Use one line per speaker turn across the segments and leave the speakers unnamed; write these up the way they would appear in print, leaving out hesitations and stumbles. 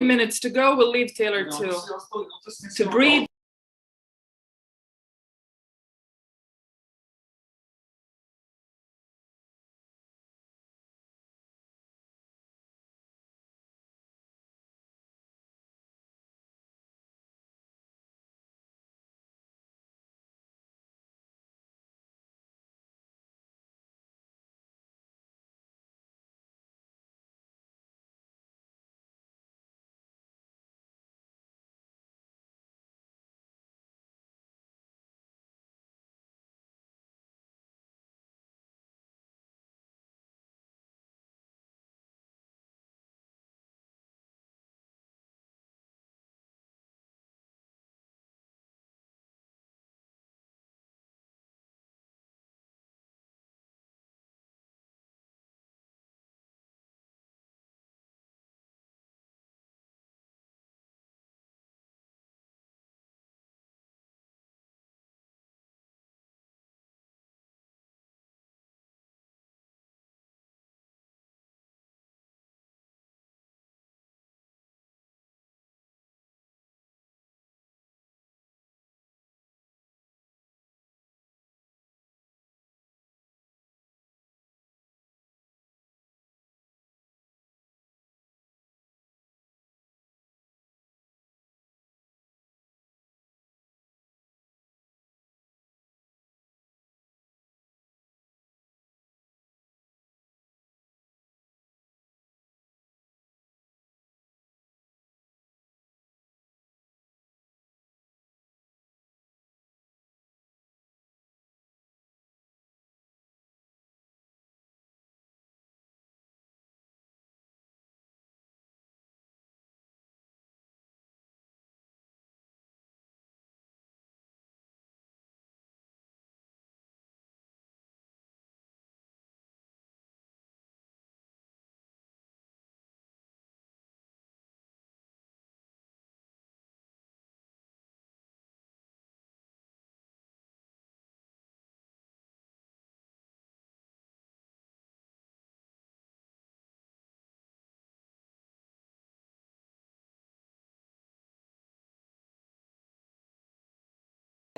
Minutes to go. We'll leave Taylor to breathe.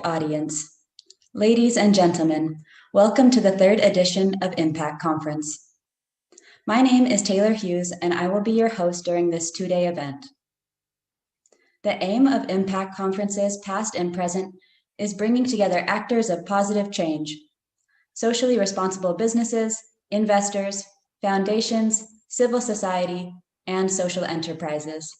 Audience. Ladies and gentlemen, welcome to the third edition of Impact Conference. My name is Taylor Hughes, and I will be your host during this two-day event. The aim of Impact Conferences, past and present, is bringing together actors of positive change, socially responsible businesses, investors, foundations, civil society, and social enterprises.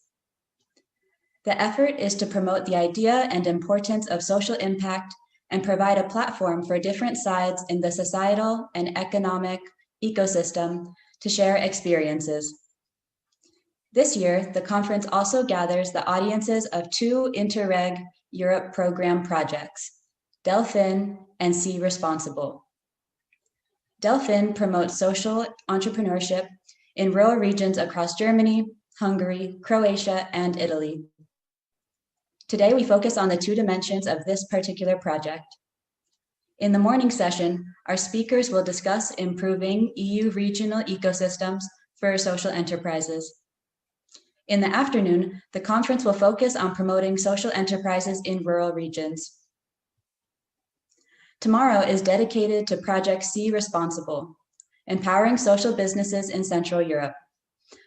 The effort is to promote the idea and importance of social impact and provide a platform for different sides in the societal and economic ecosystem to share experiences. This year, the conference also gathers the audiences of two Interreg Europe program projects, Delphin and Sea Responsible. Delphin promotes social entrepreneurship in rural regions across Germany, Hungary, Croatia, and Italy. Today, we focus on the two dimensions of this particular project. In the morning session, our speakers will discuss improving EU regional ecosystems for social enterprises. In the afternoon, the conference will focus on promoting social enterprises in rural regions. Tomorrow is dedicated to Project Sea Responsible, empowering social businesses in Central Europe,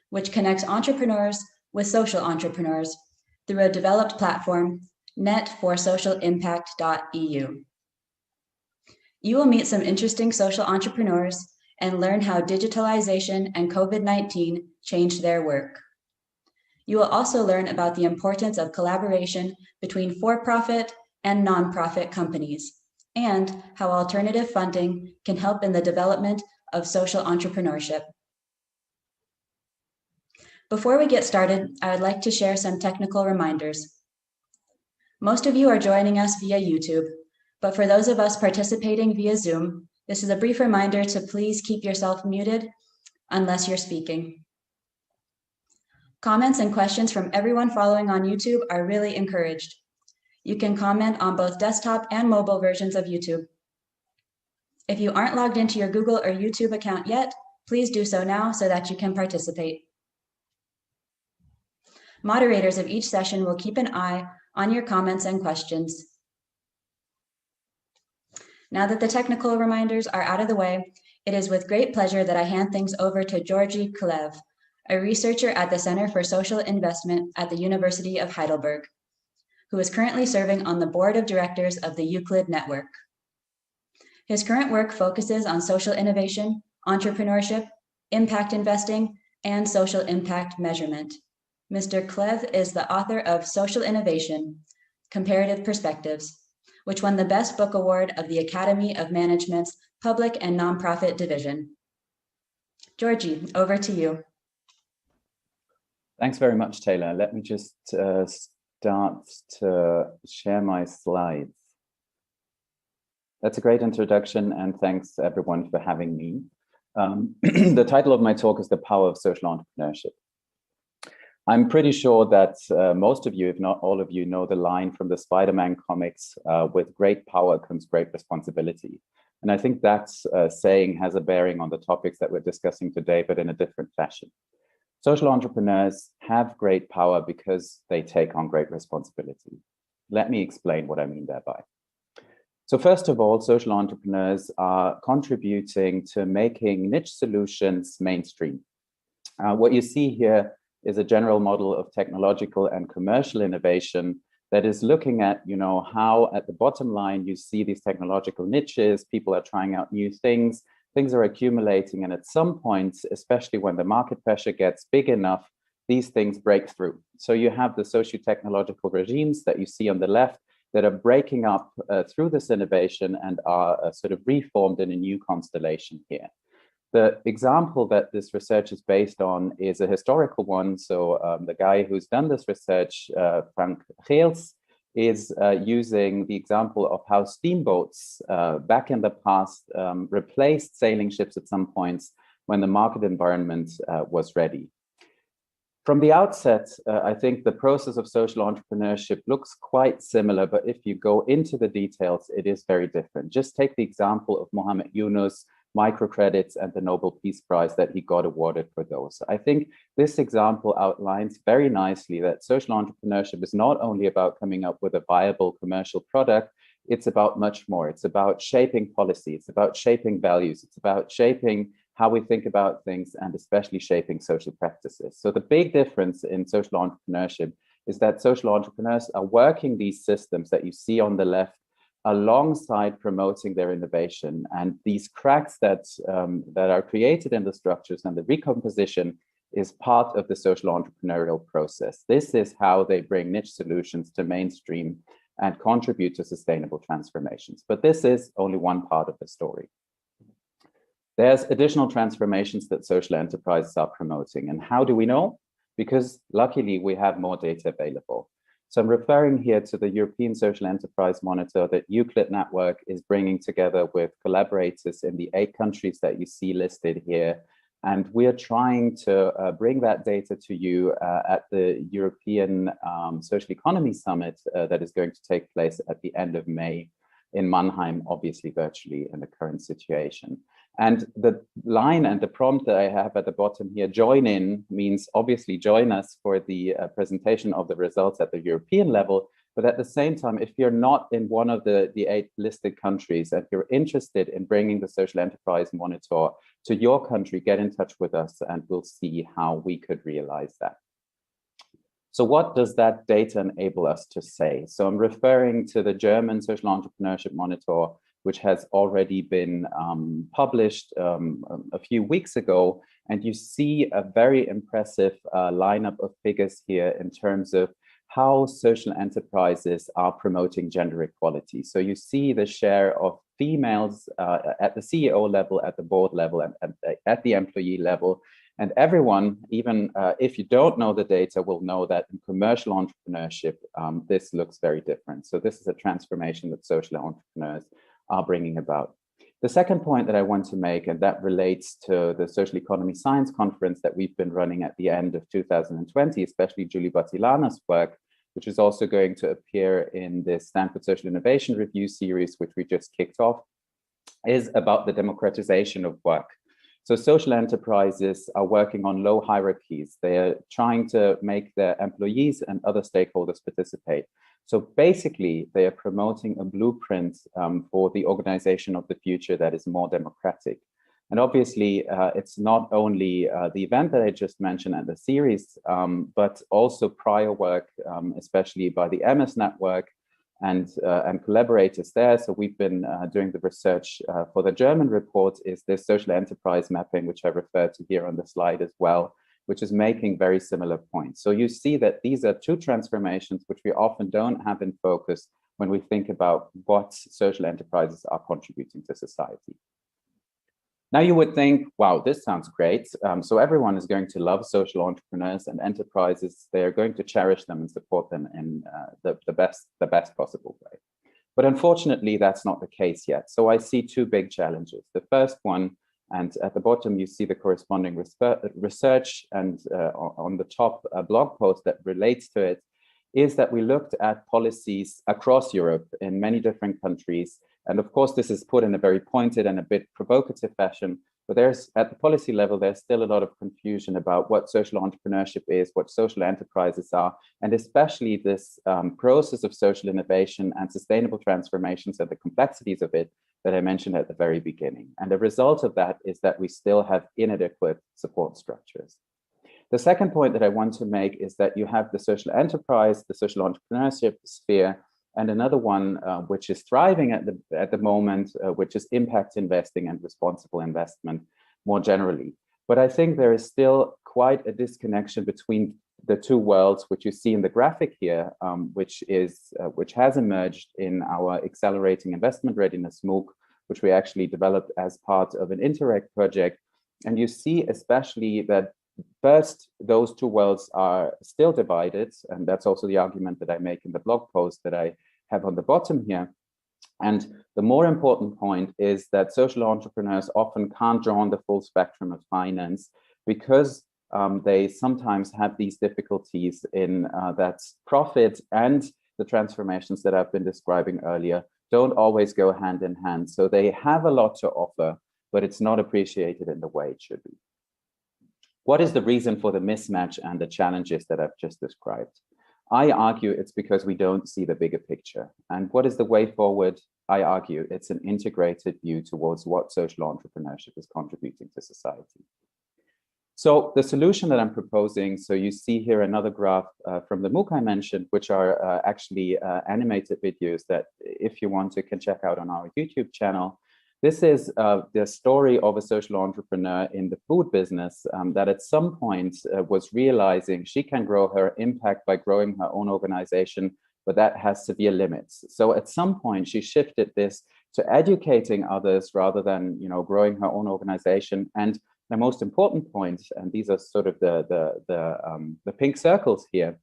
which connects entrepreneurs with social entrepreneurs through a developed platform, netforsocialimpact.eu. You will meet some interesting social entrepreneurs and learn how digitalization and COVID-19 changed their work. You will also learn about the importance of collaboration between for-profit and nonprofit companies, and how alternative funding can help in the development of social entrepreneurship. Before we get started, I would like to share some technical reminders. Most of you are joining us via YouTube, but for those of us participating via Zoom, this is a brief reminder to please keep yourself muted unless you're speaking. Comments and questions from everyone following on YouTube are really encouraged. You can comment on both desktop and mobile versions of YouTube. If you aren't logged into your Google or YouTube account yet, please do so now so that you can participate. Moderators of each session will keep an eye on your comments and questions. Now that the technical reminders are out of the way, it is with great pleasure that I hand things over to Aurora-Colapis, a researcher at the Center for Social Investment at the University of Heidelberg, who is currently serving on the board of directors of the Euclid Network. His current work focuses on social innovation, entrepreneurship, impact investing, and social impact measurement. Mr. Colapis is the author of Social Innovation, Comparative Perspectives, which won the Best Book Award of the Academy of Management's Public and Nonprofit Division. Georgie, over to you.
Thanks very much, Taylor. Let me just start to share my slides. That's a great introduction, and thanks everyone for having me. The title of my talk is The Power of Social Entrepreneurship. I'm pretty sure that most of you, if not all of you, know the line from the Spider-Man comics, with great power comes great responsibility. And I think that saying has a bearing on the topics that we're discussing today, but in a different fashion. Social entrepreneurs have great power because they take on great responsibility. Let me explain what I mean thereby. So first of all, social entrepreneurs are contributing to making niche solutions mainstream. What you see here is a general model of technological and commercial innovation that is looking at, how at the bottom line you see these technological niches, people are trying out new things are accumulating, and at some point, especially when the market pressure gets big enough, these things break through. So you have the socio-technological regimes that you see on the left that are breaking up through this innovation and are sort of reformed in a new constellation here. The example that this research is based on is a historical one. So the guy who's done this research, Frank Geels, is using the example of how steamboats back in the past replaced sailing ships at some points when the market environment was ready. From the outset, I think the process of social entrepreneurship looks quite similar, but if you go into the details, it is very different. Just take the example of Mohammed Yunus, microcredits, and the Nobel Peace Prize that he got awarded for those. I think this example outlines very nicely that social entrepreneurship is not only about coming up with a viable commercial product, it's about much more. It's about shaping policy, it's about shaping values, it's about shaping how we think about things, and especially shaping social practices. So the big difference in social entrepreneurship is that social entrepreneurs are working these systems that you see on the left alongside promoting their innovation. And these cracks that are created in the structures and the recomposition is part of the social entrepreneurial process. This is how they bring niche solutions to mainstream and contribute to sustainable transformations. But this is only one part of the story. There's additional transformations that social enterprises are promoting. And how do we know? Because luckily we have more data available. So I'm referring here to the European Social Enterprise Monitor that Euclid Network is bringing together with collaborators in the 8 countries that you see listed here. And we are trying to bring that data to you at the European Social Economy Summit that is going to take place at the end of May in Mannheim, obviously virtually in the current situation. And the line and the prompt that I have at the bottom here, join in, means obviously join us for the presentation of the results at the European level. But at the same time, if you're not in one of the 8 listed countries and you're interested in bringing the Social Enterprise Monitor to your country, get in touch with us and we'll see how we could realize that. So what does that data enable us to say? So I'm referring to the German Social Entrepreneurship Monitor, which has already been published a few weeks ago. And you see a very impressive lineup of figures here in terms of how social enterprises are promoting gender equality. So you see the share of females at the CEO level, at the board level, and at the employee level. And everyone, even if you don't know the data, will know that in commercial entrepreneurship, this looks very different. So this is a transformation that social entrepreneurs are bringing about. The second point that I want to make, and that relates to the Social Economy Science Conference that we've been running at the end of 2020, especially Julie Batilana's work, which is also going to appear in the Stanford Social Innovation Review series, which we just kicked off, is about the democratization of work. So social enterprises are working on low hierarchies. They are trying to make their employees and other stakeholders participate. So basically, they are promoting a blueprint for the organization of the future that is more democratic. And obviously, it's not only the event that I just mentioned and the series, but also prior work, especially by the MS network and collaborators there. So we've been doing the research for the German report is this social enterprise mapping, which I referred to here on the slide as well, which is making very similar points. So you see that these are two transformations which we often don't have in focus when we think about what social enterprises are contributing to society. Now you would think, wow, this sounds great. So everyone is going to love social entrepreneurs and enterprises. They are going to cherish them and support them in the best possible way. But unfortunately, that's not the case yet. So I see two big challenges. The first one, and at the bottom, you see the corresponding research, and on the top, a blog post that relates to it, is that we looked at policies across Europe in many different countries. And of course, this is put in a very pointed and a bit provocative fashion, but there's, at the policy level, there's still a lot of confusion about what social entrepreneurship is, what social enterprises are, and especially this process of social innovation and sustainable transformations and the complexities of it that I mentioned at the very beginning. And the result of that is that we still have inadequate support structures. The second point that I want to make is that you have the social enterprise, the social entrepreneurship sphere, and another one which is thriving at the moment, which is impact investing and responsible investment more generally. But I think there is still quite a disconnection between the two worlds, which you see in the graphic here, which has emerged in our Accelerating Investment Readiness MOOC, which we actually developed as part of an Interact project. And you see especially that first, those two worlds are still divided, and that's also the argument that I make in the blog post that I have on the bottom here. And the more important point is that social entrepreneurs often can't draw on the full spectrum of finance because they sometimes have these difficulties in that profit and the transformations that I've been describing earlier don't always go hand in hand. So they have a lot to offer, but it's not appreciated in the way it should be. What is the reason for the mismatch and the challenges that I've just described? I argue it's because we don't see the bigger picture. And what is the way forward? I argue it's an integrated view towards what social entrepreneurship is contributing to society. So the solution that I'm proposing, so you see here another graph from the MOOC I mentioned, which are actually animated videos that if you want to can check out on our YouTube channel. This is the story of a social entrepreneur in the food business that at some point was realizing she can grow her impact by growing her own organization, but that has severe limits. So at some point she shifted this to educating others rather than growing her own organization. And the most important point, and these are sort of the pink circles here,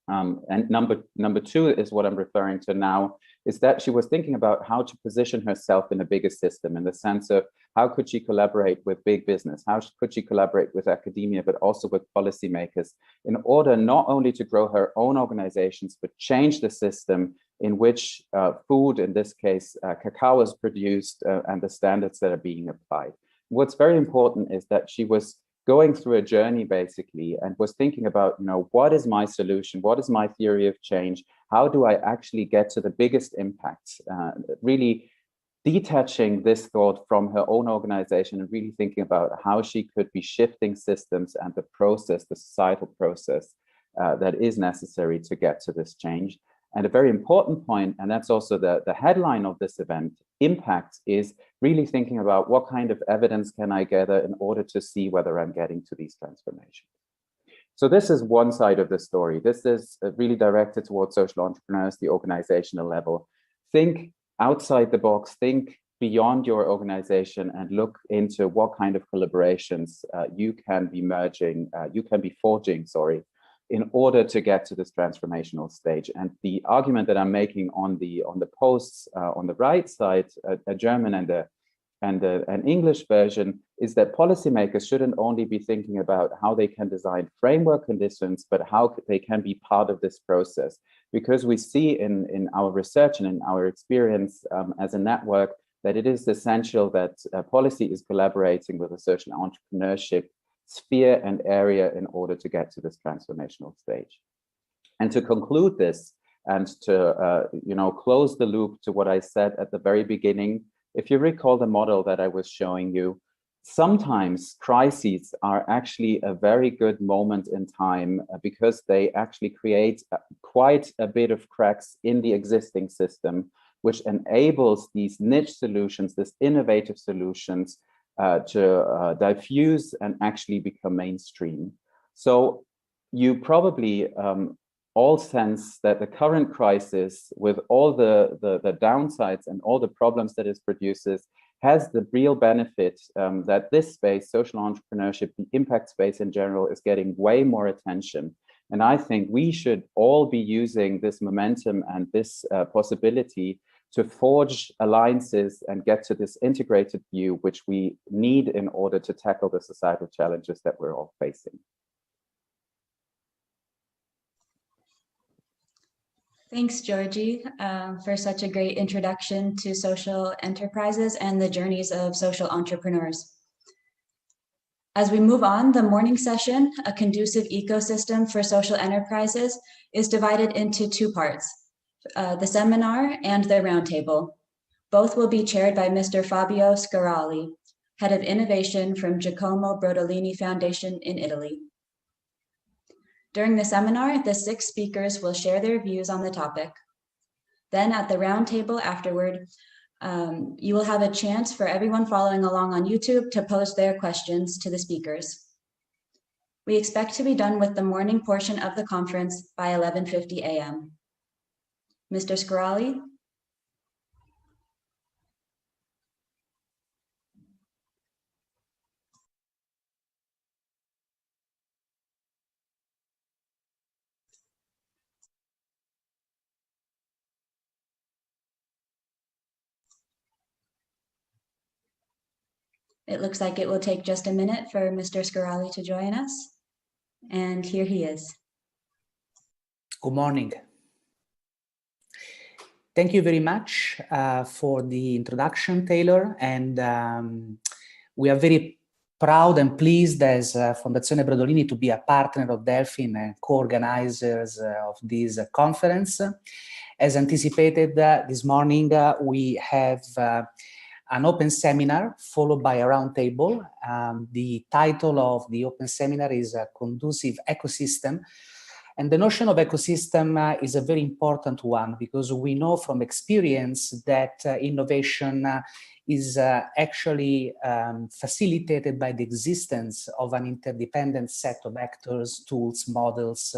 and number two is what I'm referring to now, is that she was thinking about how to position herself in a bigger system in the sense of how could she collaborate with big business, how could she collaborate with academia, but also with policymakers in order not only to grow her own organizations, but change the system in which food, in this case, cacao is produced and the standards that are being applied. What's very important is that she was going through a journey basically and was thinking about, what is my solution? What is my theory of change? How do I actually get to the biggest impact? Really detaching this thought from her own organization and really thinking about how she could be shifting systems and the process, the societal process that is necessary to get to this change. And a very important point, and that's also the headline of this event, impact, is really thinking about what kind of evidence can I gather in order to see whether I'm getting to these transformations. So this is one side of the story. This is really directed towards social entrepreneurs, the organizational level. Think outside the box, think beyond your organization and look into what kind of collaborations you can be forging, in order to get to this transformational stage. And the argument that I'm making on the posts on the right side, a German and an English version, is that policymakers shouldn't only be thinking about how they can design framework conditions, but how they can be part of this process. Because we see in our research and in our experience as a network that it is essential that policy is collaborating with the social entrepreneurship sphere and area in order to get to this transformational stage. And to conclude this and to close the loop to what I said at the very beginning, if you recall the model that I was showing you, sometimes crises are actually a very good moment in time because they actually create quite a bit of cracks in the existing system, which enables these niche solutions, these innovative solutions to diffuse and actually become mainstream. So you probably all sense that the current crisis, with all the downsides and all the problems that it produces, has the real benefit that this space, social entrepreneurship, the impact space in general, is getting way more attention. And I think we should all be using this momentum and this possibility to forge alliances and get to this integrated view, which we need in order to tackle the societal challenges that we're all facing.
Thanks, Georgie, for such a great introduction to social enterprises and the journeys of social entrepreneurs. As we move on, the morning session, A Conducive Ecosystem for Social Enterprises, is divided into two parts, the seminar and the roundtable. Both will be chaired by Mr. Fabio Scarali, Head of Innovation from Giacomo Brodolini Foundation in Italy. During the seminar, the 6 speakers will share their views on the topic. Then at the roundtable afterward, you will have a chance for everyone following along on YouTube to pose their questions to the speakers. We expect to be done with the morning portion of the conference by 11:50 a.m. Mr. Scarali? It looks like it will take just a minute for Mr. Scarali to join us. And here he is.
Good morning. Thank you very much for the introduction, Taylor. And we are very proud and pleased as Fondazione Brodolini to be a partner of Delphin and co-organizers of this conference. As anticipated this morning, we have an open seminar followed by a roundtable. The title of the open seminar is A Conducive Ecosystem. And the notion of ecosystem is a very important one because we know from experience that innovation is actually facilitated by the existence of an interdependent set of actors, tools, models,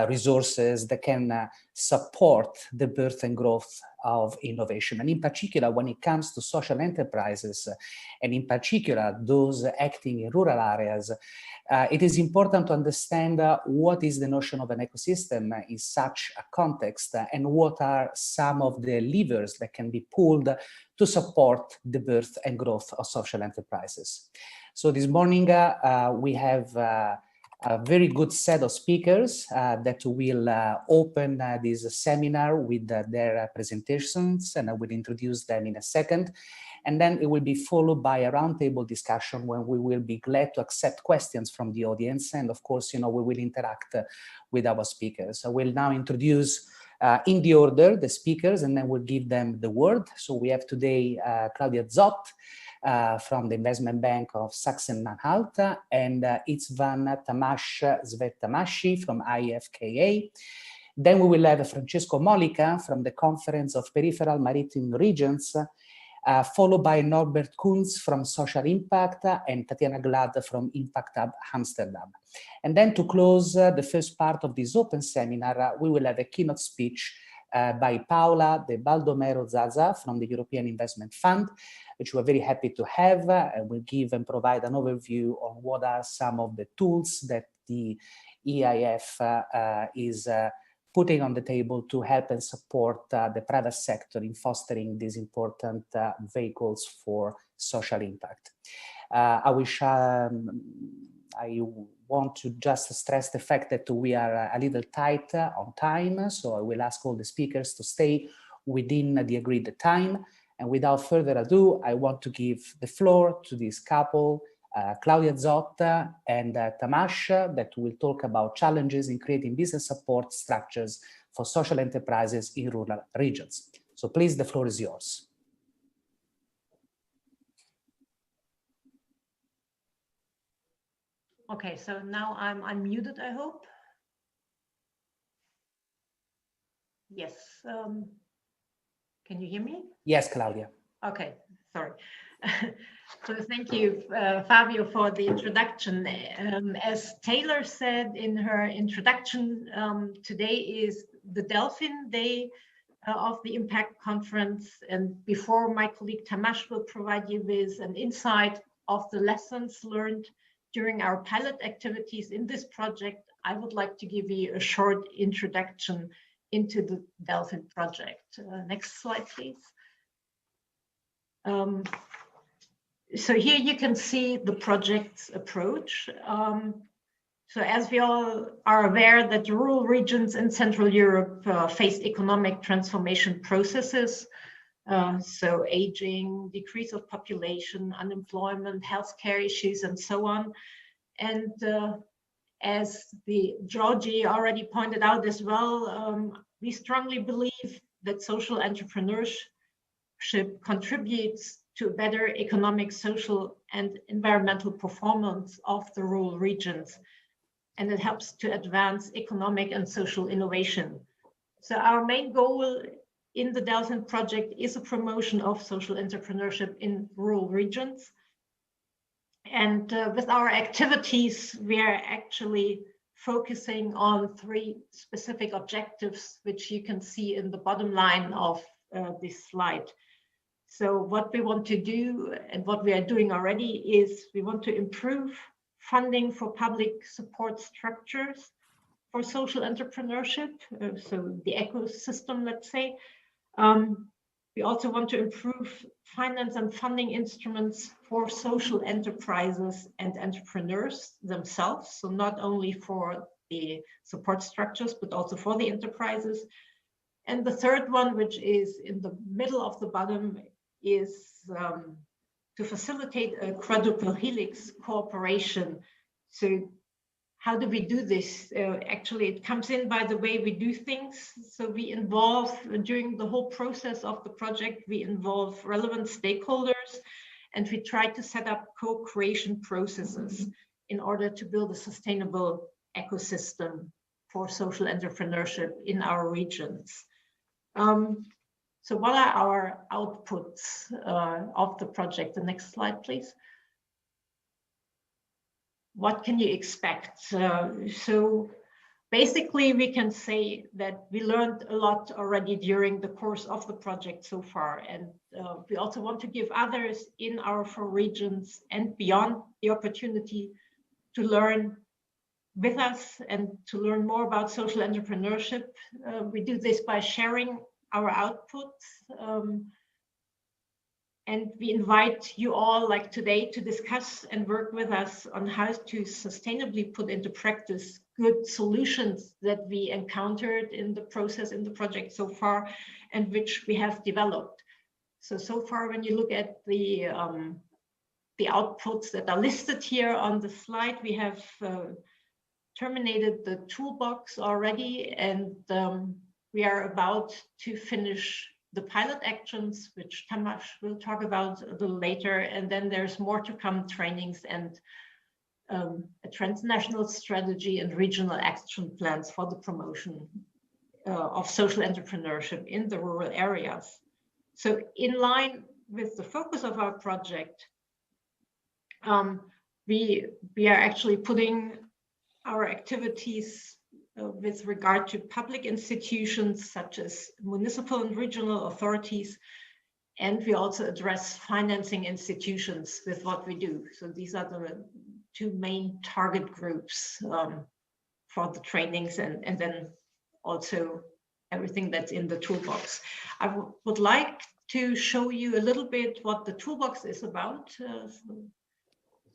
resources that can support the birth and growth of innovation. And in particular, when it comes to social enterprises, and in particular, those acting in rural areas, it is important to understand what is the notion of an ecosystem in such a context and what are some of the levers that can be pulled to support the birth and growth of social enterprises. So this morning, we have a very good set of speakers that will open this seminar with their presentations, and I will introduce them in a second. And then it will be followed by a roundtable discussion when we will be glad to accept questions from the audience. And of course, we will interact with our speakers. I will now introduce in the order the speakers, and then we'll give them the word. So we have today Claudia Zott, from the Investment Bank of Sachsen-Anhalt, and István Szenttamási from IFKA. Then we will have Francesco Molica from the Conference of Peripheral Maritime Regions, followed by Norbert Kunz from Social Impact and Tatiana Glad from Impact Hub Amsterdam. And then to close the first part of this open seminar, we will have a keynote speech by Paola de Baldomero Zaza from the European Investment Fund, which we're very happy to have, and will give and provide an overview on what are some of the tools that the EIF is putting on the table to help and support the private sector in fostering these important vehicles for social impact. I want to just stress the fact that we are a little tight on time, so I will ask all the speakers to stay within the agreed time. And without further ado, I want to give the floor to this couple, Claudia Zotta and Tamás, that will talk about challenges in creating business support structures for social enterprises in rural regions. So please, the floor is yours.
Okay, so now I'm unmuted, I hope. Yes. Can you hear me?
Yes, Claudia.
Okay, sorry. So thank you, Fabio, for the introduction. As Taylor said in her introduction, today is the Delphin Day of the Impact Conference. And before my colleague Tamás will provide you with an insight of the lessons learned during our pilot activities in this project, I would like to give you a short introduction into the Delphin project. Next slide, please. So here you can see the project's approach. So as we all are aware that rural regions in Central Europe face economic transformation processes. So aging, decrease of population, unemployment, healthcare issues, and so on. And as the Georgie already pointed out as well, we strongly believe that social entrepreneurship contributes to better economic, social, and environmental performance of the rural regions. And it helps to advance economic and social innovation. So our main goal in the Delphin project is a promotion of social entrepreneurship in rural regions. And with our activities, we are actually focusing on 3 specific objectives, which you can see in the bottom line of this slide. So what we want to do and what we are doing already is we want to improve funding for public support structures for social entrepreneurship, so the ecosystem, let's say. We also want to improve finance and funding instruments for social enterprises and entrepreneurs themselves. So not only for the support structures, but also for the enterprises. And the third one, which is in the middle of the bottom, is to facilitate a quadruple helix cooperation. So how do we do this? Actually, it comes in by the way we do things. So we involve, during the whole process of the project, we involve relevant stakeholders, and we try to set up co-creation processes in order to build a sustainable ecosystem for social entrepreneurship in our regions. So what are our outputs of the project? The next slide, please. What can you expect? So basically, we can say that we learned a lot already during the course of the project so far. And we also want to give others in our 4 regions and beyond the opportunity to learn with us and to learn more about social entrepreneurship. We do this by sharing our outputs. And we invite you all, like today, to discuss and work with us on how to sustainably put into practice good solutions that we encountered in the process, in the project so far, and which we have developed. So far, when you look at the outputs that are listed here on the slide, we have terminated the toolbox already, and we are about to finish the pilot actions, which Tamás will talk about a little later, and then there's more to come, trainings and a transnational strategy and regional action plans for the promotion of social entrepreneurship in the rural areas. So in line with the focus of our project, we are actually putting our activities with regard to public institutions such as municipal and regional authorities, and we also address financing institutions with what we do. So these are the 2 main target groups for the trainings, and then also everything that's in the toolbox. I would like to show you a little bit what the toolbox is about. So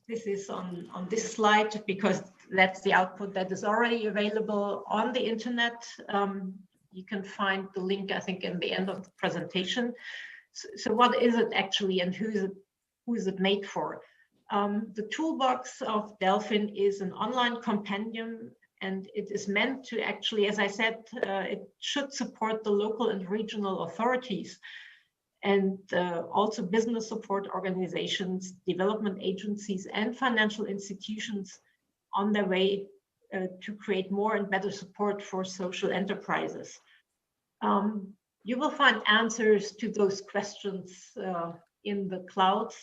this is on this slide because that's the output that is already available on the internet. You can find the link, I think, in the end of the presentation. So what is it actually, and who is it made for? The toolbox of Delphin is an online compendium, and it is meant to actually, as I said, it should support the local and regional authorities and also business support organizations, development agencies, and financial institutions on their way to create more and better support for social enterprises. You will find answers to those questions in the clouds.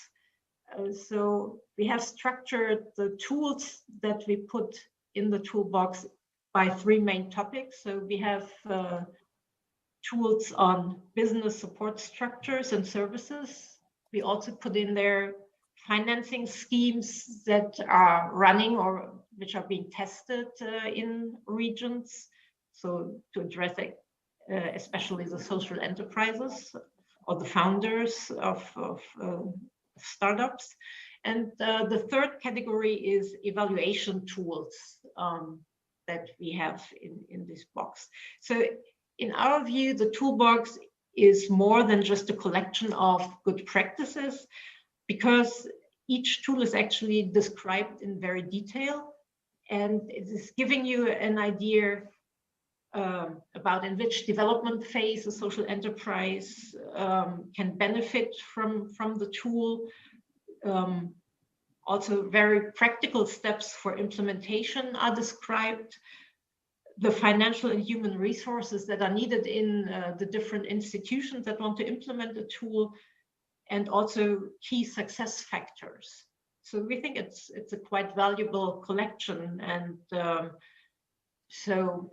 So we have structured the tools that we put in the toolbox by 3 main topics. So we have tools on business support structures and services. We also put in there financing schemes that are running or which are being tested in regions. So to address especially the social enterprises or the founders of startups. And the third category is evaluation tools that we have in this box. So in our view, the toolbox is more than just a collection of good practices, because each tool is actually described in very detail, and it is giving you an idea about in which development phase a social enterprise can benefit from the tool. Also, very practical steps for implementation are described. The financial and human resources that are needed in the different institutions that want to implement the tool, and also key success factors. So we think it's a quite valuable collection, and so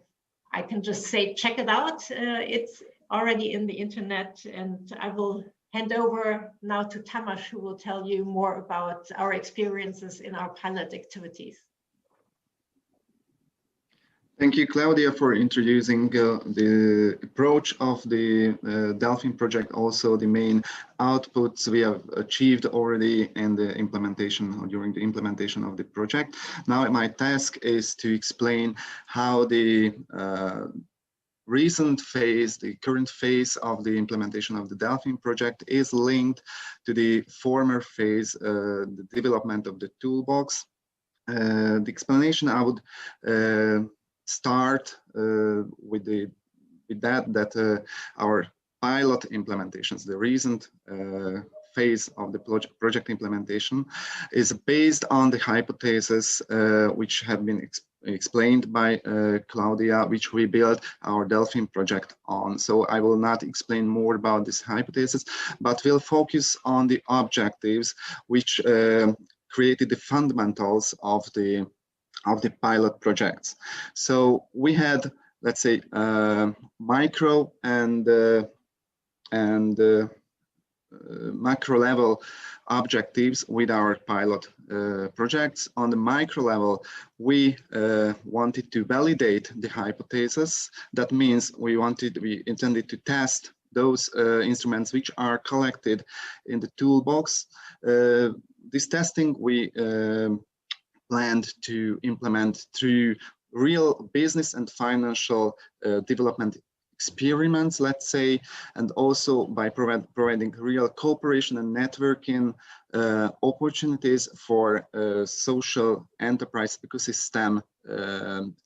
I can just say check it out. It's already in the internet, and I will hand over now to Tamás, who will tell you more about our experiences in our pilot activities.
Thank you, Claudia, for introducing the approach of the Delphin project, also the main outputs we have achieved already in the implementation or during the implementation of the project. Now my task is to explain how the recent phase, the current phase of the implementation of the Delphin project is linked to the former phase, the development of the toolbox. The explanation I would start with that our pilot implementations, the recent phase of the project implementation, is based on the hypothesis which have been explained by Claudia, which we built our Delphin project on. So I will not explain more about this hypothesis, but will focus on the objectives which created the fundamentals of the pilot projects. So we had, let's say, micro and macro level objectives with our pilot projects. On the micro level, we wanted to validate the hypothesis. That means we intended to test those instruments which are collected in the toolbox. This testing we planned to implement through real business and financial development experiments, let's say, and also by providing real cooperation and networking opportunities for social enterprise ecosystem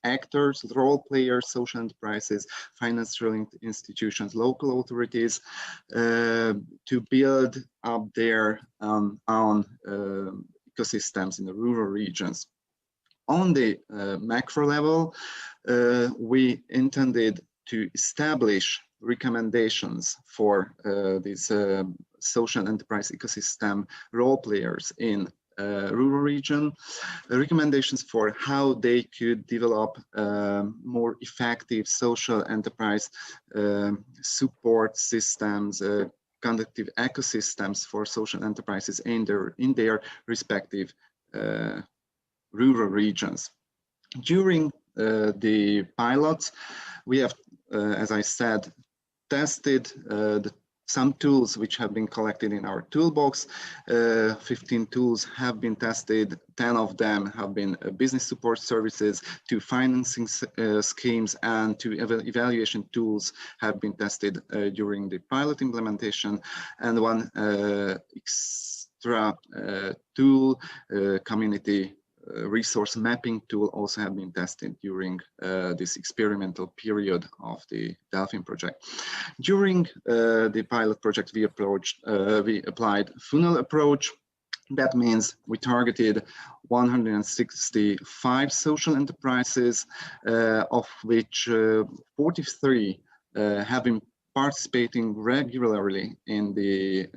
actors, role players, social enterprises, financial institutions, local authorities, to build up their own ecosystems in the rural regions. On the macro level, we intended to establish recommendations for these social enterprise ecosystem role players in rural region, recommendations for how they could develop more effective social enterprise support systems, conductive ecosystems for social enterprises in their respective rural regions. During the pilots, we have, as I said, tested the some tools which have been collected in our toolbox. 15 tools have been tested. 10 of them have been business support services, 2 financing schemes, and 2 evaluation tools have been tested during the pilot implementation, and 1 extra tool, community resource mapping tool, also have been tested during this experimental period of the Delphin project. During the pilot project, we applied funnel approach. That means we targeted 165 social enterprises, of which 43 have been participating regularly in the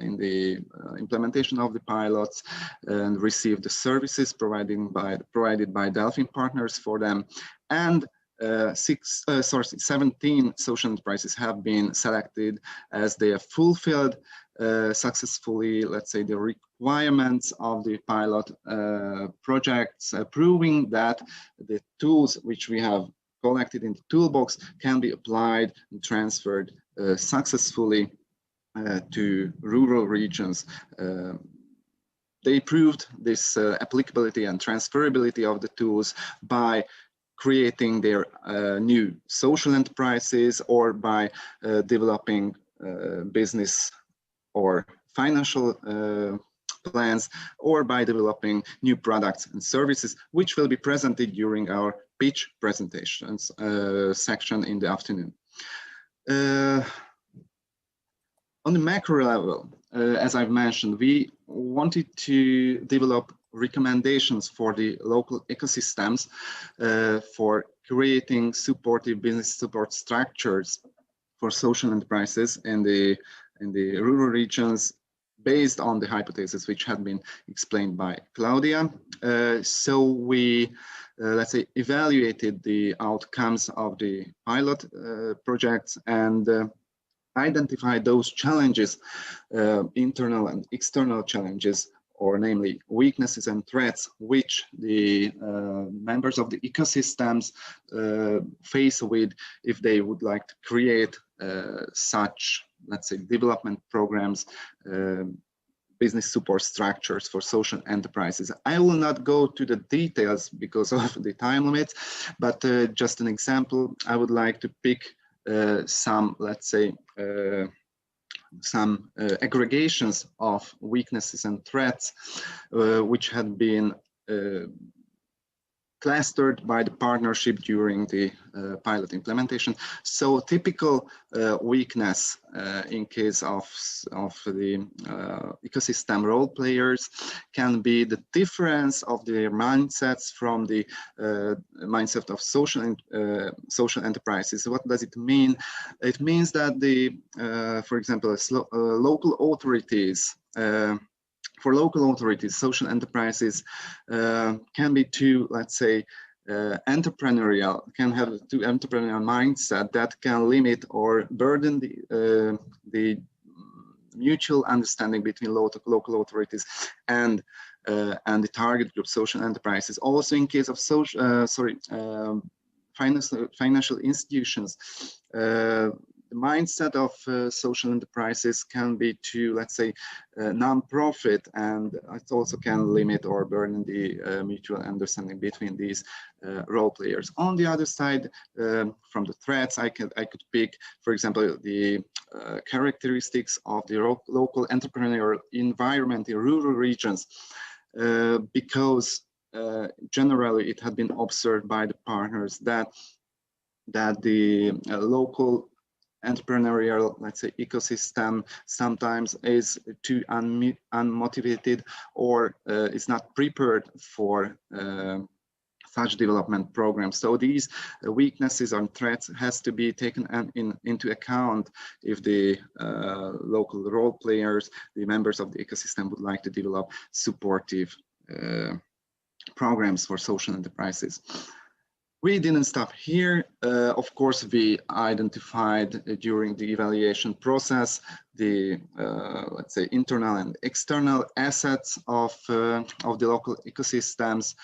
implementation of the pilots and receive the services provided by Delphin partners for them. And 17 social enterprises have been selected as they have fulfilled successfully, let's say, the requirements of the pilot projects, proving that the tools which we have collected in the toolbox can be applied and transferred successfully to rural regions. They proved this applicability and transferability of the tools by creating their new social enterprises, or by developing business or financial plans, or by developing new products and services, which will be presented during our pitch presentations section in the afternoon. On the macro level, as I've mentioned, we wanted to develop recommendations for the local ecosystems for creating supportive business support structures for social enterprises in the rural regions, based on the hypothesis which had been explained by Claudia. So we, let's say, evaluated the outcomes of the pilot projects and identified those challenges, internal and external challenges, or namely weaknesses and threats, which the members of the ecosystems face with if they would like to create such, let's say, development programs, business support structures for social enterprises. I will not go to the details because of the time limits, but just an example, I would like to pick some, let's say, some aggregations of weaknesses and threats which had been clustered by the partnership during the pilot implementation. So typical weakness in case of the ecosystem role players can be the difference of their mindsets from the mindset of social enterprises. What does it mean? It means that for example, local authorities, for local authorities, social enterprises can be too, let's say, entrepreneurial, can have too entrepreneurial mindset that can limit or burden the mutual understanding between local authorities and the target group, social enterprises. Also, in case of financial institutions, the mindset of social enterprises can be to, let's say, non-profit, and it also can limit or burden the mutual understanding between these role players. On the other side, from the threats, I could pick, for example, the characteristics of the local entrepreneurial environment in rural regions, because generally it had been observed by the partners that the local entrepreneurial, let's say, ecosystem sometimes is too unmotivated, or is not prepared for such development programs. So these weaknesses and threats has to be taken into account if the local role players, the members of the ecosystem, would like to develop supportive programs for social enterprises. We didn't stop here. Of course, we identified during the evaluation process the, let's say, internal and external assets of the local ecosystems.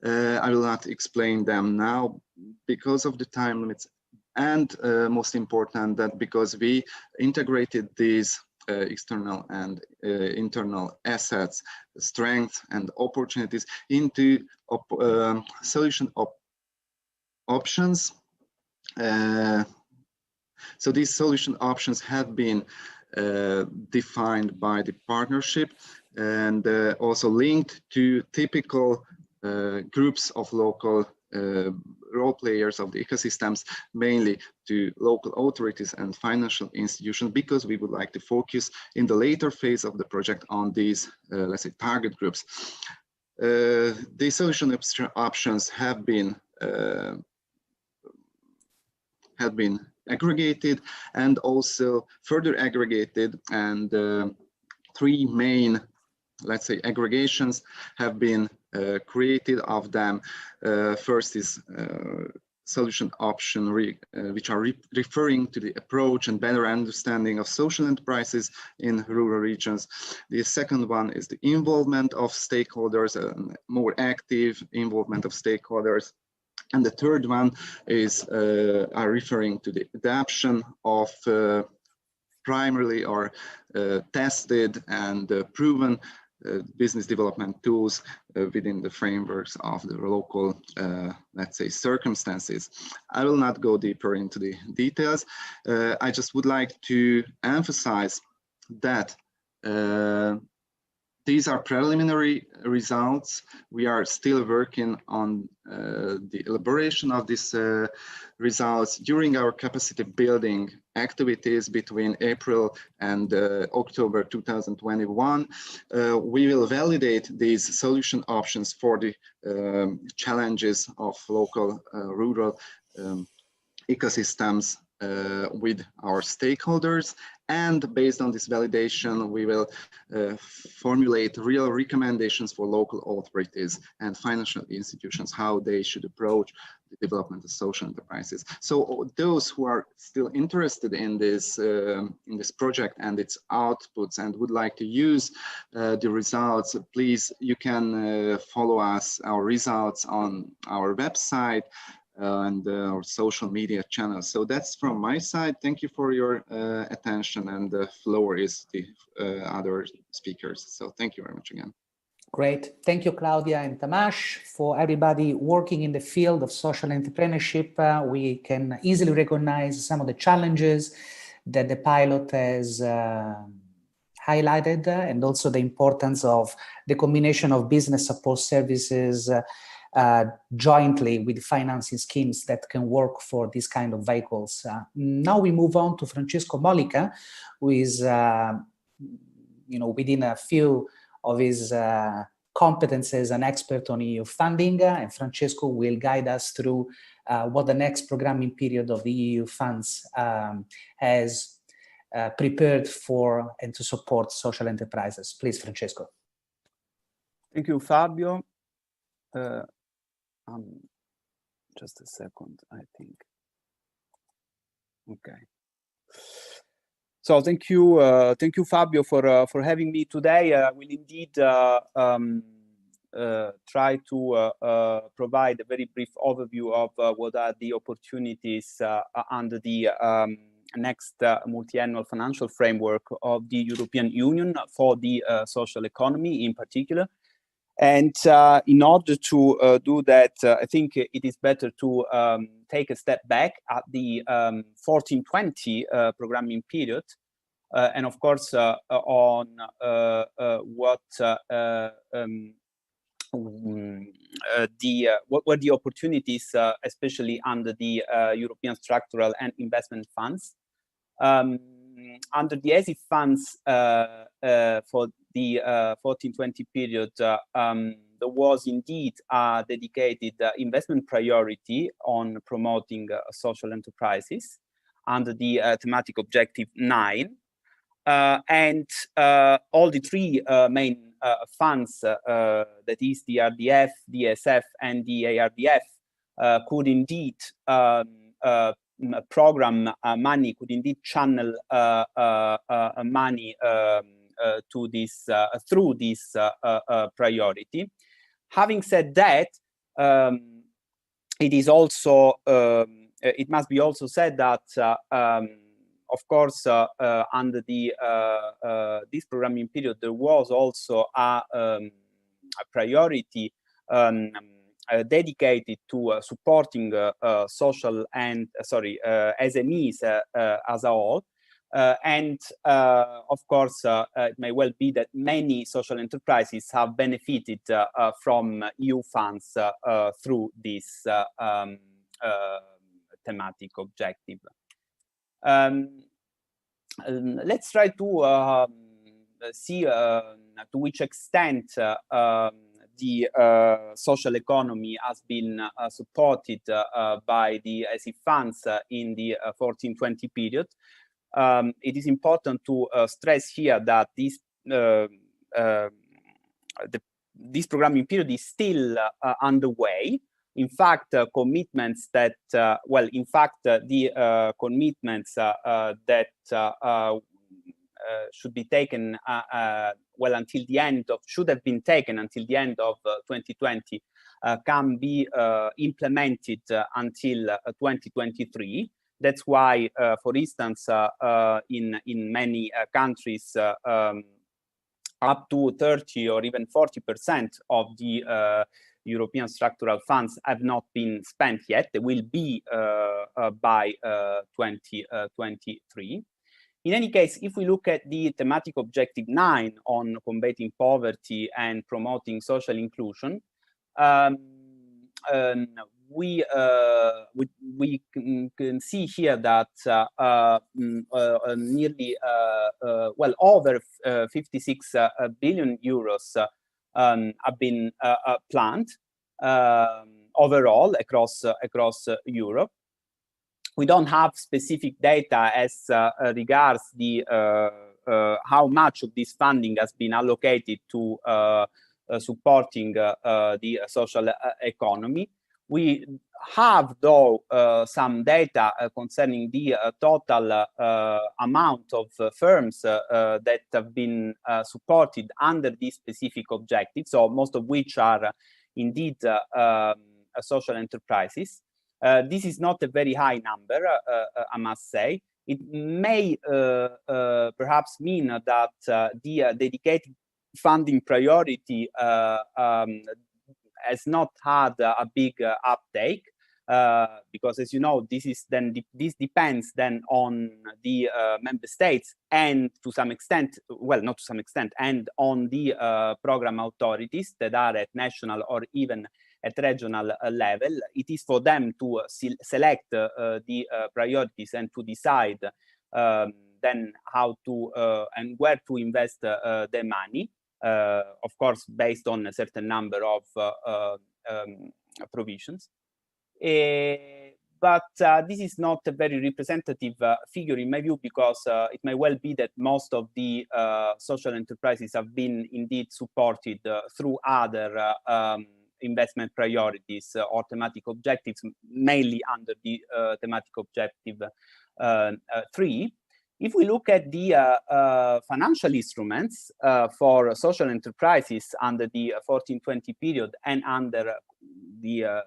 I will not explain them now because of the time limits, and most important, that because we integrated these external and internal assets, strengths and opportunities into solution options. So these solution options have been defined by the partnership and also linked to typical groups of local role players of the ecosystems, mainly to local authorities and financial institutions, because we would like to focus in the later phase of the project on these, let's say, target groups. The solution options have been aggregated and also further aggregated, and three main, let's say, aggregations have been created of them. First is solution option which are referring to the approach and better understanding of social enterprises in rural regions. The second one is the involvement of stakeholders, more active involvement of stakeholders. And the third one is are referring to the adoption of primarily or tested and proven business development tools within the frameworks of the local, let's say, circumstances. I will not go deeper into the details. I just would like to emphasize that these are preliminary results. We are still working on the elaboration of these results during our capacity building activities between April and October 2021. We will validate these solution options for the challenges of local rural ecosystems with our stakeholders, and based on this validation we will formulate real recommendations for local authorities and financial institutions how they should approach the development of social enterprises. So those who are still interested in this project and its outputs and would like to use the results, please, you can follow our results on our website and our social media channels. So that's from my side. Thank you for your attention, and the floor is the other speakers. So thank you very much again.
Great. Thank you, Claudia and Tamás. For everybody working in the field of social entrepreneurship, we can easily recognize some of the challenges that the pilot has highlighted, and also the importance of the combination of business support services jointly with financing schemes that can work for these kind of vehicles. Now we move on to Francesco Molica, who is, within a few of his competences, an expert on EU funding, and Francesco will guide us through what the next programming period of the EU funds has prepared for and to support social enterprises. Please, Francesco.
Thank you, Fabio. Just a second, I think. Okay. So thank you, Fabio, for having me today. I will indeed try to provide a very brief overview of what are the opportunities under the next multi-annual financial framework of the European Union for the social economy in particular. And in order to do that, I think it is better to take a step back at the 14-20 programming period, and of course on what were the opportunities, especially under the European structural and investment funds. Under the ESIF funds for the 14-20 period, there was indeed a dedicated investment priority on promoting social enterprises under the thematic objective 9. And all the three main funds, that is the RDF, the ESF, and the ARDF, could indeed program money, could indeed channel money to this through this priority. Having said that, it is also it must be also said that of course, under the this programming period, there was also a priority dedicated to supporting social and SMEs as a whole. And of course, it may well be that many social enterprises have benefited from EU funds through this thematic objective. Let's try to see to which extent the social economy has been supported by the ESI funds in the 14-20 period. It is important to stress here that this this programming period is still underway. In fact, commitments that, the commitments that should be taken, until the end of, should have been taken until the end of 2020, can be implemented until 2023. That's why, for instance, in many countries, up to 30 or even 40% of the European structural funds have not been spent yet. They will be by 2023. In any case, if we look at the thematic objective 9 on combating poverty and promoting social inclusion, we can see here that nearly over 56 billion euros have been planned overall across Europe. We don't have specific data as regards the how much of this funding has been allocated to supporting the social economy. We have, though, some data concerning the total amount of firms that have been supported under these specific objectives, so most of which are indeed social enterprises. This is not a very high number, I must say. It may perhaps mean that the dedicated funding priority has not had a big uptake, because, as you know, this depends then on the member states, and to some extent, well, not to some extent, and on the program authorities that are at national or even at regional level. It is for them to select the priorities and to decide then how to and where to invest their money, of course, based on a certain number of provisions. But this is not a very representative figure in my view, because it may well be that most of the social enterprises have been indeed supported through other investment priorities or thematic objectives, mainly under the thematic objective 3. If we look at the financial instruments for social enterprises under the 14-20 period and under the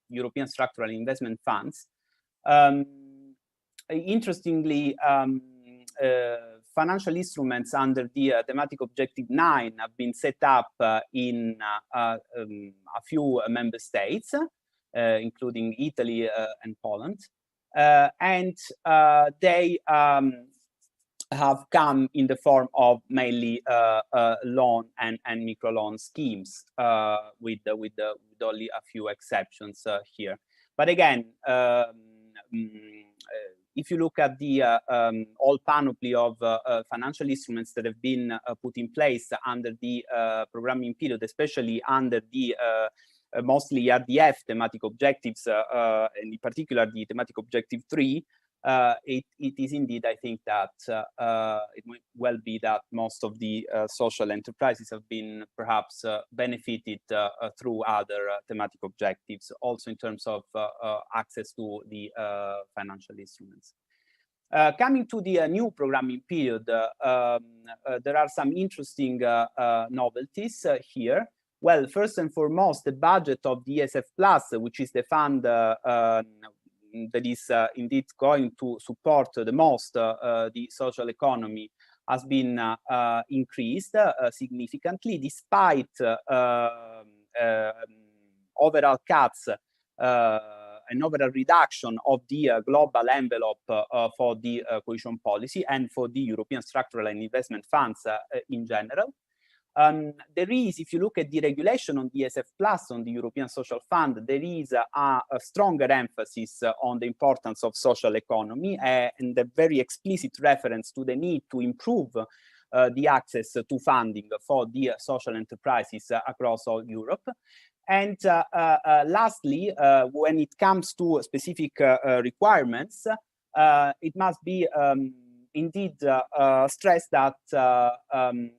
European Structural Investment Funds, interestingly, financial instruments under the thematic objective 9 have been set up in a few member states, including Italy and Poland, and they have come in the form of mainly loan and microloan schemes, with only a few exceptions here. But again, if you look at the whole panoply of financial instruments that have been put in place under the programming period, especially under the mostly RDF thematic objectives, and in particular the thematic objective 3, it is indeed, I think, that it might well be that most of the social enterprises have been perhaps benefited through other thematic objectives, also in terms of access to the financial instruments. Coming to the new programming period, there are some interesting novelties here. Well, first and foremost, the budget of the ESF Plus, which is the fund that is indeed going to support the most the social economy has been increased significantly, despite overall cuts an overall reduction of the global envelope for the cohesion policy and for the European structural and investment funds in general. There is, if you look at the regulation on the ESF Plus, on the European Social Fund, there is a stronger emphasis on the importance of social economy and a very explicit reference to the need to improve the access to funding for the social enterprises across all Europe. And lastly, when it comes to specific requirements, it must be indeed stressed that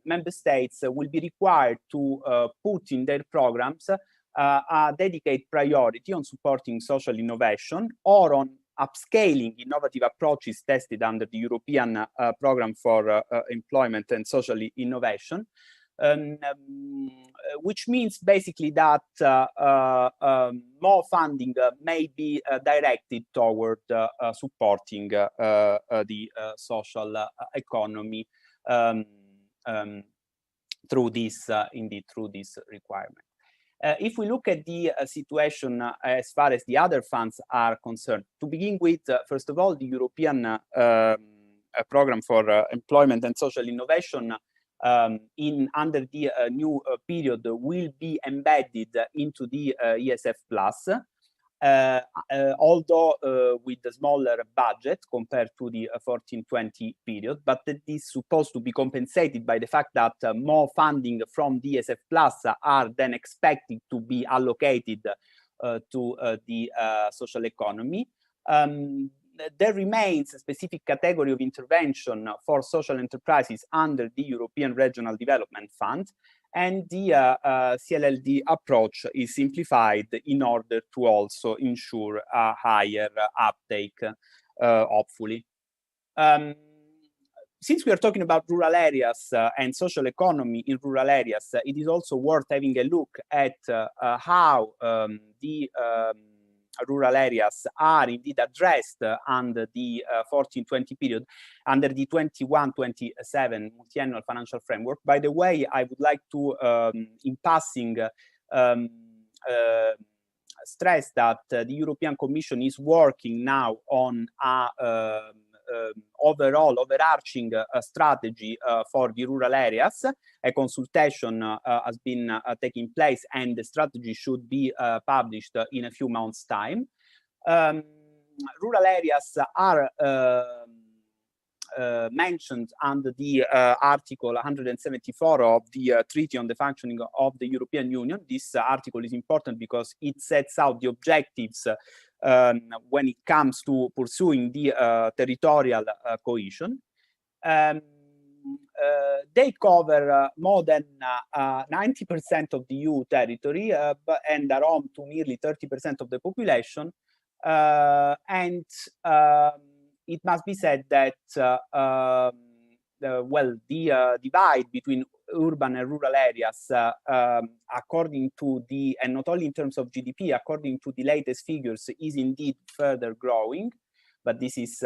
member states will be required to put in their programs a dedicated priority on supporting social innovation or on upscaling innovative approaches tested under the European Programme for Employment and Social Innovation, which means basically that more funding may be directed toward supporting the social economy through this, indeed, through this requirement. If we look at the situation as far as the other funds are concerned, to begin with, first of all, the European Programme for Employment and Social Innovation under the new period will be embedded into the ESF Plus, although with a smaller budget compared to the 14-20 period, but that is supposed to be compensated by the fact that more funding from the ESF Plus are then expected to be allocated to the social economy. There remains a specific category of intervention for social enterprises under the European Regional Development Fund, and the CLLD approach is simplified in order to also ensure a higher uptake, hopefully. Since we are talking about rural areas and social economy in rural areas, it is also worth having a look at how the rural areas are indeed addressed under the 14-20 period, under the 21-27 multi-annual financial framework. By the way, I would like to, in passing, stress that the European Commission is working now on a overall overarching strategy for the rural areas. A consultation has been taking place, and the strategy should be published in a few months' time. Rural areas are mentioned under the Article 174 of the Treaty on the Functioning of the European Union. This article is important because it sets out the objectives when it comes to pursuing the territorial cohesion. They cover more than 90% of the EU territory and are home to nearly 30% of the population. It must be said that well, the divide between urban and rural areas, according to the, and not only in terms of GDP, according to the latest figures, is indeed further growing. But this is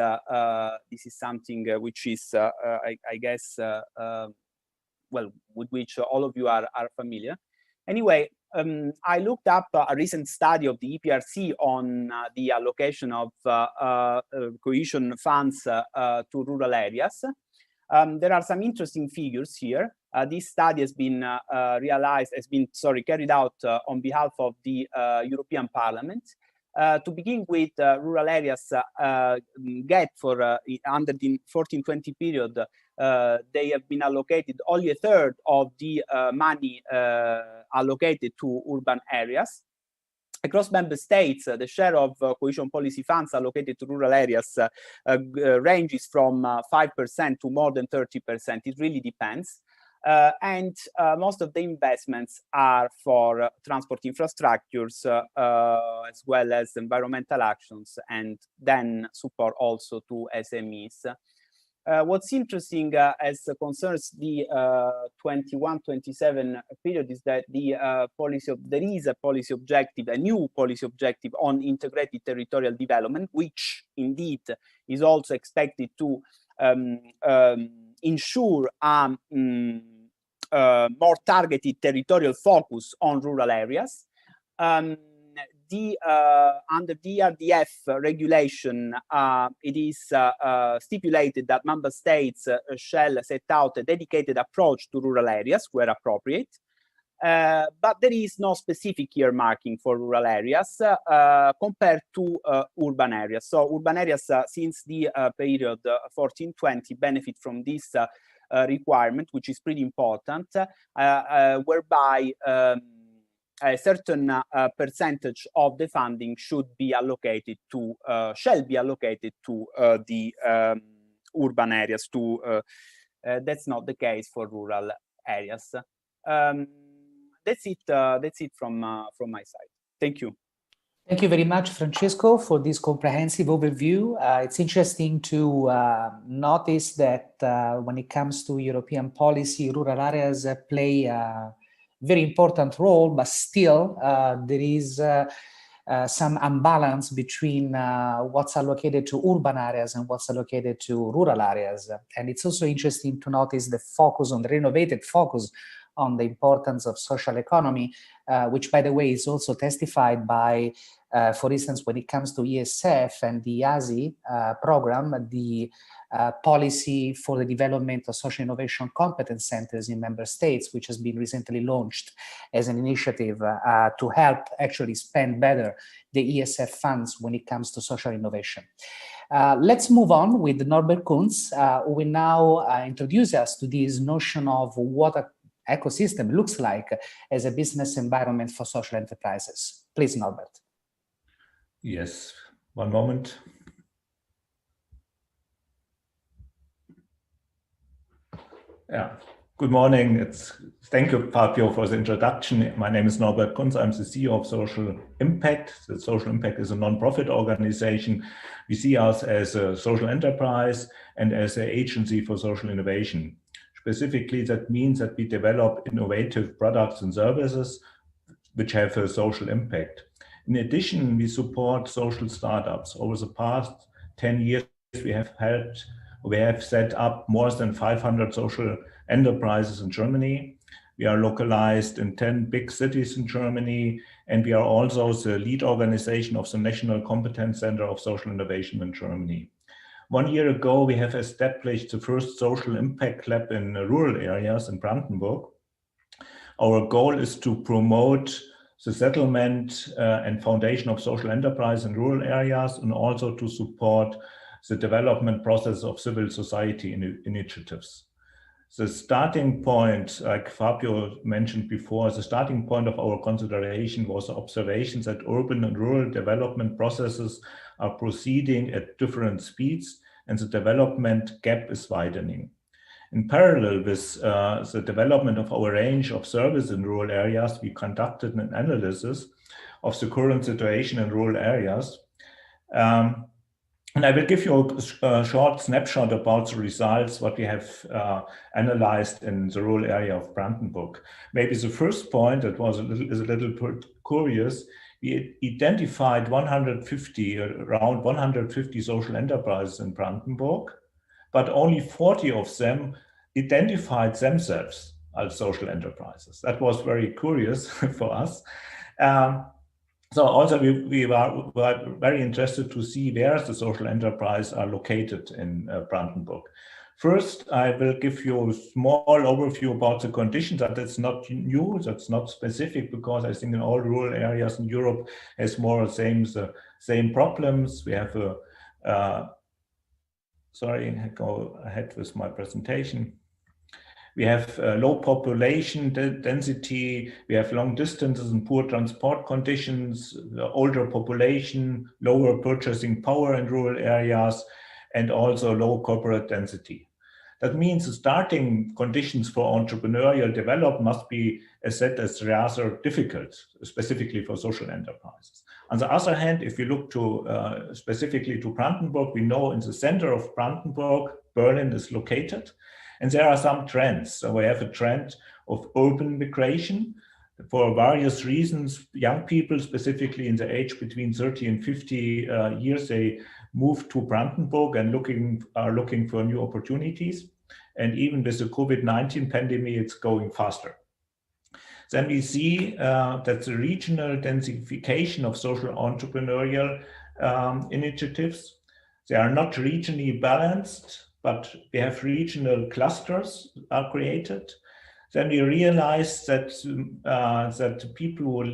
something which is, I guess, well, with which all of you are familiar. Anyway, I looked up a recent study of the EPRC on the allocation of cohesion funds to rural areas. There are some interesting figures here. This study has been carried out on behalf of the European Parliament. To begin with, rural areas get for under the 14-20 period, they have been allocated only a third of the money allocated to urban areas. Across member states, the share of cohesion policy funds allocated to rural areas ranges from 5% to more than 30%. It really depends. And most of the investments are for transport infrastructures, as well as environmental actions, and then support also to SMEs. What's interesting as concerns the 21-27 period is that the there is a policy objective, a new policy objective on integrated territorial development, which indeed is also expected to ensure a more targeted territorial focus on rural areas. Under the RDF regulation, it is stipulated that member states shall set out a dedicated approach to rural areas where appropriate, but there is no specific earmarking for rural areas compared to urban areas. So urban areas since the period 14-20 benefit from this requirement, which is pretty important, whereby a certain percentage of the funding should be allocated to, shall be allocated to the urban areas. That's not the case for rural areas. That's it from my side. Thank you.
Thank you very much, Francesco, for this comprehensive overview. It's interesting to notice that when it comes to European policy, rural areas play a very important role, but still there is some imbalance between what's allocated to urban areas and what's allocated to rural areas. And it's also interesting to notice the focus on the renovated focus on the importance of social economy, which, by the way, is also testified by, for instance, when it comes to ESF and the ASI program, the policy for the development of social innovation competence centers in member states, which has been recently launched as an initiative to help actually spend better the ESF funds when it comes to social innovation. Let's move on with Norbert Kunz, who will now introduce us to this notion of what an ecosystem looks like as a business environment for social enterprises. Please, Norbert.
Yes, one moment. Yeah, good morning. Thank you, Fabio, for the introduction. My name is Norbert Kunz. I'm the CEO of Social Impact. The Social Impact is a non-profit organization. We see us as a social enterprise and as an agency for social innovation. Specifically, that means that we develop innovative products and services which have a social impact. In addition, we support social startups. Over the past 10 years, we have set up more than 500 social enterprises in Germany. We are localized in 10 big cities in Germany, and we are also the lead organization of the National Competence Center of Social Innovation in Germany. 1 year ago, we have established the first social impact lab in rural areas in Brandenburg. Our goal is to promote the settlement and foundation of social enterprise in rural areas, and also to support the development process of civil society initiatives. The starting point, like Fabio mentioned before, the starting point of our consideration was the observation that urban and rural development processes are proceeding at different speeds, and the development gap is widening. In parallel with the development of our range of services in rural areas, we conducted an analysis of the current situation in rural areas. And I will give you a short snapshot about the results, what we have analyzed in the rural area of Brandenburg. Maybe the first point that was is a little curious, we identified around 150 social enterprises in Brandenburg, but only 40 of them identified themselves as social enterprises. That was very curious for us. So also we were very interested to see where the social enterprise are located in Brandenburg. First, I will give you a small overview about the conditions. That's not new, that's not specific, because I think in all rural areas in Europe has more or the same problems. We have sorry, I go ahead with my presentation. We have low population density, we have long distances and poor transport conditions, older population, lower purchasing power in rural areas, and also low corporate density. That means the starting conditions for entrepreneurial development must be set as rather difficult, specifically for social enterprises. On the other hand, if you look to specifically to Brandenburg, we know in the center of Brandenburg, Berlin is located. And there are some trends. So we have a trend of urban migration. For various reasons, young people, specifically in the age between 30 and 50 years, they move to Brandenburg and are looking for new opportunities. And even with the COVID-19 pandemic, it's going faster. Then we see that the regional densification of social entrepreneurial initiatives, they are not regionally balanced, but we have regional clusters are created. Then we realize that that people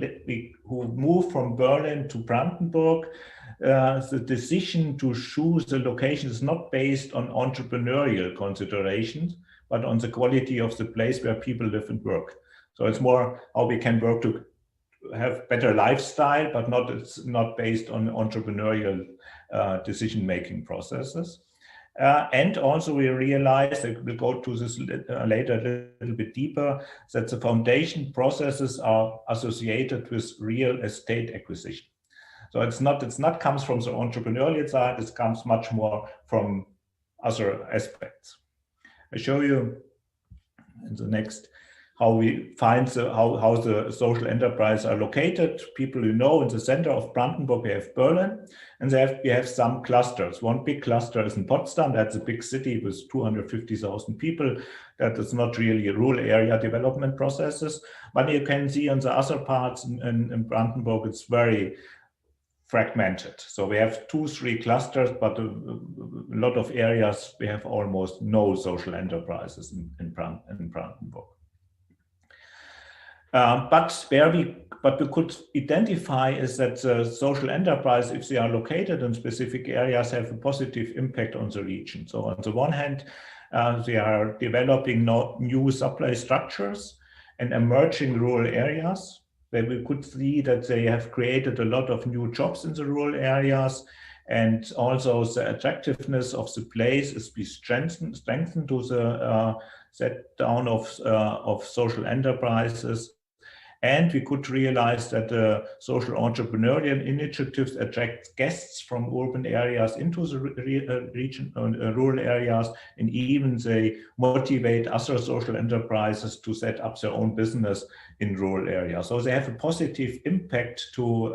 who move from Berlin to Brandenburg, the decision to choose the location is not based on entrepreneurial considerations, but on the quality of the place where people live and work. So it's more how we can work to have better lifestyle, but it's not based on entrepreneurial decision-making processes. And also we realize, that we'll go to this later a little bit deeper, that the foundation processes are associated with real estate acquisition. So it's not comes from the entrepreneurial side, it comes much more from other aspects. I show you in the next how we find how the social enterprise are located. People in the center of Brandenburg, we have Berlin, and we have some clusters. One big cluster is in Potsdam. That's a big city with 250,000 people. That is not really a rural area development processes. But you can see on the other parts in Brandenburg, it's very fragmented. So we have 2-3 clusters, but a lot of areas we have almost no social enterprises in Brandenburg. But we could identify is that social enterprise, if they are located in specific areas, have a positive impact on the region. So on the one hand, they are developing new supply structures and emerging rural areas, where we could see that they have created a lot of new jobs in the rural areas, and also the attractiveness of the place is be strengthened to the set down of social enterprises. And we could realize that social entrepreneurial initiatives attract guests from urban areas into the rural areas, and even they motivate other social enterprises to set up their own business in rural areas. So they have a positive impact to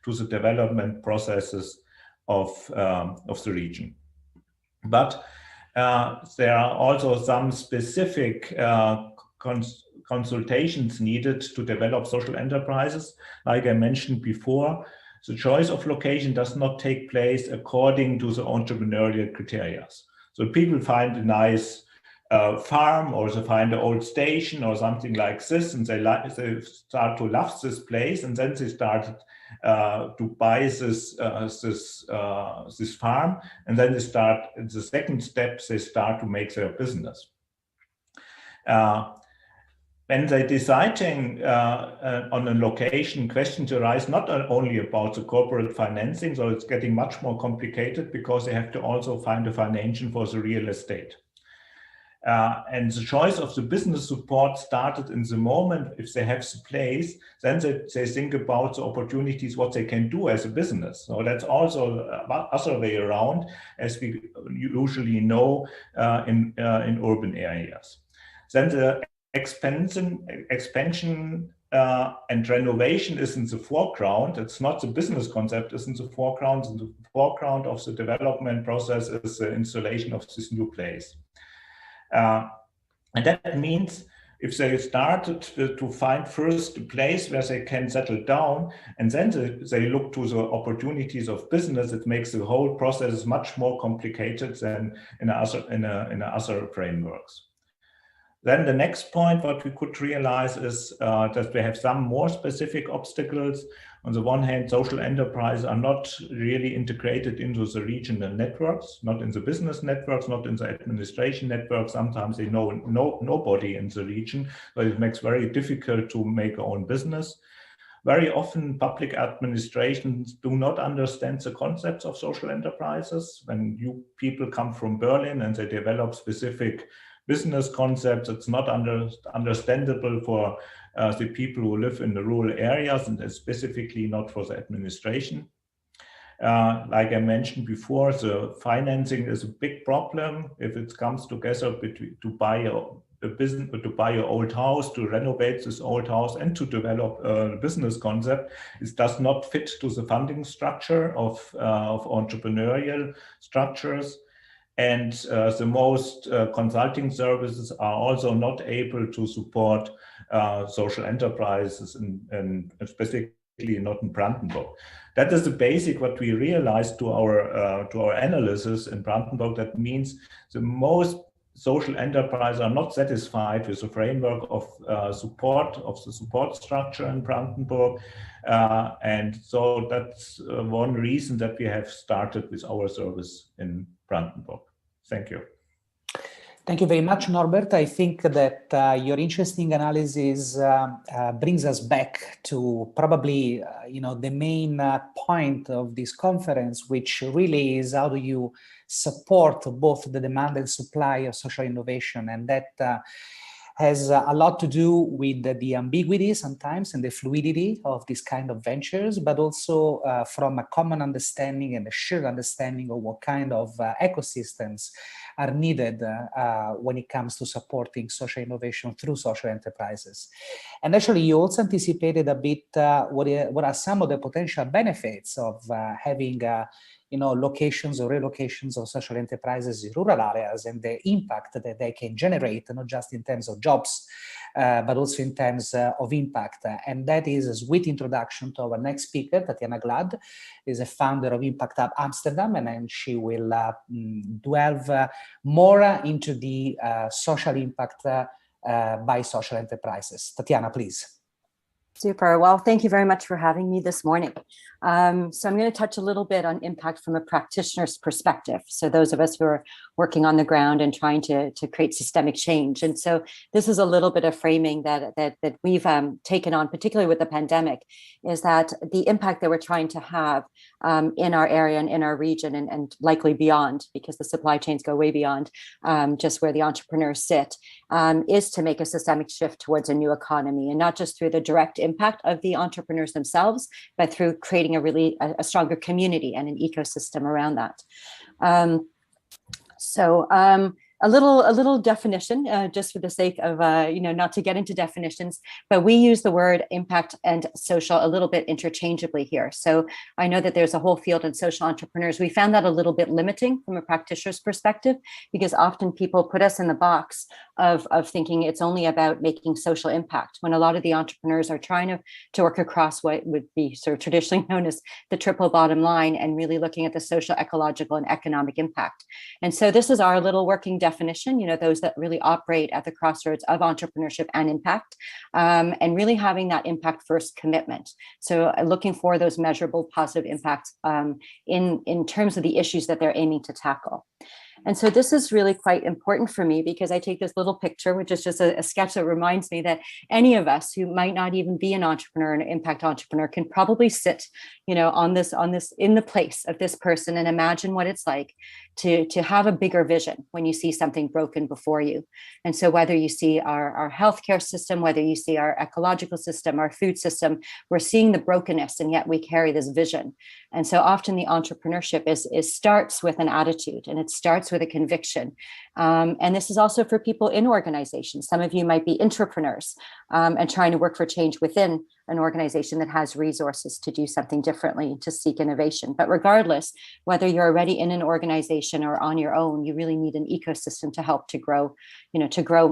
the development processes of the region. But there are also some specific consultations needed to develop social enterprises. Like I mentioned before, the choice of location does not take place according to the entrepreneurial criteria. So people find a nice farm, or they find an old station or something like this, and they start to love this place, and then they started to buy this farm, and then they start, in the second step, they start to make their business. When they're deciding on a location, questions arise not only about the corporate financing, so it's getting much more complicated because they have to also find a financing for the real estate. And the choice of the business support started in the moment. If they have the place, then they think about the opportunities, what they can do as a business. So that's also other way around, as we usually know in urban areas. Then the expansion and renovation is in the foreground. It's not the business concept is in the foreground. In the foreground of the development process is the installation of this new place. And that means if they started to find first a place where they can settle down, and then they look to the opportunities of business, it makes the whole process much more complicated than in other frameworks. Then the next point, what we could realize is that we have some more specific obstacles. On the one hand, social enterprises are not really integrated into the regional networks, not in the business networks, not in the administration networks. Sometimes they know nobody in the region, so it makes it very difficult to make their own business. Very often, public administrations do not understand the concepts of social enterprises. When new people come from Berlin and they develop specific business concepts, it's not understandable for the people who live in the rural areas, and specifically not for the administration. Like I mentioned before, the financing is a big problem if it comes together between to buy a business, to buy an old house, to renovate this old house, and to develop a business concept. It does not fit to the funding structure of entrepreneurial structures. And the most consulting services are also not able to support social enterprises, and specifically not in Brandenburg. That is the basic what we realized to our analysis in Brandenburg. That means the most social enterprises are not satisfied with the framework of support of the support structure in Brandenburg, and so that's one reason that we have started with our service in Brandenburg. Thank you.
Thank you very much, Norbert. I think that your interesting analysis brings us back to probably the main point of this conference, which really is how do you support both the demand and supply of social innovation, and that has a lot to do with the ambiguity sometimes and the fluidity of this kind of ventures, but also from a common understanding and a shared understanding of what kind of ecosystems are needed when it comes to supporting social innovation through social enterprises. And actually, you also anticipated a bit what are some of the potential benefits of having locations or relocations of social enterprises in rural areas, and the impact that they can generate, not just in terms of jobs, but also in terms of impact. And that is a sweet introduction to our next speaker. Tatiana Glad is a founder of Impact Hub Amsterdam, and then she will delve more into the social impact by social enterprises. Tatiana, please.
Super. Well, thank you very much for having me this morning. So I'm going to touch a little bit on impact from a practitioner's perspective. So those of us who are working on the ground and trying to create systemic change. And so this is a little bit of framing that we've taken on, particularly with the pandemic, is that the impact that we're trying to have in our area and in our region, and likely beyond, because the supply chains go way beyond just where the entrepreneurs sit, is to make a systemic shift towards a new economy, and not just through the direct impact of the entrepreneurs themselves, but through creating a stronger community and an ecosystem around that. A little definition, just for the sake of not to get into definitions, but we use the word impact and social a little bit interchangeably here. So I know that there's a whole field of social entrepreneurs. We found that a little bit limiting from a practitioner's perspective, because often people put us in the box of thinking it's only about making social impact, when a lot of the entrepreneurs are trying to work across what would be sort of traditionally known as the triple bottom line, and really looking at the social, ecological, and economic impact. And so this is our little working definition, those that really operate at the crossroads of entrepreneurship and impact, and really having that impact first commitment. So looking for those measurable positive impacts in terms of the issues that they're aiming to tackle. And so this is really quite important for me, because I take this little picture, which is just a sketch that reminds me that any of us who might not even be an entrepreneur, an impact entrepreneur, can probably sit, on this in the place of this person and imagine what it's like to have a bigger vision when you see something broken before you. And so whether you see our healthcare system, whether you see our ecological system, our food system, we're seeing the brokenness, and yet we carry this vision. And so often the entrepreneurship starts with an attitude, and it starts with a conviction. And this is also for people in organizations. Some of you might be intrapreneurs and trying to work for change within an organization that has resources to do something differently, to seek innovation. But regardless, whether you're already in an organization or on your own, you really need an ecosystem to help to grow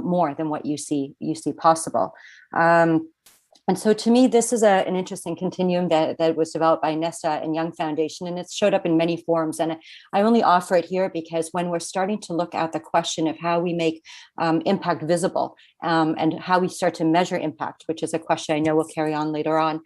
more than what you see possible. And so to me, this is an interesting continuum that was developed by Nesta and Young Foundation, and it's showed up in many forms. And I only offer it here because when we're starting to look at the question of how we make impact visible and how we start to measure impact, which is a question I know we'll carry on later on,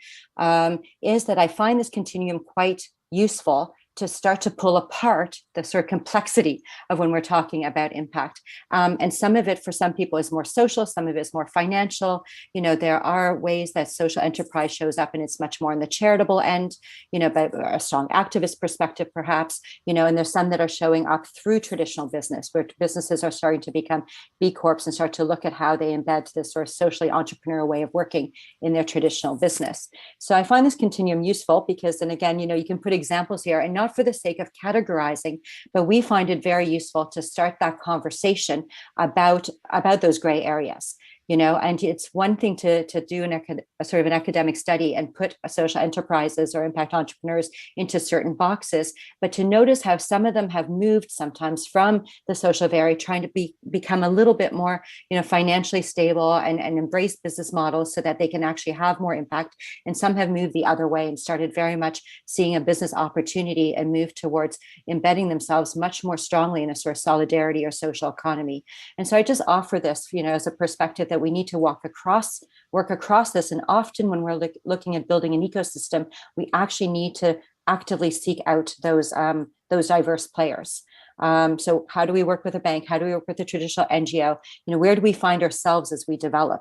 is that I find this continuum quite useful to start to pull apart the sort of complexity of when we're talking about impact. And some of it for some people is more social, some of it is more financial. You know, there are ways that social enterprise shows up and it's much more on the charitable end, you know, but a strong activist perspective perhaps, you know, and there's some that are showing up through traditional business, where businesses are starting to become B Corps and start to look at how they embed this sort of socially entrepreneurial way of working in their traditional business. So I find this continuum useful because then again, you know, you can put examples here, and not for the sake of categorizing, but we find it very useful to start that conversation about those gray areas. You know, and it's one thing to do a sort of an academic study and put social enterprises or impact entrepreneurs into certain boxes, but to notice how some of them have moved sometimes from the social area, trying to become a little bit more, you know, financially stable and embrace business models so that they can actually have more impact. And some have moved the other way and started very much seeing a business opportunity and moved towards embedding themselves much more strongly in a sort of solidarity or social economy. And so I just offer this, you know, as a perspective that we need to work across this. And often when we're looking at building an ecosystem, we actually need to actively seek out those diverse players. So how do we work with a bank? How do we work with a traditional NGO? You know, where do we find ourselves as we develop?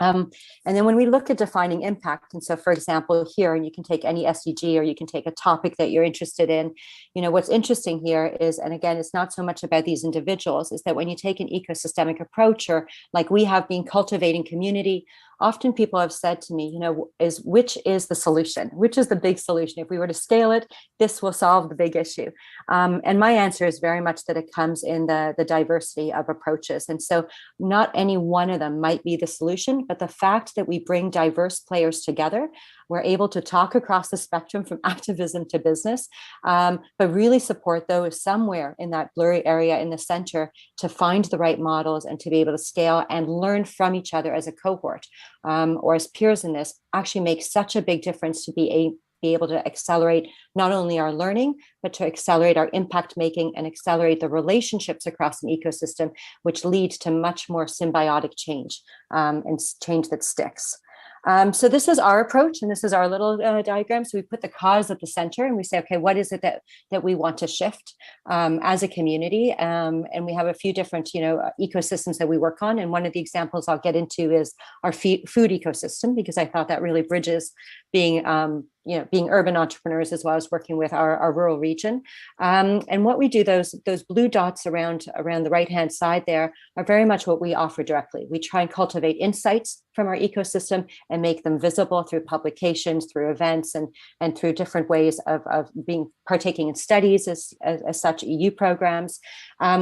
And then when we look at defining impact, and so for example, here, and you can take any SDG or you can take a topic that you're interested in, you know, what's interesting here is, and again, it's not so much about these individuals, is that when you take an ecosystemic approach, or like we have been cultivating community, often people have said to me, you know, which is the solution? Which is the big solution? If we were to scale it, this will solve the big issue. And my answer is very much that it comes in the diversity of approaches. And so not any one of them might be the solution, but the fact that we bring diverse players together, we're able to talk across the spectrum from activism to business, but really support those somewhere in that blurry area in the center to find the right models and to be able to scale and learn from each other as a cohort or as peers in this actually makes such a big difference to be able to accelerate not only our learning, but to accelerate our impact making and accelerate the relationships across an ecosystem, which leads to much more symbiotic change and change that sticks. So this is our approach, and this is our little diagram. So we put the cause at the center, and we say, okay, what is it that we want to shift as a community? And we have a few different, you know, ecosystems that we work on. And one of the examples I'll get into is our food ecosystem, because I thought that really bridges being urban entrepreneurs as well as working with our rural region. And what we do, those blue dots around the right-hand side there are very much what we offer directly. We try and cultivate insights from our ecosystem and make them visible through publications, through events, and through different ways of partaking in studies as such EU programs.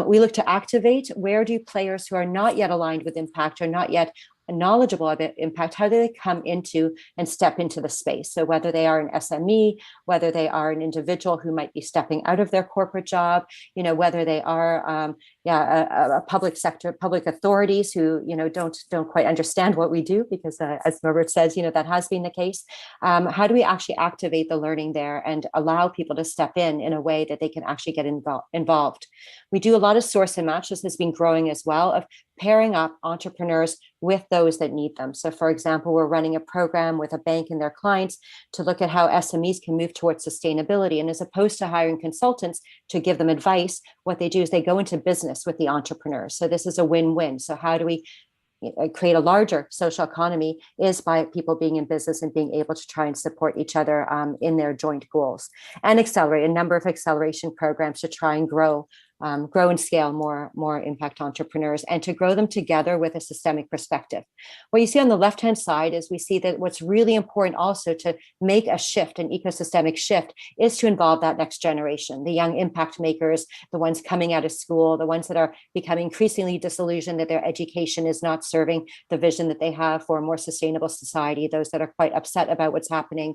We look to activate, where do players who are not yet aligned with impact or not yet knowledgeable about impact, how do they come into and step into the space? So whether they are an SME, whether they are an individual who might be stepping out of their corporate job, you know, whether they are a public sector, public authorities who, you know, don't quite understand what we do, because as Norbert says, you know, that has been the case. How do we actually activate the learning there and allow people to step in a way that they can actually get involved? We do a lot of source and match. This has been growing as well, of pairing up entrepreneurs with those that need them. So for example, we're running a program with a bank and their clients to look at how SMEs can move towards sustainability. And as opposed to hiring consultants to give them advice, what they do is they go into business with the entrepreneurs. So this is a win-win. So how do we create a larger social economy is by people being in business and being able to try and support each other in their joint goals, and accelerate a number of acceleration programs to try and grow and scale more impact entrepreneurs, and to grow them together with a systemic perspective. What you see on the left-hand side is we see that what's really important also to make a shift, an ecosystemic shift, is to involve that next generation, the young impact makers, the ones coming out of school, the ones that are becoming increasingly disillusioned that their education is not serving the vision that they have for a more sustainable society, those that are quite upset about what's happening,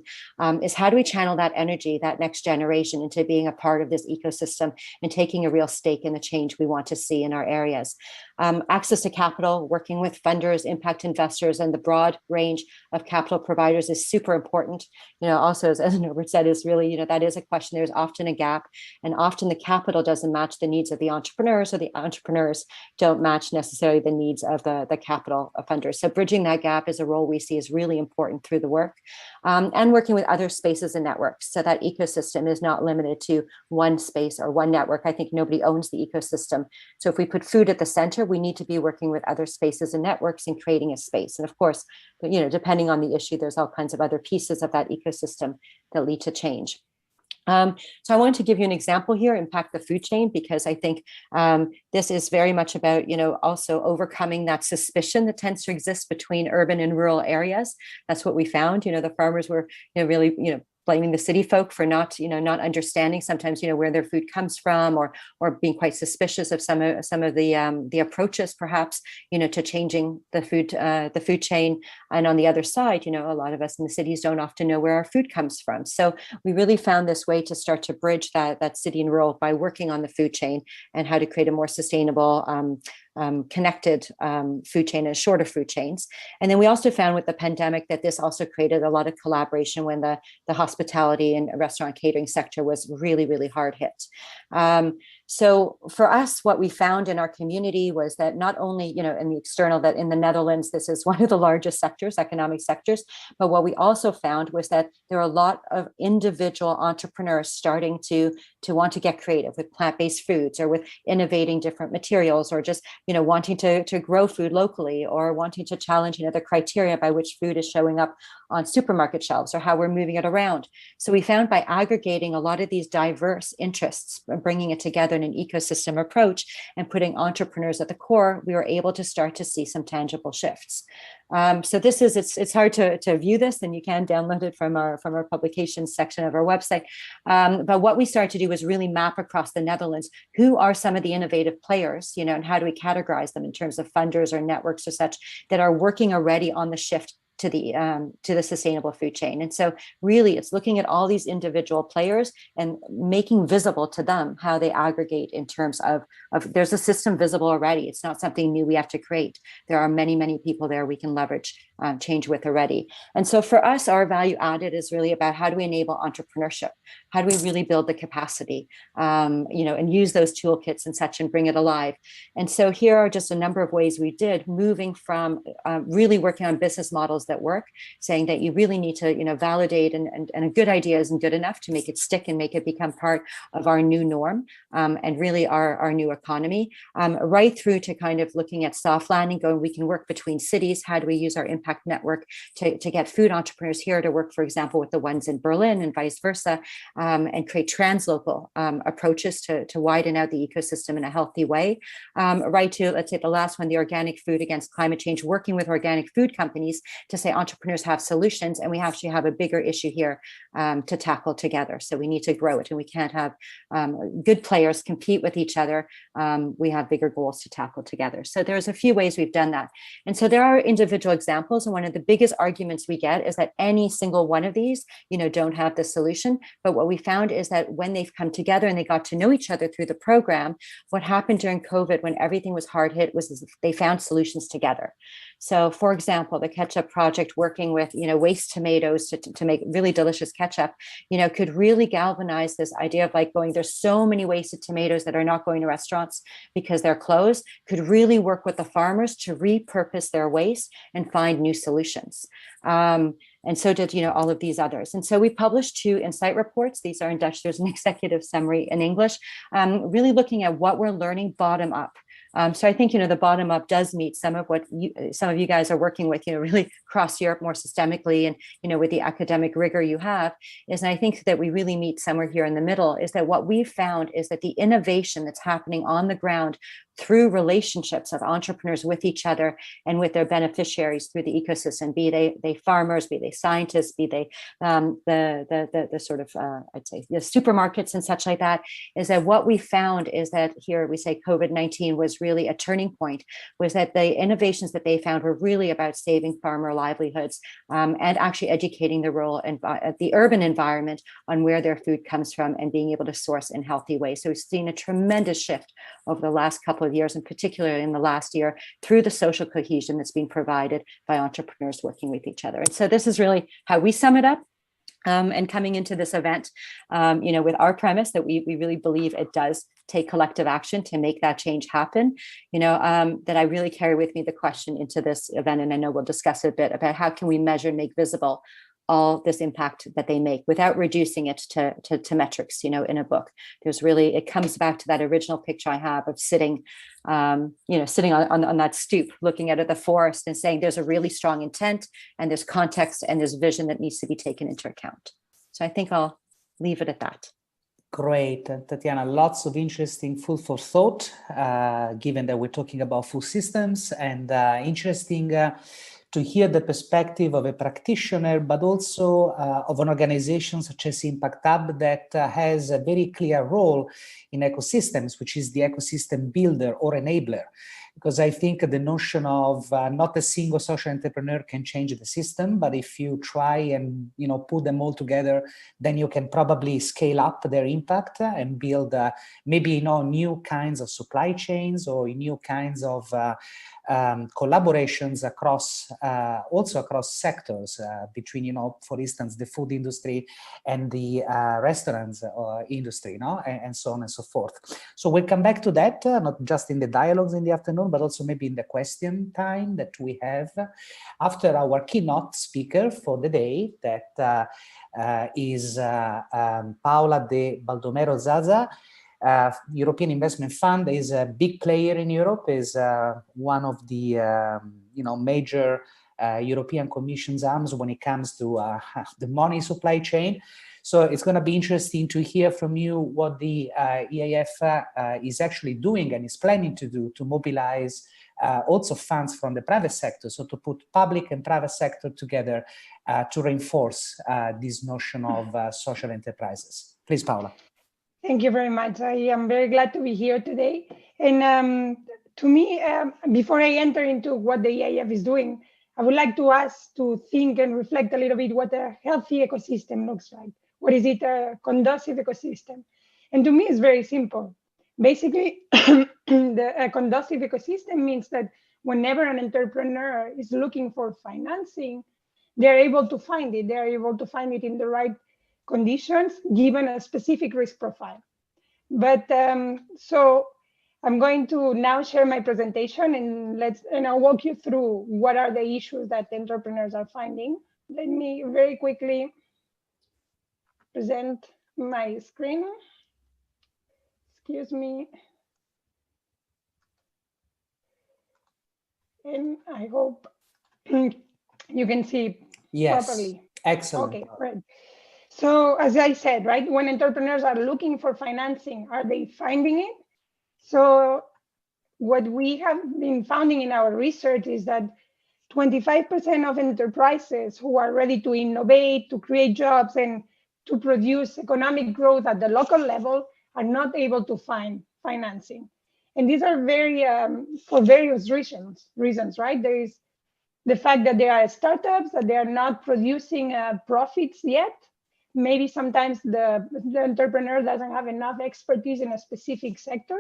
is how do we channel that energy, that next generation, into being a part of this ecosystem and taking a real stake in the change we want to see in our areas. Access to capital, working with funders, impact investors, and the broad range of capital providers is super important. You know, also, as Norbert said, is really, you know, that is a question. There's often a gap, and often the capital doesn't match the needs of the entrepreneurs, or the entrepreneurs don't match necessarily the needs of the capital funders. So bridging that gap is a role we see is really important through the work. and working with other spaces and networks. So that ecosystem is not limited to one space or one network. I think nobody owns the ecosystem. So if we put food at the center, we need to be working with other spaces and networks and creating a space. And of course, depending on the issue, there's all kinds of other pieces of that ecosystem that lead to change. So I wanted to give you an example here, impact the food chain, because I think this is very much about, also overcoming that suspicion that tends to exist between urban and rural areas. That's what we found. The farmers were really, blaming the city folk for not understanding sometimes, where their food comes from, or being quite suspicious of some of the approaches, perhaps, to changing the food chain. And on the other side, a lot of us in the cities don't often know where our food comes from. So we really found this way to start to bridge that city and rural by working on the food chain and how to create a more sustainable, connected food chain and shorter food chains. And then we also found with the pandemic that this also created a lot of collaboration when the hospitality and restaurant catering sector was really, really hard hit. So for us, what we found in our community was that not only, in the external, that in the Netherlands, this is one of the largest sectors, economic sectors, but what we also found was that there are a lot of individual entrepreneurs starting to want to get creative with plant-based foods, or with innovating different materials, or just, wanting to grow food locally, or wanting to challenge, the criteria by which food is showing up on supermarket shelves, or how we're moving it around. So we found by aggregating a lot of these diverse interests, bringing it together in an ecosystem approach and putting entrepreneurs at the core, we were able to start to see some tangible shifts. So this is, it's hard to view this, and you can download it from our publications section of our website. But what we started to do was really map across the Netherlands, who are some of the innovative players, and how do we categorize them in terms of funders or networks or such that are working already on the shift to the sustainable food chain. And so really it's looking at all these individual players and making visible to them how they aggregate in terms of there's a system visible already. It's not something new we have to create. There are many, many people there we can leverage change with already. And so for us, our value added is really about how do we enable entrepreneurship? How do we really build the capacity, and use those toolkits and such and bring it alive? And so here are just a number of ways we did, moving from really working on business models that work, saying that you really need to, validate and a good idea isn't good enough to make it stick and make it become part of our new norm, and really our new economy, right through to kind of looking at soft landing, going, we can work between cities. How do we use our impact network to get food entrepreneurs here to work, for example, with the ones in Berlin and vice versa, and create translocal approaches to widen out the ecosystem in a healthy way, right to, let's say the last one, the organic food against climate change, working with organic food companies to say entrepreneurs have solutions, and we actually have a bigger issue here to tackle together. So we need to grow it, and we can't have good players compete with each other. We have bigger goals to tackle together. So there's a few ways we've done that. And so there are individual examples, and one of the biggest arguments we get is that any single one of these, don't have the solution. But what we found is that when they've come together and they got to know each other through the program, what happened during COVID when everything was hard hit was they found solutions together. So for example, the ketchup project working with, waste tomatoes to make really delicious ketchup, could really galvanize this idea of like going, there's so many wasted tomatoes that are not going to restaurants because they're closed, could really work with the farmers to repurpose their waste and find new solutions. And so did, all of these others. And so we published 2 insight reports. These are in Dutch. There's an executive summary in English, really looking at what we're learning bottom up. So I think, the bottom up does meet some of what some of you guys are working with, really across Europe more systemically, and, with the academic rigor you have is, and I think that we really meet somewhere here in the middle, is that what we've found is that the innovation that's happening on the ground through relationships of entrepreneurs with each other and with their beneficiaries through the ecosystem, be they farmers, be they scientists, be they the sort of, I'd say, the supermarkets and such like that, is that what we found is that here we say COVID-19 was really a turning point, was that the innovations that they found were really about saving farmer livelihoods, and actually educating the rural and the urban environment on where their food comes from and being able to source in healthy ways. So we've seen a tremendous shift over the last couple of years, and particularly in the last year, through the social cohesion that's been provided by entrepreneurs working with each other. And so this is really how we sum it up. And coming into this event, with our premise that we really believe it does take collective action to make that change happen, that I really carry with me the question into this event, and I know we'll discuss a bit about how can we measure and make visible all this impact that they make without reducing it to metrics, in a book. It comes back to that original picture I have of sitting, sitting on that stoop, looking out at the forest and saying there's a really strong intent and there's context and there's vision that needs to be taken into account. So I think I'll leave it at that.
Great, Tatiana, lots of interesting food for thought, given that we're talking about food systems, and interesting to hear the perspective of a practitioner, but also of an organization such as Impact Hub that has a very clear role in ecosystems, which is the ecosystem builder or enabler. Because I think the notion of not a single social entrepreneur can change the system, but if you try and put them all together, then you can probably scale up their impact and build maybe new kinds of supply chains or new kinds of collaborations across sectors between for instance the food industry and the restaurants industry, and so on and so forth. So we'll come back to that, not just in the dialogues in the afternoon, but also maybe in the question time that we have after our keynote speaker for the day, that is Paola de Baldomero Zaza. European Investment Fund is a big player in Europe, is one of the major European Commission's arms when it comes to the money supply chain. So it's going to be interesting to hear from you what the EIF is actually doing and is planning to do to mobilize also funds from the private sector, so to put public and private sector together to reinforce this notion of social enterprises. Please, Paola.
Thank you very much. I am very glad to be here today. And to me, before I enter into what the EIF is doing, I would like to ask to think and reflect a little bit what a healthy ecosystem looks like. What is it, a conducive ecosystem? And to me, it's very simple. Basically, a conducive ecosystem means that whenever an entrepreneur is looking for financing, they're able to find it. They're able to find it in the right conditions given a specific risk profile. But so I'm going to now share my presentation and I'll walk you through what are the issues that entrepreneurs are finding. Let me very quickly present my screen. Excuse me. And I hope you can see properly.
Excellent.
Okay, great. So as I said, right, when entrepreneurs are looking for financing, are they finding it? So what we have been finding in our research is that 25% of enterprises who are ready to innovate, to create jobs, and to produce economic growth at the local level are not able to find financing. And these are very, for various reasons, right? There is the fact that there are startups, that they are not producing profits yet. Maybe sometimes the entrepreneur doesn't have enough expertise in a specific sector,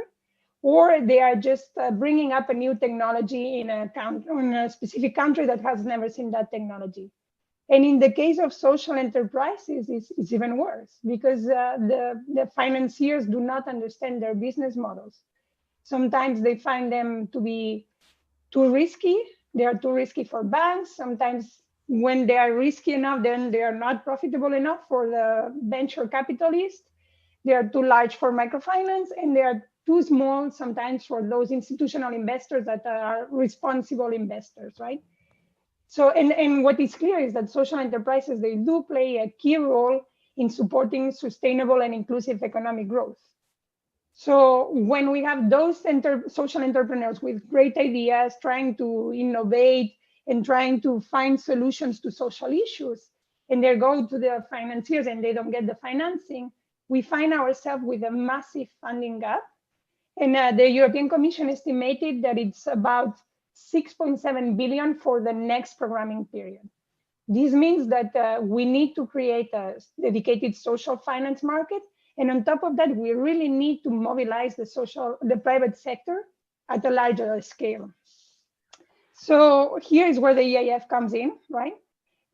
or they are just bringing up a new technology in a specific country that has never seen that technology. And in the case of social enterprises, it's even worse because the financiers do not understand their business models. Sometimes they find them to be too risky. They are too risky for banks. Sometimes when they are risky enough, then they are not profitable enough for the venture capitalists. They are too large for microfinance, and they are too small sometimes for those institutional investors that are responsible investors, right? So, and what is clear is that social enterprises, they do play a key role in supporting sustainable and inclusive economic growth. So when we have those social entrepreneurs with great ideas, trying to innovate and trying to find solutions to social issues, and they go to the financiers and they don't get the financing, we find ourselves with a massive funding gap. And the European Commission estimated that it's about 6.7 billion for the next programming period. This means that we need to create a dedicated social finance market. And on top of that, we really need to mobilize the private sector at a larger scale. So here is where the EIF comes in, right?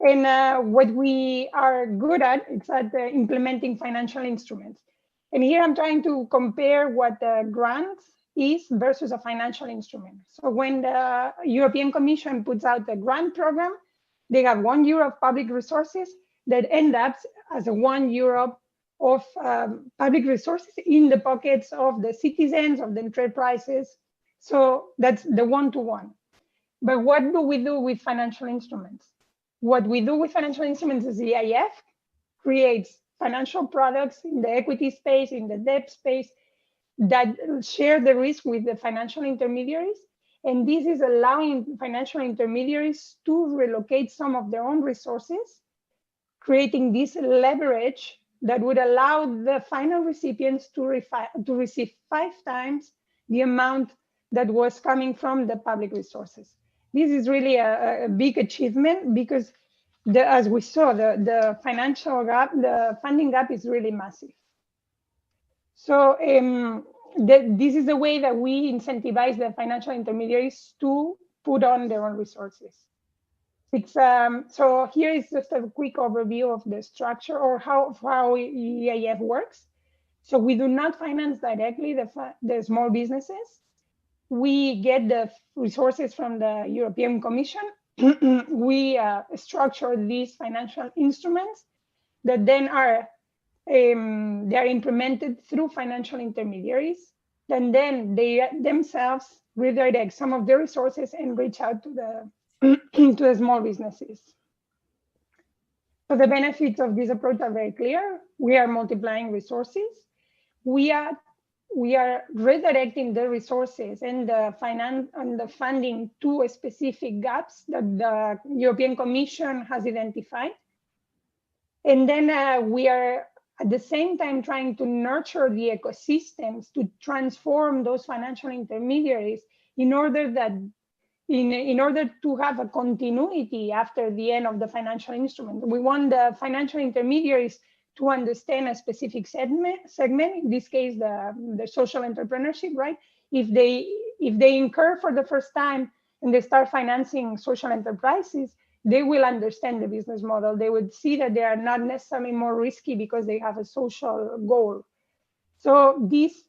And what we are good at is at implementing financial instruments. And here I'm trying to compare what a grant is versus a financial instrument. So when the European Commission puts out a grant program, they have €1 of public resources, that end up as a €1 of public resources in the pockets of the citizens, of the enterprises. So that's the one-to-one. But what do we do with financial instruments? What we do with financial instruments is the EIF creates financial products in the equity space, in the debt space, that share the risk with the financial intermediaries. And this is allowing financial intermediaries to relocate some of their own resources, creating this leverage that would allow the final recipients to receive 5 times the amount that was coming from the public resources. This is really a big achievement because, as we saw, the financial gap, the funding gap is really massive. So this is the way that we incentivize the financial intermediaries to put on their own resources. So here is just a quick overview of the structure or how EIF works. So we do not finance directly the small businesses. We get the resources from the European Commission. We structure these financial instruments that then are they are implemented through financial intermediaries, and then they themselves redirect some of their resources and reach out to the to the small businesses. So the benefits of this approach are very clear. We are multiplying resources. We are redirecting the resources and the finance and the funding to specific gaps that the European Commission has identified. And then we are at the same time trying to nurture the ecosystems to transform those financial intermediaries in order that in order to have a continuity after the end of the financial instrument. We want the financial intermediaries to understand a specific segment, in this case, the social entrepreneurship, right? If they incur for the first time and they start financing social enterprises, they will understand the business model. They would see that they are not necessarily more risky because they have a social goal. So this,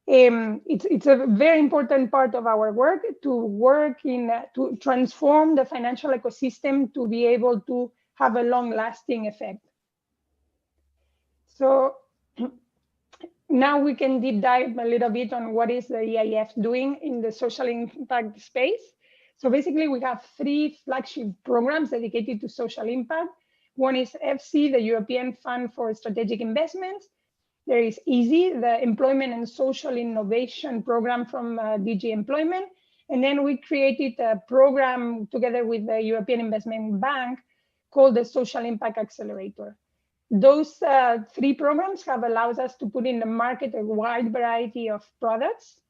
it's a very important part of our work to transform the financial ecosystem to be able to have a long-lasting effect. So now we can deep dive a little bit on what is the EIF doing in the social impact space. So basically we have 3 flagship programs dedicated to social impact. One is FC, the European Fund for Strategic Investments. There is EASY, the Employment and Social Innovation Program from DG Employment. And then we created a program together with the European Investment Bank called the Social Impact Accelerator. Those 3 programs have allowed us to put in the market a wide variety of products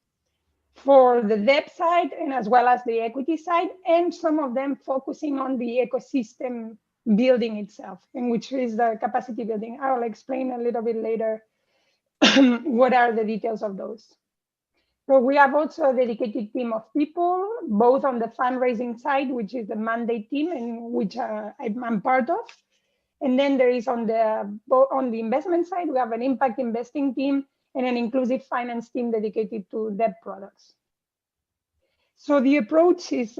for the debt side and as well as the equity side, and some of them focusing on the ecosystem building itself, in which is the capacity building. I will explain a little bit later what are the details of those. So we have also a dedicated team of people, both on the fundraising side, which is the mandate team, and which I'm part of. And then there is on the investment side, we have an impact investing team and an inclusive finance team dedicated to debt products. So the approach is,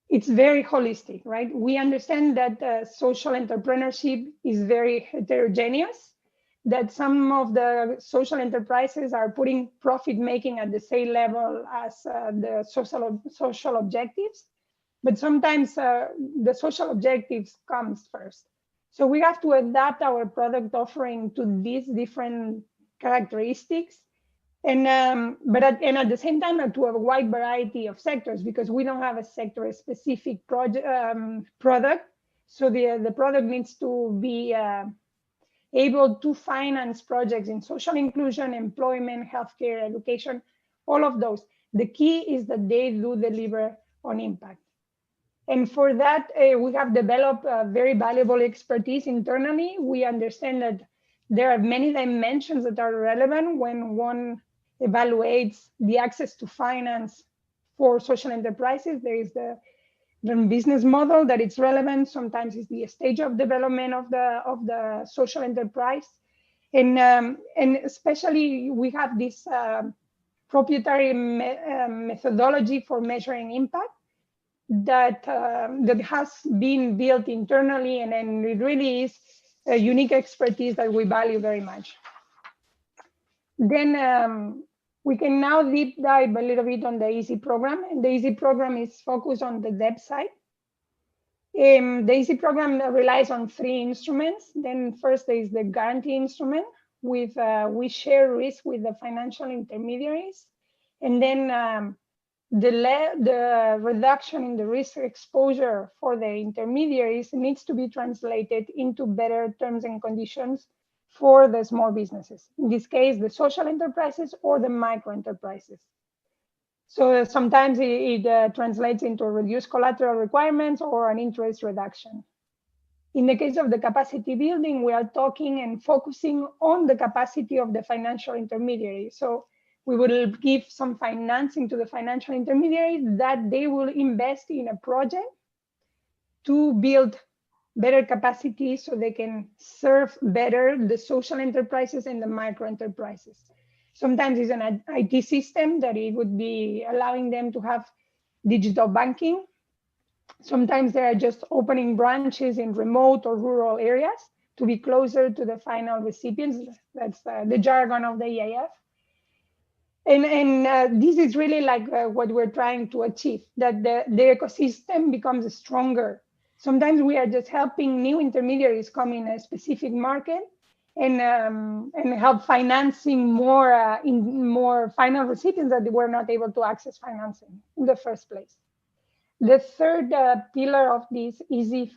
it's very holistic, right? We understand that social entrepreneurship is very heterogeneous, that some of the social enterprises are putting profit making at the same level as the social objectives. But sometimes the social objectives comes first. So we have to adapt our product offering to these different characteristics, and at the same time to a wide variety of sectors, because we don't have a sector-specific product. So the product needs to be able to finance projects in social inclusion, employment, healthcare, education, all of those. The key is that they do deliver on impact. And for that, we have developed very valuable expertise internally. We understand that there are many dimensions that are relevant when one evaluates the access to finance for social enterprises. There is the business model that it's relevant. Sometimes it's the stage of development of the social enterprise. And especially we have this proprietary methodology for measuring impact that that has been built internally, and it really is a unique expertise that we value very much. Then we can now deep dive a little bit on the EASY program, and the EASY program is focused on the debt side. The EASY program relies on 3 instruments. Then first there is the guarantee instrument, with we share risk with the financial intermediaries, and then the reduction in the risk exposure for the intermediaries needs to be translated into better terms and conditions for the small businesses. In this case, the social enterprises or the micro enterprises. So sometimes it translates into reduced collateral requirements or an interest reduction. In the case of the capacity building, we are talking and focusing on the capacity of the financial intermediary. So we will give some financing to the financial intermediary that they will invest in a project to build better capacity so they can serve better the social enterprises and the micro enterprises. Sometimes it's an IT system that it would be allowing them to have digital banking. Sometimes they are just opening branches in remote or rural areas to be closer to the final recipients. That's the jargon of the EIF. And this is really like what we're trying to achieve, that the ecosystem becomes stronger. Sometimes we are just helping new intermediaries come in a specific market and help financing more final recipients that were not able to access financing in the first place. The third pillar of this EASY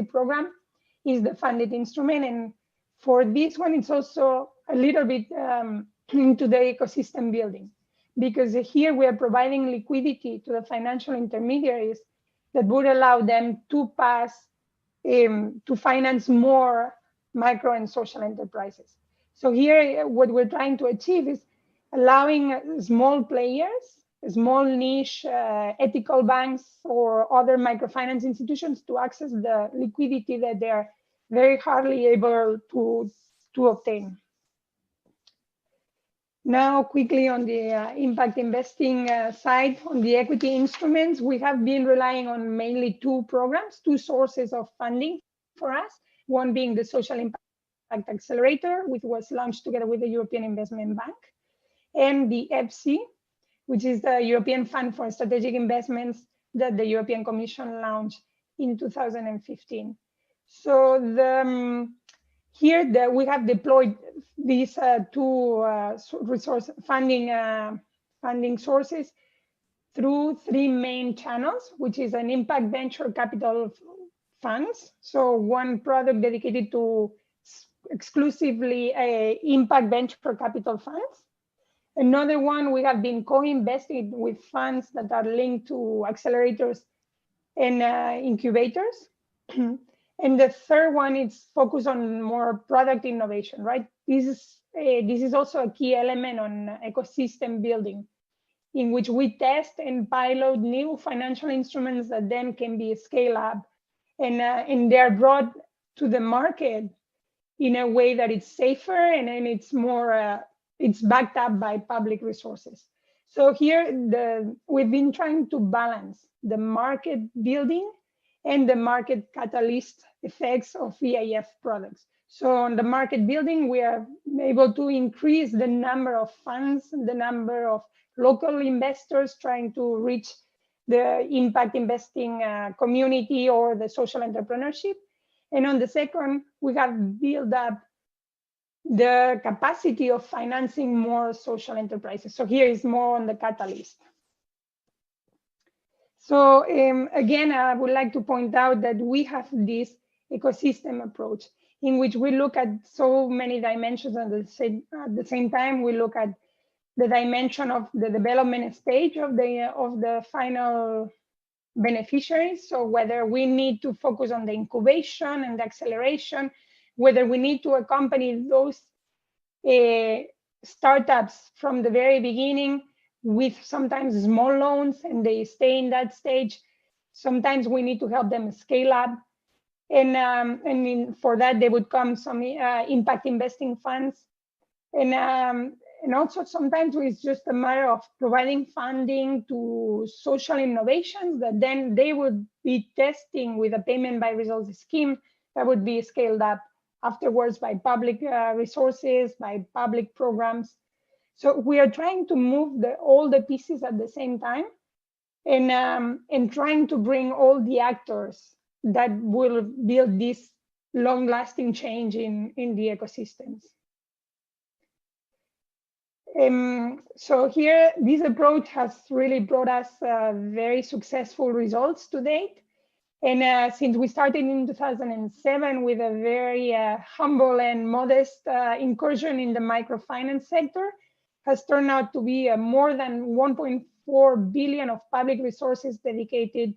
program is the funded instrument. And for this one, it's also a little bit into the ecosystem building, because here we are providing liquidity to the financial intermediaries that would allow them to pass to finance more micro and social enterprises. So here what we're trying to achieve is allowing small players, small niche ethical banks or other microfinance institutions to access the liquidity that they're very hardly able to obtain. Now, quickly on the impact investing side, on the equity instruments, we have been relying on mainly 2 programs, 2 sources of funding for us, one being the Social Impact Accelerator, which was launched together with the European Investment Bank, and the EFSI, which is the European Fund for Strategic Investments that the European Commission launched in 2015. So here we have deployed these 2 resource funding sources through 3 main channels, which is an impact venture capital funds. So one product dedicated to exclusively impact venture capital funds. Another one, we have been co-invested with funds that are linked to accelerators and incubators. And the third one is focused on more product innovation, right? This is also a key element on ecosystem building, in which we test and pilot new financial instruments that then can be scaled up, and they are brought to the market in a way that it's safer and then it's more it's backed up by public resources. So here we've been trying to balance the market building and the market catalyst effects of EIF products. So on the market building, we are able to increase the number of funds, the number of local investors trying to reach the impact investing community or the social entrepreneurship. And on the second, we have built up the capacity of financing more social enterprises. So here is more on the catalyst. So again, I would like to point out that we have this ecosystem approach in which we look at so many dimensions at the same time. We look at the dimension of the development stage of the final beneficiaries. So whether we need to focus on the incubation and the acceleration, whether we need to accompany those startups from the very beginning with sometimes small loans and they stay in that stage. Sometimes we need to help them scale up. And for that, they would come some impact investing funds. And also sometimes it's just a matter of providing funding to social innovations that then they would be testing with a payment by results scheme that would be scaled up afterwards by public resources, by public programs. So we are trying to move all the pieces at the same time, and trying to bring all the actors that will build this long-lasting change in the ecosystems. So here, this approach has really brought us very successful results to date. And since we started in 2007 with a very humble and modest incursion in the microfinance sector, has turned out to be more than 1.4 billion of public resources dedicated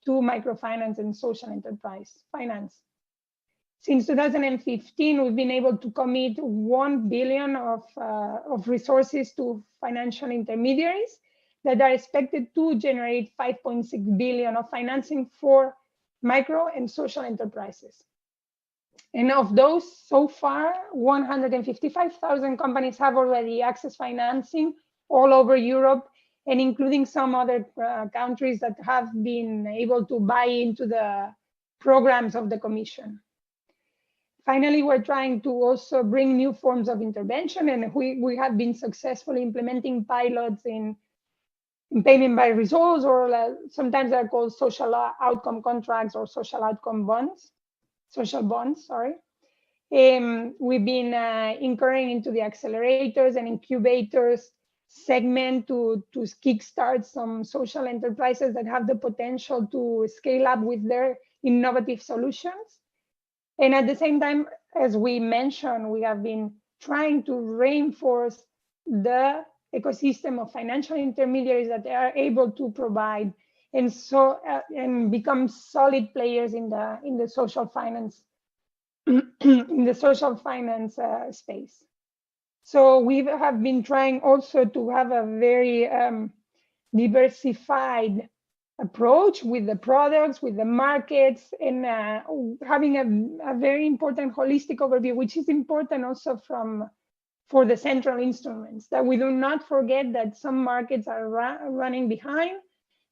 to microfinance and social enterprise finance. Since 2015, we've been able to commit 1 billion of resources to financial intermediaries that are expected to generate 5.6 billion of financing for micro and social enterprises. And of those, so far, 155,000 companies have already accessed financing all over Europe, and including some other countries that have been able to buy into the programs of the Commission. Finally, we're trying to also bring new forms of intervention, and we have been successfully implementing pilots in payment by results, or sometimes they're called social outcome contracts or social outcome bonds, social bonds, sorry. We've been incurring into the accelerators and incubators segment to kickstart some social enterprises that have the potential to scale up with their innovative solutions. And at the same time, as we mentioned, we have been trying to reinforce the ecosystem of financial intermediaries that they are able to provide, and become solid players in the social finance in the social finance space. So we have been trying also to have a very diversified approach with the products, with the markets, and having a very important holistic overview, which is important also for the central instruments, that we do not forget that some markets are running behind.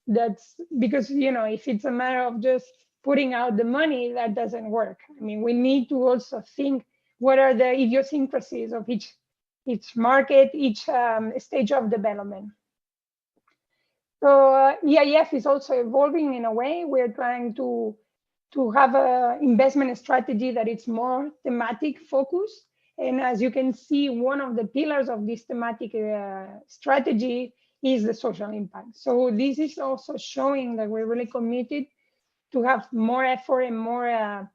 That's because, you know, if it's a matter of just putting out the money, that doesn't work. I mean, we need to also think what are the idiosyncrasies of each market, each stage of development. So EIF is also evolving in a way. We're trying to have an investment strategy that it's more thematic focused. And as you can see, one of the pillars of this thematic strategy is the social impact. So this is also showing that we're really committed to have more effort and more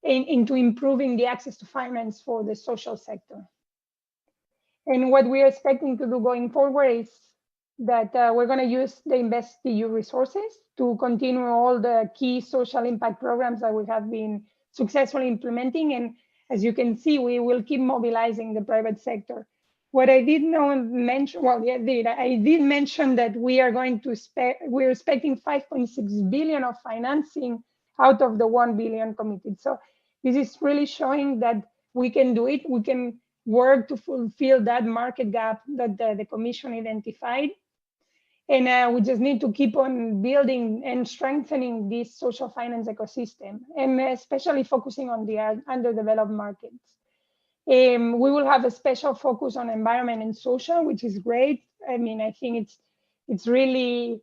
into improving the access to finance for the social sector. And what we're expecting to do going forward is that we're going to use the InvestEU resources to continue all the key social impact programs that we have been successfully implementing. And as you can see, we will keep mobilizing the private sector. What I did mention, well, yeah, I did mention that we are going to we're expecting 5.6 billion of financing out of the 1 billion committed. So this is really showing that we can do it. We can work to fulfill that market gap that the Commission identified. And we just need to keep on building and strengthening this social finance ecosystem, and especially focusing on the underdeveloped markets. We will have a special focus on environment and social, which is great. I mean, I think it's really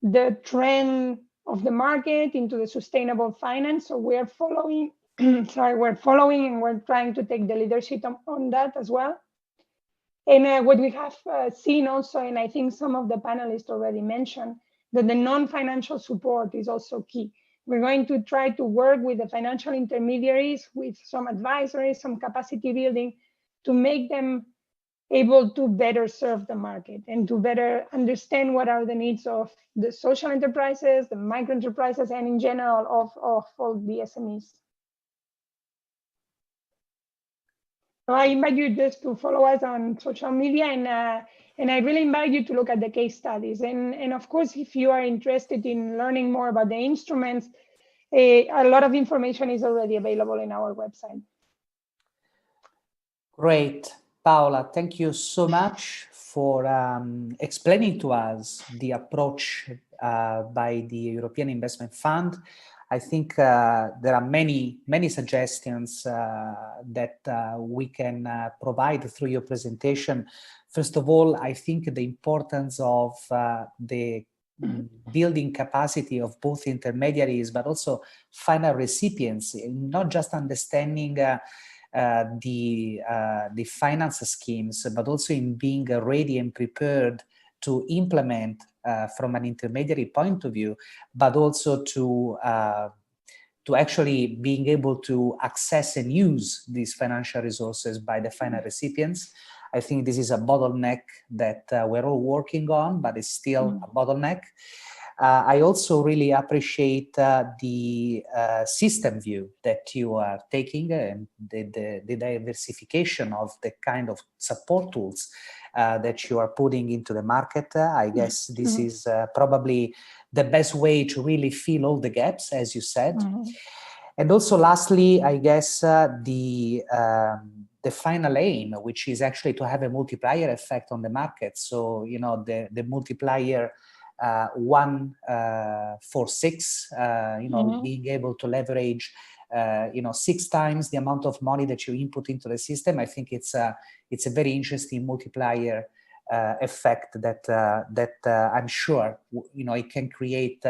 the trend of the market into the sustainable finance. So we're following, we're following, and we're trying to take the leadership on that as well. And what we have seen also, and I think some of the panelists already mentioned, that the non-financial support is also key. We're going to try to work with the financial intermediaries with some advisory, some capacity building, to make them able to better serve the market and to better understand what are the needs of the social enterprises, the micro enterprises, and in general of all the SMEs. So I invite you just to follow us on social media, and I really invite you to look at the case studies. And of course, if you are interested in learning more about the instruments, a lot of information is already available in our website.
Great. Paola, thank you so much for explaining to us the approach by the European Investment Fund. I think there are many suggestions that we can provide through your presentation. First of all, I think the importance of the building capacity of both intermediaries, but also final recipients, not just understanding the finance schemes, but also in being ready and prepared to implement from an intermediary point of view, but also to actually being able to access and use these financial resources by the final recipients. I think this is a bottleneck that we're all working on, but it's still a bottleneck. I also really appreciate the system view that you are taking and the diversification of the kind of support tools that you are putting into the market. I guess this is probably the best way to really fill all the gaps, as you said. And also, lastly, I guess the final aim, which is actually to have a multiplier effect on the market. So, you know, the multiplier 1 for 6, you know, being able to leverage, you know, 6 times the amount of money that you input into the system. I think it's a very interesting multiplier effect that I'm sure, you know, it can create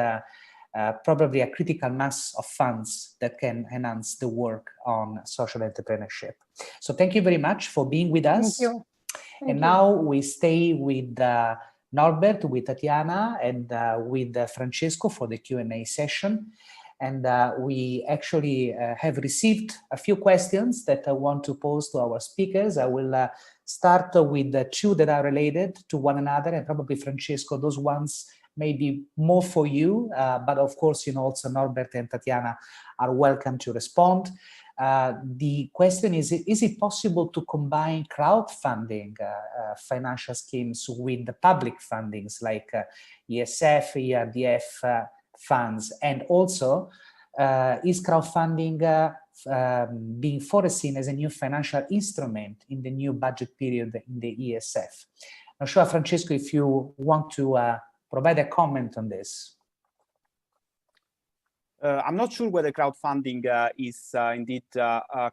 probably a critical mass of funds that can enhance the work on social entrepreneurship. So thank you very much for being with us.
Thank you.
And now we stay with Norbert, with Tatiana, and with Francesco for the Q&A session. And we actually have received a few questions that I want to pose to our speakers. I will start with the 2 that are related to one another, and probably Francesco, those ones may be more for you, but of course, you know, also Norbert and Tatiana are welcome to respond. The question is it possible to combine crowdfunding financial schemes with the public fundings like ESF, ERDF funds? And also, is crowdfunding being foreseen as a new financial instrument in the new budget period in the ESF? Not sure, Francesco, if you want to provide a comment on this.
I'm not sure whether crowdfunding is indeed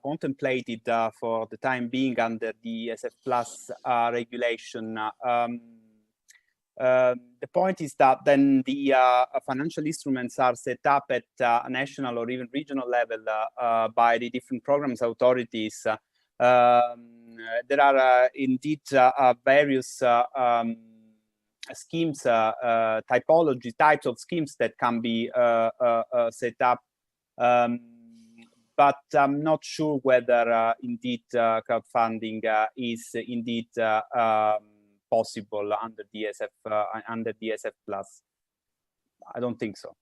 contemplated for the time being under the ESF Plus regulation. The point is that then the financial instruments are set up at a national or even regional level by the different programs authorities. There are indeed various schemes, types of schemes that can be set up, but I'm not sure whether indeed crowdfunding is indeed possible under DSF Plus. I don't think so.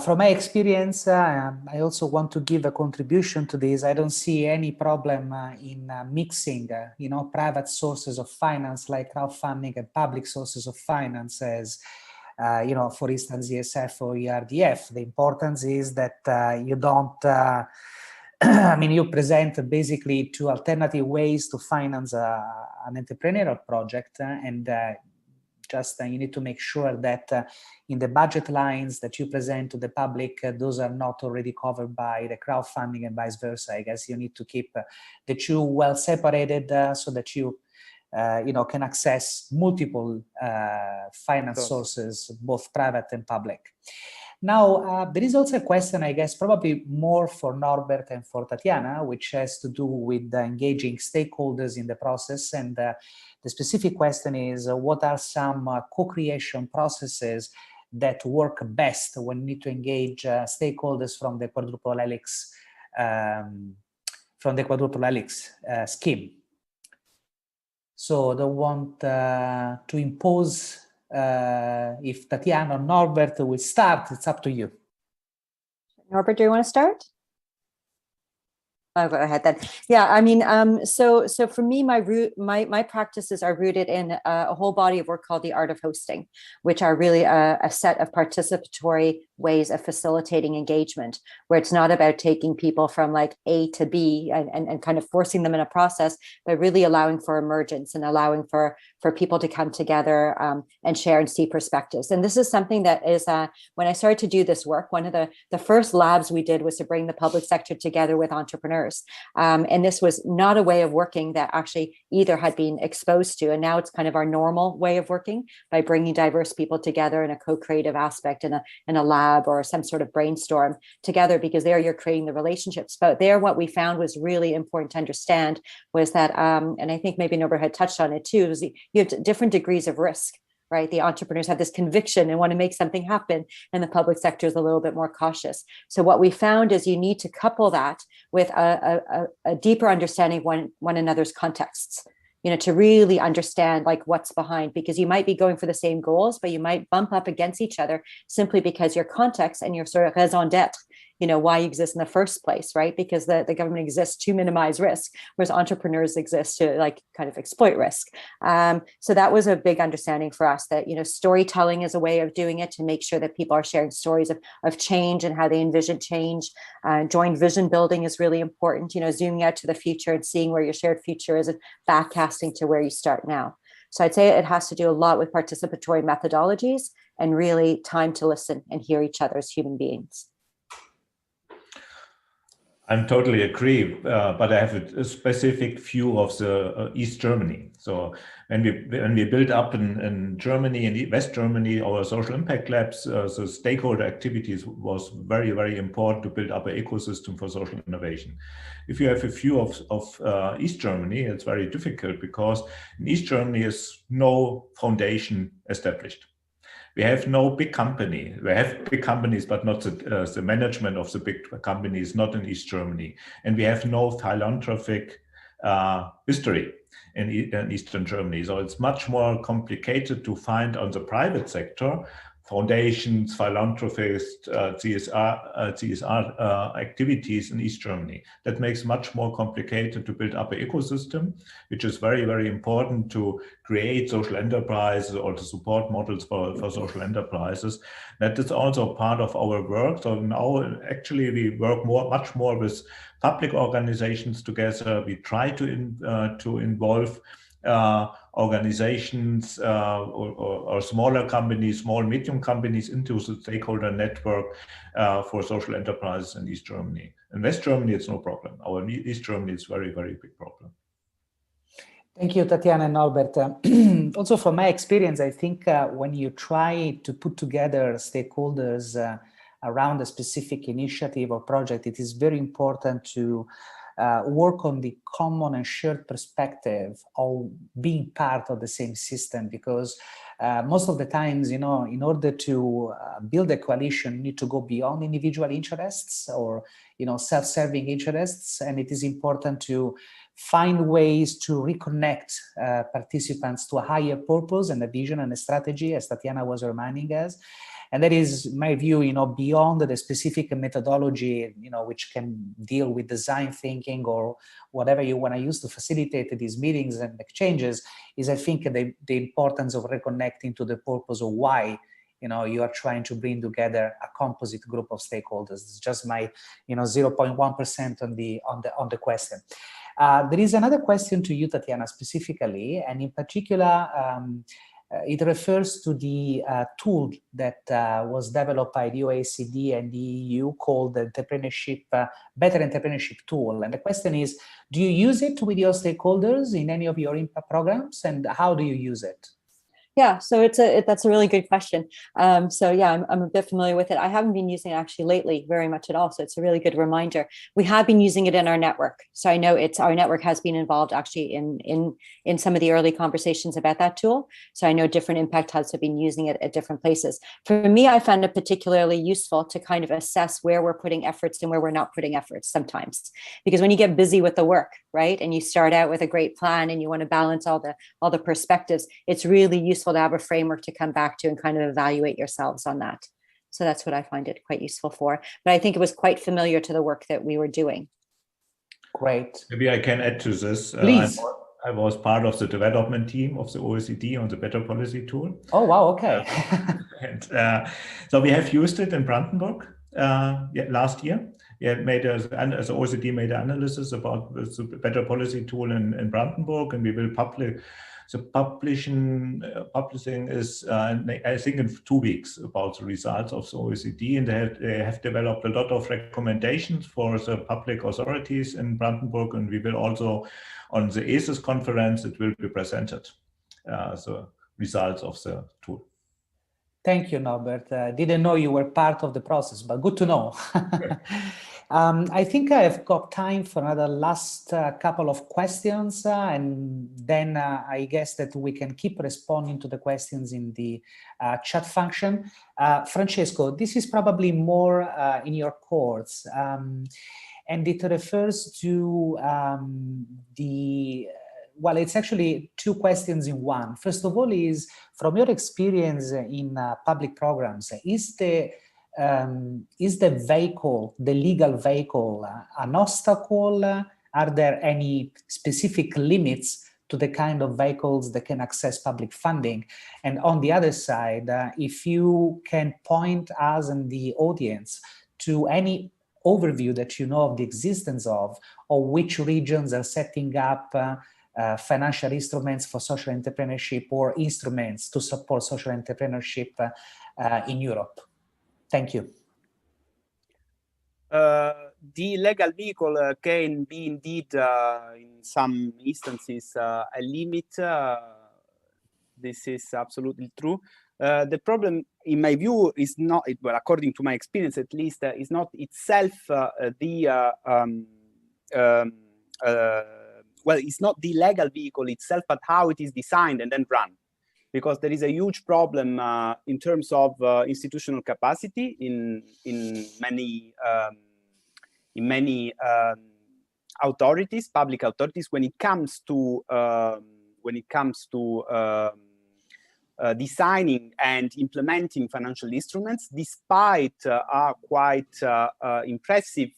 From my experience, I also want to give a contribution to this. I don't see any problem in mixing, you know, private sources of finance like crowdfunding and public sources of finance as, you know, for instance, ESF or ERDF. The importance is that you don't, I mean, you present basically 2 alternative ways to finance an entrepreneurial project, and just you need to make sure that in the budget lines that you present to the public, those are not already covered by the crowdfunding and vice versa. I guess you need to keep the 2 well separated so that you, you know, can access multiple finance sources, both private and public. Now, there is also a question, I guess, probably more for Norbert and for Tatiana, which has to do with engaging stakeholders in the process. And the specific question is, what are some co-creation processes that work best when you need to engage stakeholders from the quadruple helix, scheme? So I don't want to impose if Tatiana or Norbert will start. It's up to you.
Norbert, do you want to start? I'll go ahead then. Yeah, I mean, so for me, my practices are rooted in a whole body of work called the Art of Hosting, which are really a set of participatory ways of facilitating engagement, where it's not about taking people from like A to B and kind of forcing them in a process, but really allowing for emergence and allowing for people to come together and share and see perspectives. And this is something that is, when I started to do this work, one of the first labs we did was to bring the public sector together with entrepreneurs. And this was not a way of working that actually either had been exposed to, and now it's kind of our normal way of working by bringing diverse people together in a co-creative aspect in a lab or some sort of brainstorm together, because there you're creating the relationships. But there what we found was really important to understand was that, and I think maybe Norbert had touched on it too, was you have different degrees of risk, right? The entrepreneurs have this conviction and want to make something happen, and the public sector is a little bit more cautious. So what we found is you need to couple that with a deeper understanding of one another's contexts, you know, to really understand like what's behind, because you might be going for the same goals, but you might bump up against each other simply because your context and your sort of raison d'etre, you know, why you exist in the first place, right? Because the government exists to minimize risk, whereas entrepreneurs exist to like kind of exploit risk. So that was a big understanding for us that, you know, storytelling is a way of doing it to make sure that people are sharing stories of change and how they envision change. Joint vision building is really important, you know, zooming out to the future and seeing where your shared future is and backcasting to where you start now. So I'd say it has to do a lot with participatory methodologies and really time to listen and hear each other as human beings.
I'm totally agree, but I have a specific view of the East Germany. So when we built up in Germany, in West Germany, our social impact labs, the stakeholder activities was very, very important to build up an ecosystem for social innovation. If you have a view of East Germany, it's very difficult because in East Germany is no foundation established. We have no big company. We have big companies, but not the management of the big companies, not in East Germany. And we have no philanthropic history in Eastern Germany. So it's much more complicated to find on the private sector foundations, philanthropists, CSR activities in East Germany. That makes much more complicated to build up an ecosystem, which is very, very important to create social enterprises or to support models for social enterprises. That is also part of our work. So now actually we work much more with public organizations together. We try to involve organizations or smaller companies, small, medium companies into the stakeholder network for social enterprises in East Germany. In West Germany, it's no problem. Our East Germany is very, very big problem.
Thank you, Tatiana and Norbert. Also from my experience, I think when you try to put together stakeholders around a specific initiative or project, it is very important to work on the common and shared perspective of being part of the same system, because most of the times, you know, in order to build a coalition, you need to go beyond individual interests or, you know, self-serving interests. And it is important to find ways to reconnect participants to a higher purpose and a vision and a strategy, as Tatiana was reminding us. And that is my view, you know, beyond the specific methodology, you know, which can deal with design thinking or whatever you want to use to facilitate these meetings and exchanges, is I think the importance of reconnecting to the purpose of why, you know, you are trying to bring together a composite group of stakeholders. It's just my, you know, 0.1% on the question. There is another question to you, Tatiana, specifically, and in particular, it refers to the tool that was developed by the OECD and the EU called the Better Entrepreneurship Tool. And the question is, do you use it with your stakeholders in any of your impact programs, and how do you use it?
Yeah, so that's a really good question. So yeah, I'm a bit familiar with it. I haven't been using it actually lately very much at all. So it's a really good reminder. We have been using it in our network. So I know our network has been involved actually in some of the early conversations about that tool. So I know different impact hubs have been using it at different places. For me, I found it particularly useful to kind of assess where we're putting efforts and where we're not putting efforts sometimes. Because when you get busy with the work, right, and you start out with a great plan and you want to balance all the perspectives, it's really useful to have a framework to come back to and kind of evaluate yourselves on that. So that's what I find it quite useful for. But I think it was quite familiar to the work that we were doing.
Great.
Maybe I can add to this.
Please.
I was part of the development team of the OECD on the Better Policy tool.
Oh, wow, okay.
And so we have used it in Brandenburg last year. We had made the OECD made an analysis about the Better Policy tool in Brandenburg, and we will publish. The publishing is, I think, in 2 weeks about the results of the OECD, and they have developed a lot of recommendations for the public authorities in Brandenburg, and we will also, on the ACES conference, it will be presented, the results of the tool.
Thank you, Norbert. Didn't know you were part of the process, but good to know. I think I've got time for another last couple of questions, and then I guess that we can keep responding to the questions in the chat function. Francesco, this is probably more in your courts, and it refers to well, it's actually 2 questions in one. First of all is, from your experience in public programs, is the vehicle, the legal vehicle, an obstacle? Are there any specific limits to the kind of vehicles that can access public funding? And on the other side, if you can point us and the audience to any overview that you know of the existence of, or which regions are setting up financial instruments for social entrepreneurship or instruments to support social entrepreneurship in Europe. Thank you.
The legal vehicle can be indeed, in some instances, a limit. This is absolutely true. The problem, in my view, is not, well, according to my experience at least, is not itself well, it's not the legal vehicle itself, but how it is designed and then run. Because there is a huge problem in terms of institutional capacity in many authorities, public authorities, when it comes to designing and implementing financial instruments, despite quite impressive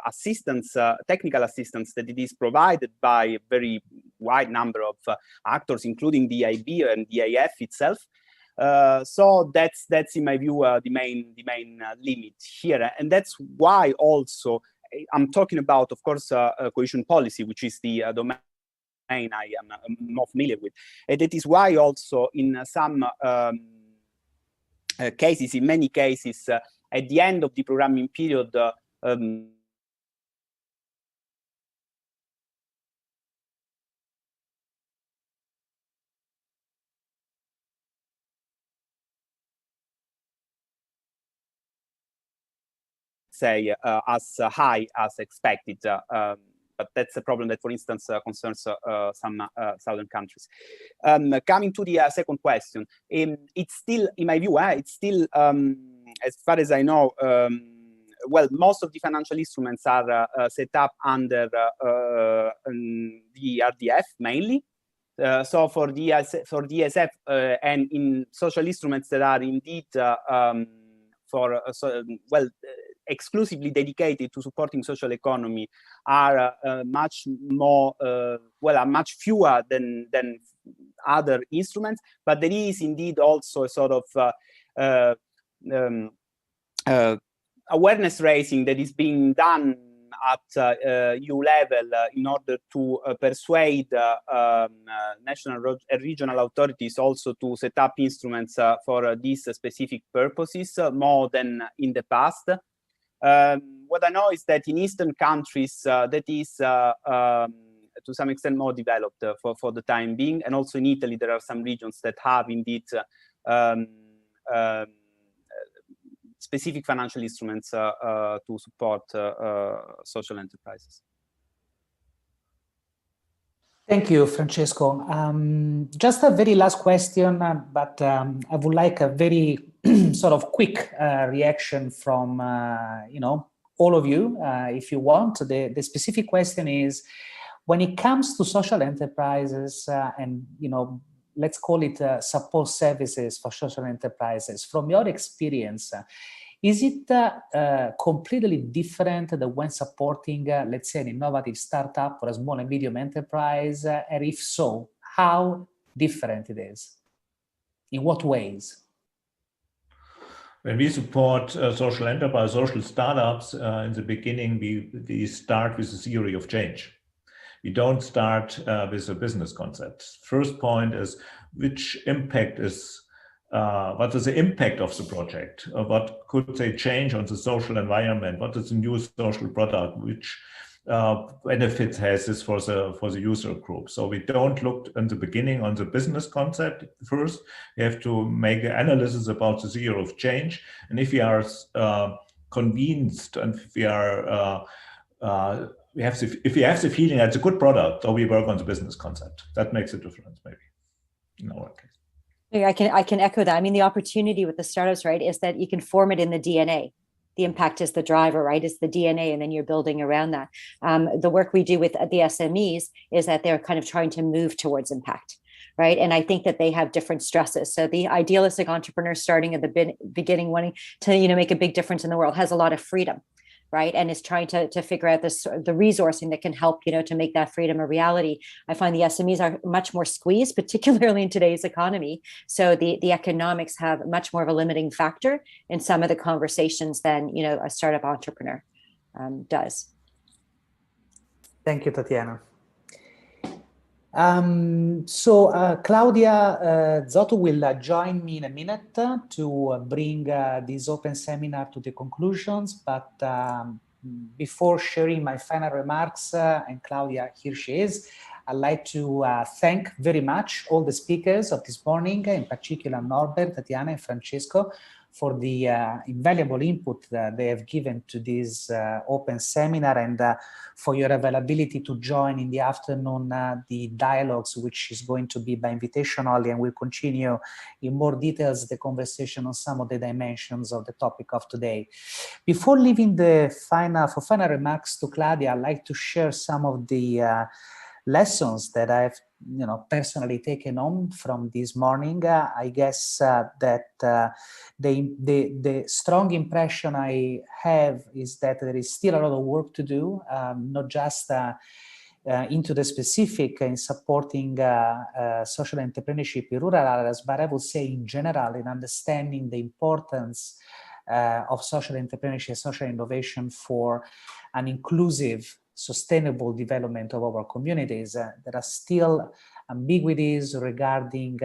assistance, technical assistance that it is provided by a very wide number of actors, including the IB and the IF itself. So that's in my view the main limit here, and that's why also I'm talking about, of course, cohesion policy, which is the domain I am more familiar with. And that is why also in some cases, in many cases, at the end of the programming period, say as high as expected. But that's a problem that, for instance, concerns some southern countries. Coming to the second question, it's still, in my view, it's still, as far as I know, well, most of the financial instruments are set up under the RDF mainly. So for DSF and in social instruments that are indeed well, exclusively dedicated to supporting social economy are much more, well, are much fewer than other instruments, but there is indeed also a sort of awareness raising that is being done at EU level in order to persuade national and regional authorities also to set up instruments for these specific purposes more than in the past. What I know is that in Eastern countries that is to some extent more developed for the time being, and also in Italy there are some regions that have indeed specific financial instruments to support social enterprises.
Thank you, Francesco. Just a very last question, but I would like a very sort of quick reaction from all of you, if you want. The specific question is, when it comes to social enterprises and let's call it support services for social enterprises, from your experience, Is it completely different than when supporting, let's say, an innovative startup or a small and medium enterprise? And if so, how different it is? In what ways?
When we support social enterprise, social startups, in the beginning, we start with a theory of change. We don't start with a business concept. First point is which impact is, what is the impact of the project? What could they change on the social environment? What is the new social product? Which benefits has this for the user group? So we don't look in the beginning on the business concept first. We have to make an analysis about the theory of change. And if we are convinced and if we are if we have the feeling that it's a good product, so we work on the business concept. That makes a difference, maybe, in our case.
I can echo that. I mean, the opportunity with the startups, right, is that you can form it in the DNA. The impact is the driver, right? It's the DNA, and then you're building around that. The work we do with the SMEs is that they're kind of trying to move towards impact, right? And I think that they have different stresses. So the idealistic entrepreneur starting at the beginning, wanting to, make a big difference in the world, has a lot of freedom, right? And is trying to figure out the resourcing that can help, to make that freedom a reality. I find the SMEs are much more squeezed, particularly in today's economy. So the economics have much more of a limiting factor in some of the conversations than, a startup entrepreneur does.
Thank you, Tatiana. Claudia Zotto will join me in a minute to bring this open seminar to the conclusions. But before sharing my final remarks, and Claudia, here she is, I'd like to thank very much all the speakers of this morning, in particular Norbert, Tatiana, and Francesco, for the invaluable input that they have given to this open seminar, and for your availability to join in the afternoon the dialogues, which is going to be by invitation only, and will continue in more details the conversation on some of the dimensions of the topic of today. Before leaving the final remarks to Claudia, I'd like to share some of the lessons that I've personally taken on from this morning. I guess that the strong impression I have is that there is still a lot of work to do, not just into the specific in supporting social entrepreneurship in rural areas, but I would say in general in understanding the importance of social entrepreneurship, social innovation for an inclusive, sustainable development of our communities. There are still ambiguities regarding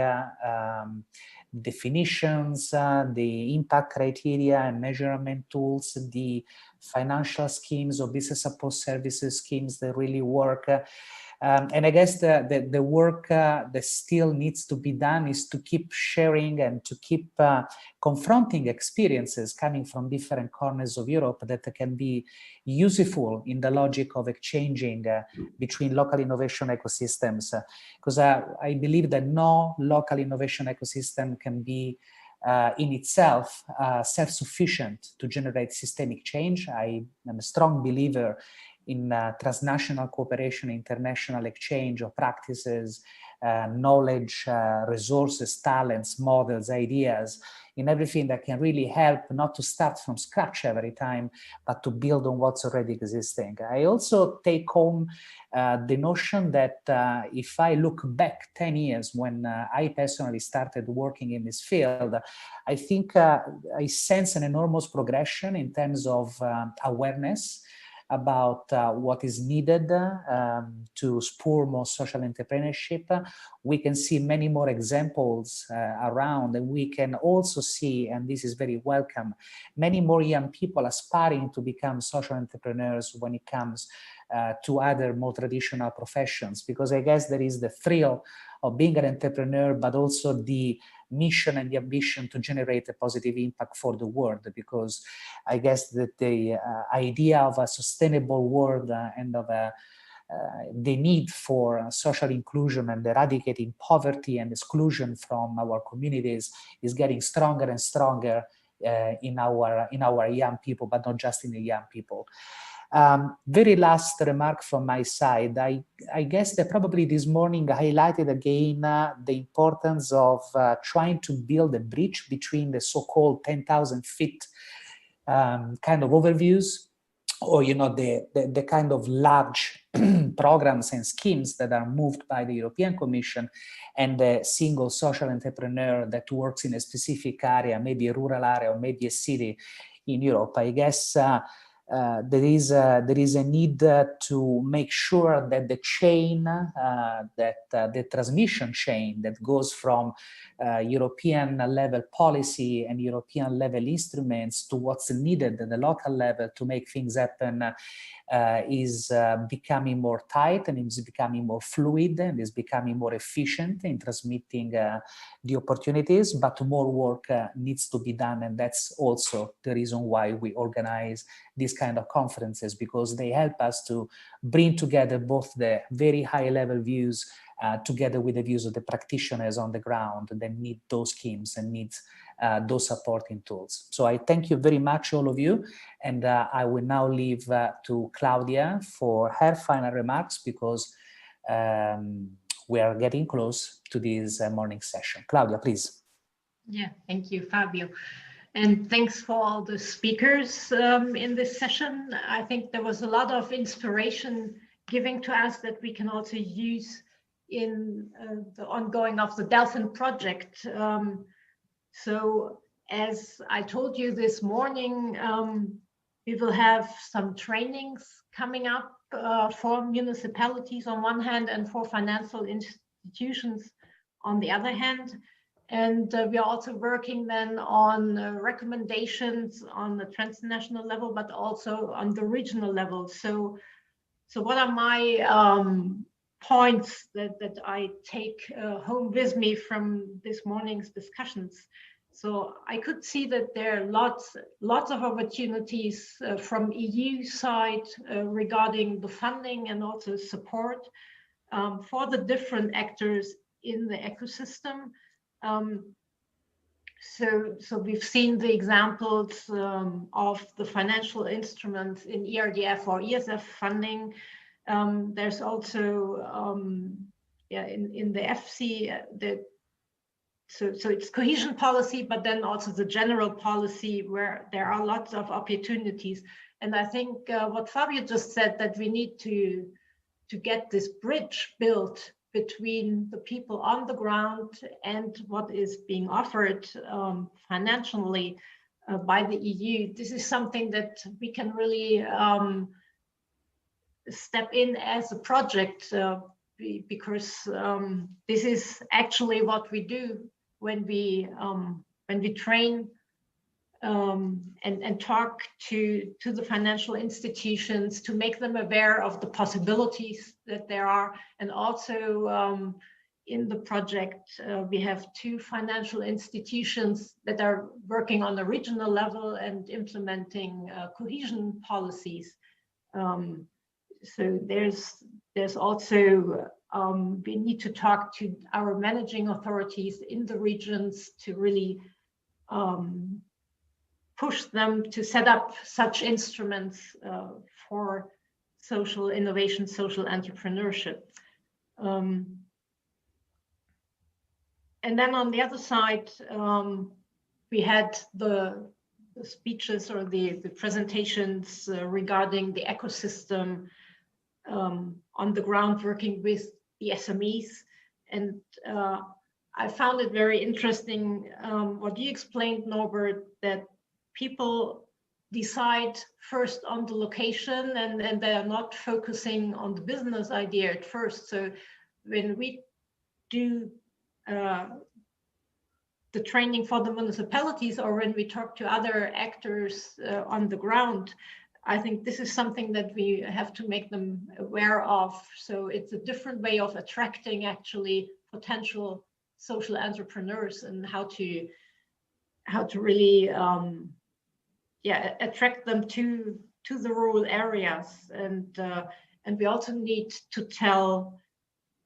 definitions, the impact criteria and measurement tools, the financial schemes or business support services schemes that really work. And I guess the work that still needs to be done is to keep sharing and to keep confronting experiences coming from different corners of Europe that can be useful in the logic of exchanging between local innovation ecosystems. Because I believe that no local innovation ecosystem can be in itself self-sufficient to generate systemic change. I am a strong believer in transnational cooperation, international exchange of practices, knowledge, resources, talents, models, ideas, in everything that can really help not to start from scratch every time, but to build on what's already existing. I also take home the notion that if I look back 10 years when I personally started working in this field, I think I sense an enormous progression in terms of awareness about what is needed to spur more social entrepreneurship. We can see many more examples around, and we can also see, and this is very welcome, many more young people aspiring to become social entrepreneurs when it comes to other more traditional professions, because I guess there is the thrill of being an entrepreneur, but also the mission and the ambition to generate a positive impact for the world, because I guess that the idea of a sustainable world and of the need for social inclusion and eradicating poverty and exclusion from our communities is getting stronger and stronger in our young people, but not just in the young people. Very last remark from my side. I guess that probably this morning highlighted again the importance of trying to build a bridge between the so-called 10,000 feet kind of overviews, or the kind of large programs and schemes that are moved by the European Commission, and the single social entrepreneur that works in a specific area, maybe a rural area or maybe a city in Europe. I guess there is a need to make sure that the chain, the transmission chain that goes from European level policy and European level instruments to what's needed at the local level to make things happen is becoming more tight, and is becoming more fluid, and is becoming more efficient in transmitting the opportunities, but more work needs to be done. And that's also the reason why we organize these kind of conferences, because they help us to bring together both the very high level views together with the views of the practitioners on the ground that need those schemes and need those supporting tools. So I thank you very much, all of you, and I will now leave to Claudia for her final remarks, because we are getting close to this morning session. Claudia, please.
Yeah, thank you, Fabio. And thanks for all the speakers in this session. I think there was a lot of inspiration giving to us that we can also use in the ongoing of the Delphin project. So as I told you this morning, we will have some trainings coming up for municipalities on one hand and for financial institutions on the other hand. And we are also working then on recommendations on the transnational level, but also on the regional level. So what are my points that I take home with me from this morning's discussions? So I could see that there are lots of opportunities from EU side regarding the funding and also support for the different actors in the ecosystem. So we've seen the examples of the financial instruments in ERDF or ESF funding. There's also in the FC so it's cohesion policy, but then also the general policy where there are lots of opportunities. And I think what Fabio just said, that we need to get this bridge built between the people on the ground and what is being offered financially by the EU. This is something that we can really step in as a project because this is actually what we do when we train and talk to the financial institutions to make them aware of the possibilities that there are. And also in the project, we have 2 financial institutions that are working on the regional level and implementing cohesion policies. So there's also, we need to talk to our managing authorities in the regions to really push them to set up such instruments for social innovation, social entrepreneurship. And then on the other side, we had the speeches or the presentations regarding the ecosystem on the ground, working with the SMEs. And I found it very interesting what you explained, Norbert, that people decide first on the location and they are not focusing on the business idea at first. So when we do the training for the municipalities, or when we talk to other actors on the ground, I think this is something that we have to make them aware of. So it's a different way of attracting actually potential social entrepreneurs, and how to really attract them to the rural areas. And we also need to tell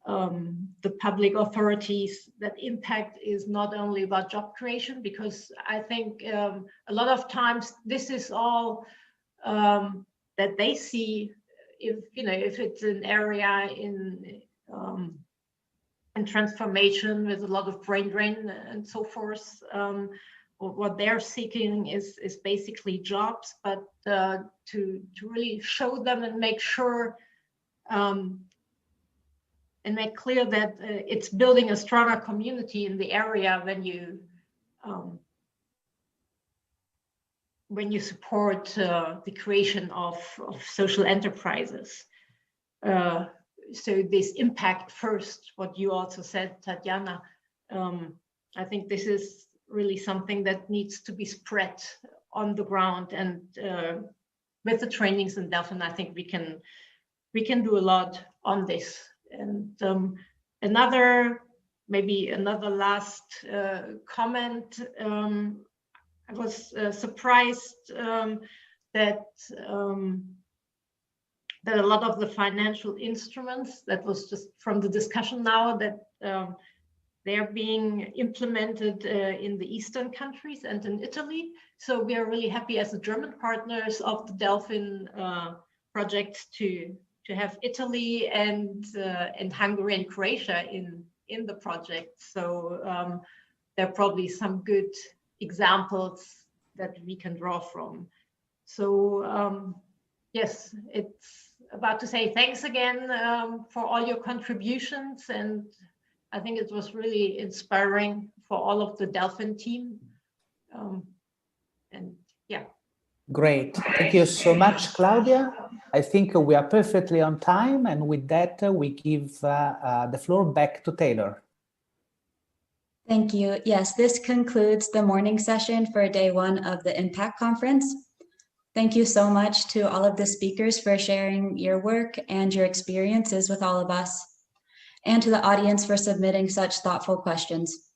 the public authorities that impact is not only about job creation, because I think a lot of times this is all that they see. If it's an area in transformation with a lot of brain drain and so forth, what they're seeking is basically jobs, but to really show them and make sure and make clear that it's building a stronger community in the area when you support the creation of social enterprises. So this impact first, what you also said, Tatjana, I think this is really something that needs to be spread on the ground, and with the trainings in Delphin, I think we can do a lot on this. And maybe another last comment. I was surprised that a lot of the financial instruments, that was just from the discussion now, that they're being implemented in the Eastern countries and in Italy. So we are really happy as the German partners of the Delphin project to have Italy and Hungary and Croatia in the project. So there are probably some good examples that we can draw from. So yes, it's about to say thanks again for all your contributions, and I think it was really inspiring for all of the Delphin team. And yeah.
Great. Thank you so much, Claudia. I think we are perfectly on time, and with that, we give the floor back to Taylor.
Thank you. Yes, this concludes the morning session for day one of the Impact Conference. Thank you so much to all of the speakers for sharing your work and your experiences with all of us, and to the audience for submitting such thoughtful questions.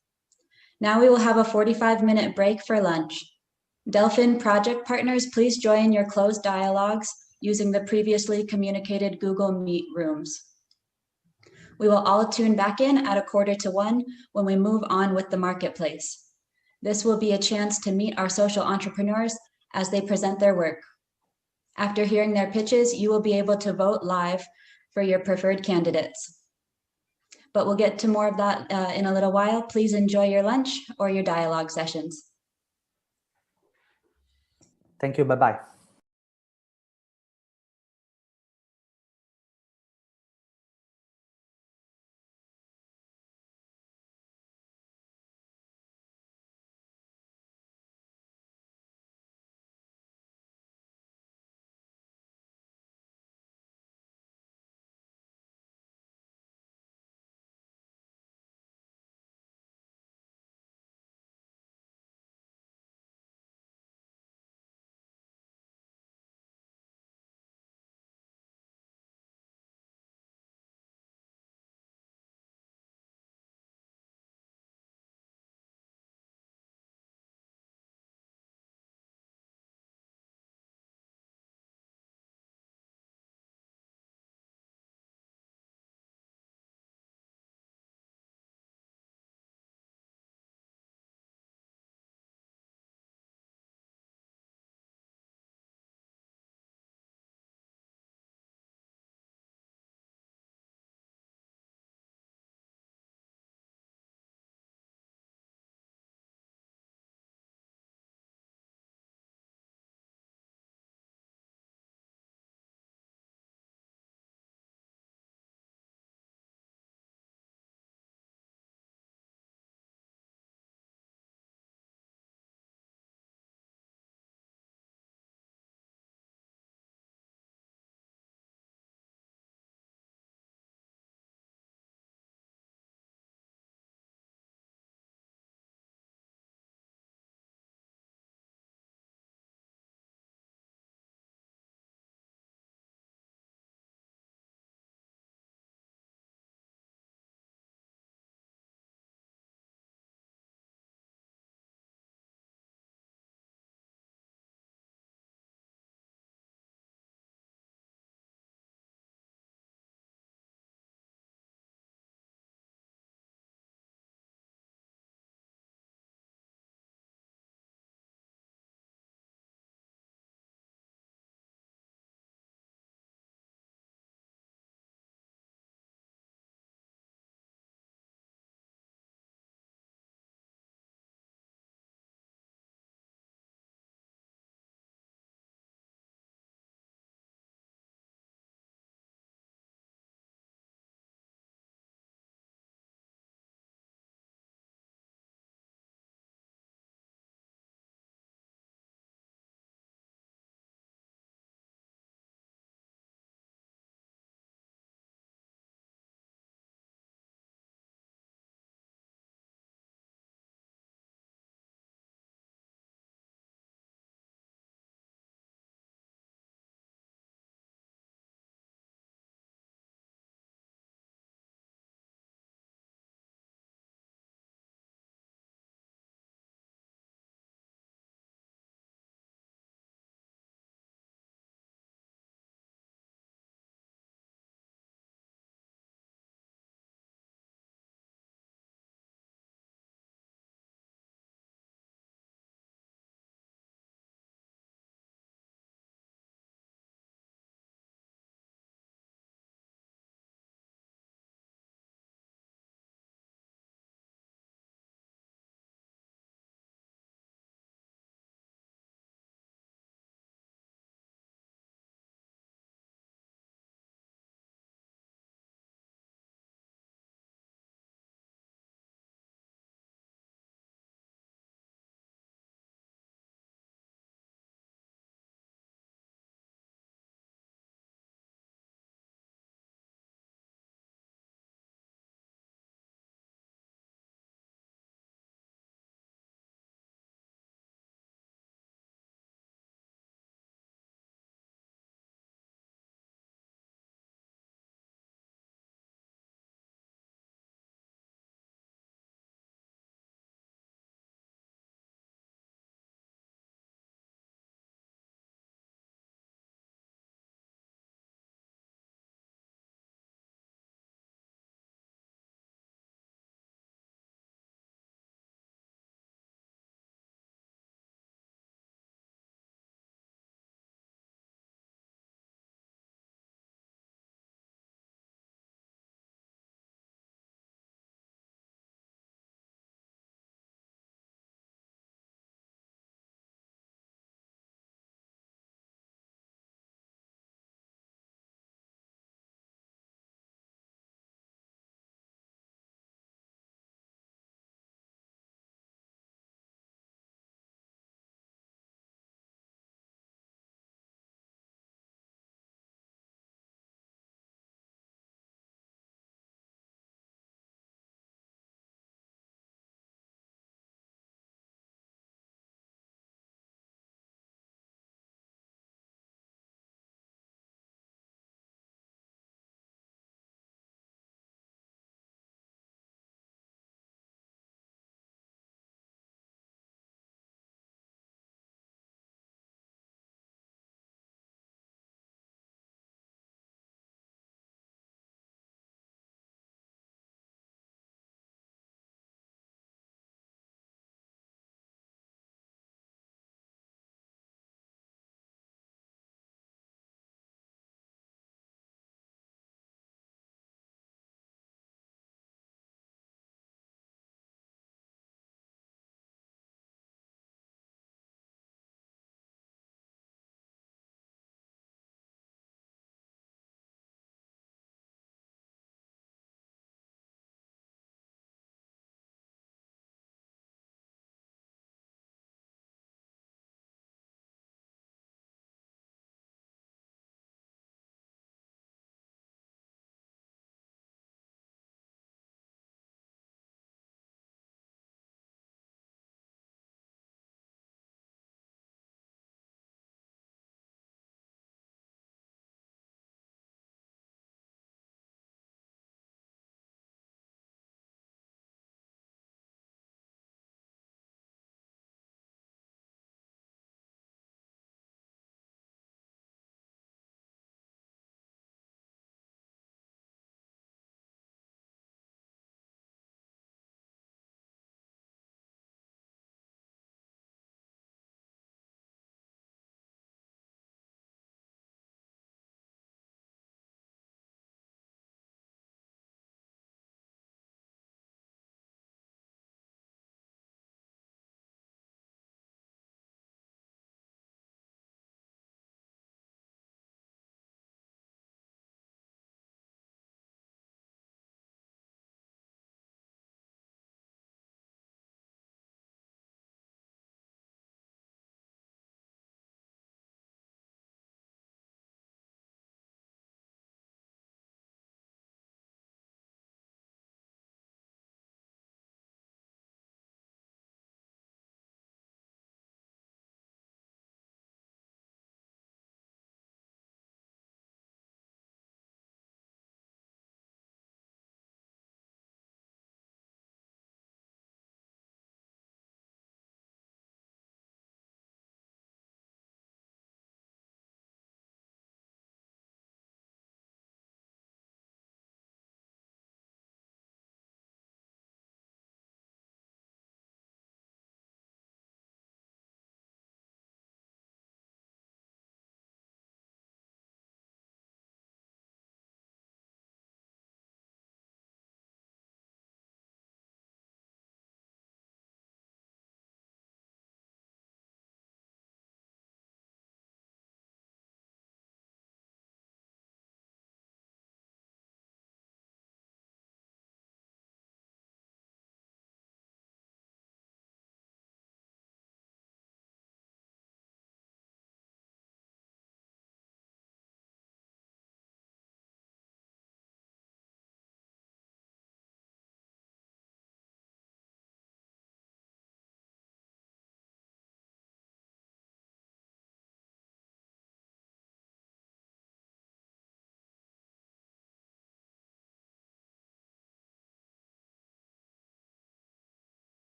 Now we will have a 45-minute break for lunch. Delphin project partners, please join your closed dialogues using the previously communicated Google Meet rooms. We will all tune back in at 1:45 when we move on with the marketplace. This will be a chance to meet our social entrepreneurs as they present their work. After hearing their pitches, you will be able to vote live for your preferred candidates. But we'll get to more of that in a little while. Please enjoy your lunch or your dialogue sessions.
Thank you. Bye-bye.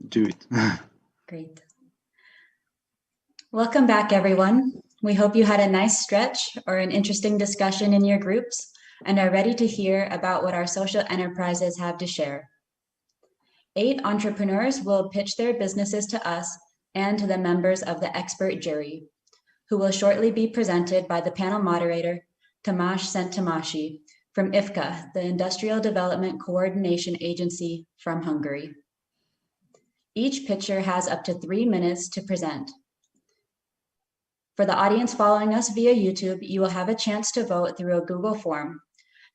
do it.
Great. Welcome back, everyone. We hope you had a nice stretch or an interesting discussion in your groups and are ready to hear about what our social enterprises have to share. 8 entrepreneurs will pitch their businesses to us and to the members of the expert jury, who will shortly be presented by the panel moderator, Tamás Szenttamási, from IFKA, the Industrial Development Coordination Agency from Hungary. Each pitcher has up to 3 minutes to present. For the audience following us via YouTube, you will have a chance to vote through a Google form.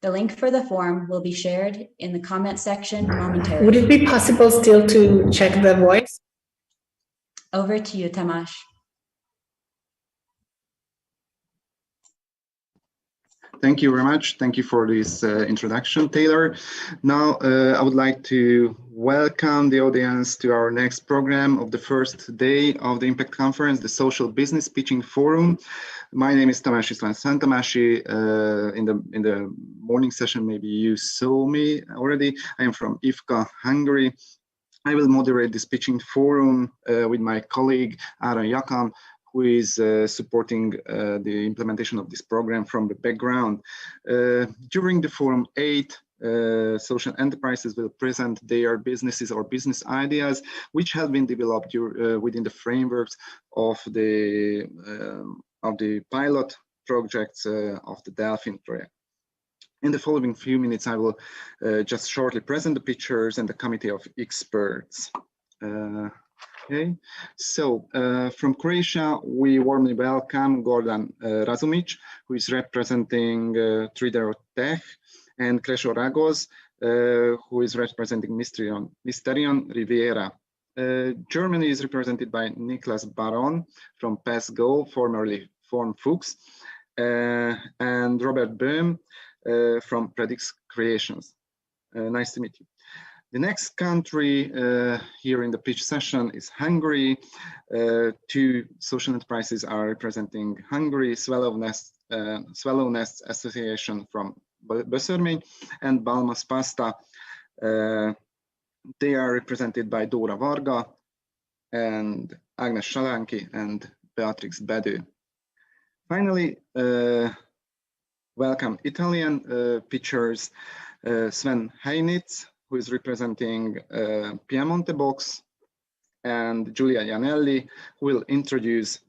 The link for the form will be shared in the comment section momentarily.
Would it be possible still to check the voice?
Over to you, Tamás.
Thank you very much. Thank you for this introduction, Taylor. Now, I would like to welcome the audience to our next program of the first day of the Impact Conference, the Social Business Pitching Forum. My name is Tamás István Szenttamási. In the morning session, maybe you saw me already. I am from IFKA, Hungary. I will moderate this pitching forum with my colleague, Áron Jakab, who is supporting the implementation of this program from the background. During the forum, 8 social enterprises will present their businesses or business ideas, which have been developed within the frameworks of the pilot projects of the Delphin project. In the following few minutes, I will just shortly present the pictures and the committee of experts. Okay, so from Croatia, we warmly welcome Gordan Razumic, who is representing Tridero Tech, and Krešo Ragoz, who is representing Mysterion Riviera. Germany is represented by Niklas Baron from PESGO, formerly Form Fuchs, and Robert Böhm from Predix Creations. Nice to meet you. The next country here in the pitch session is Hungary. 2 social enterprises are representing Hungary, Swallow Nests Association from Böszörmény and Balmas Pasta. They are represented by Dóra Varga and Agnes Salanki and Beatrix Bedő. Finally, welcome Italian pitchers, Sven Heinitz, who is representing Piemonte Box, and Giulia Ianelli, who will introduce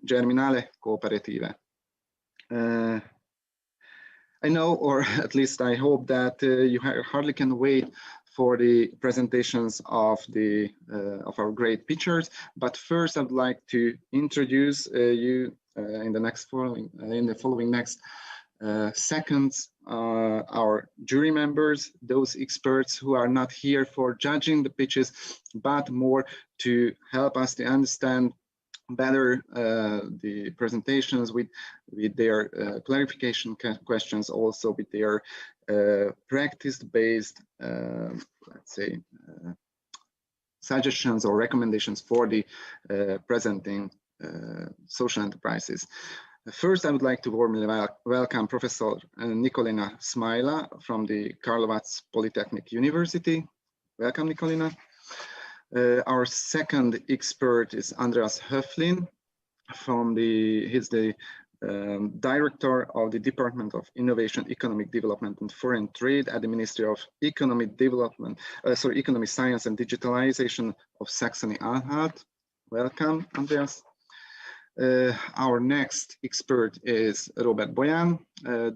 Germinale Cooperative. I know, or at least I hope, that you hardly can wait for the presentations of our great pitchers. But first, I'd like to introduce you in the following next seconds, our jury members, those experts who are not here for judging the pitches, but more to help us to understand better the presentations with their clarification questions, also with their practice-based, let's say, suggestions or recommendations for the presenting social enterprises. First, I would like to warmly welcome Professor Nikolina Smaila from the Karlovac Polytechnic University. Welcome, Nikolina. Our second expert is Andreas Höflin. He's the director of the Department of Innovation, Economic Development and Foreign Trade at the Ministry of Economic Science and Digitalization of Saxony-Anhalt. Welcome, Andreas. Our next expert is Robert Boyan,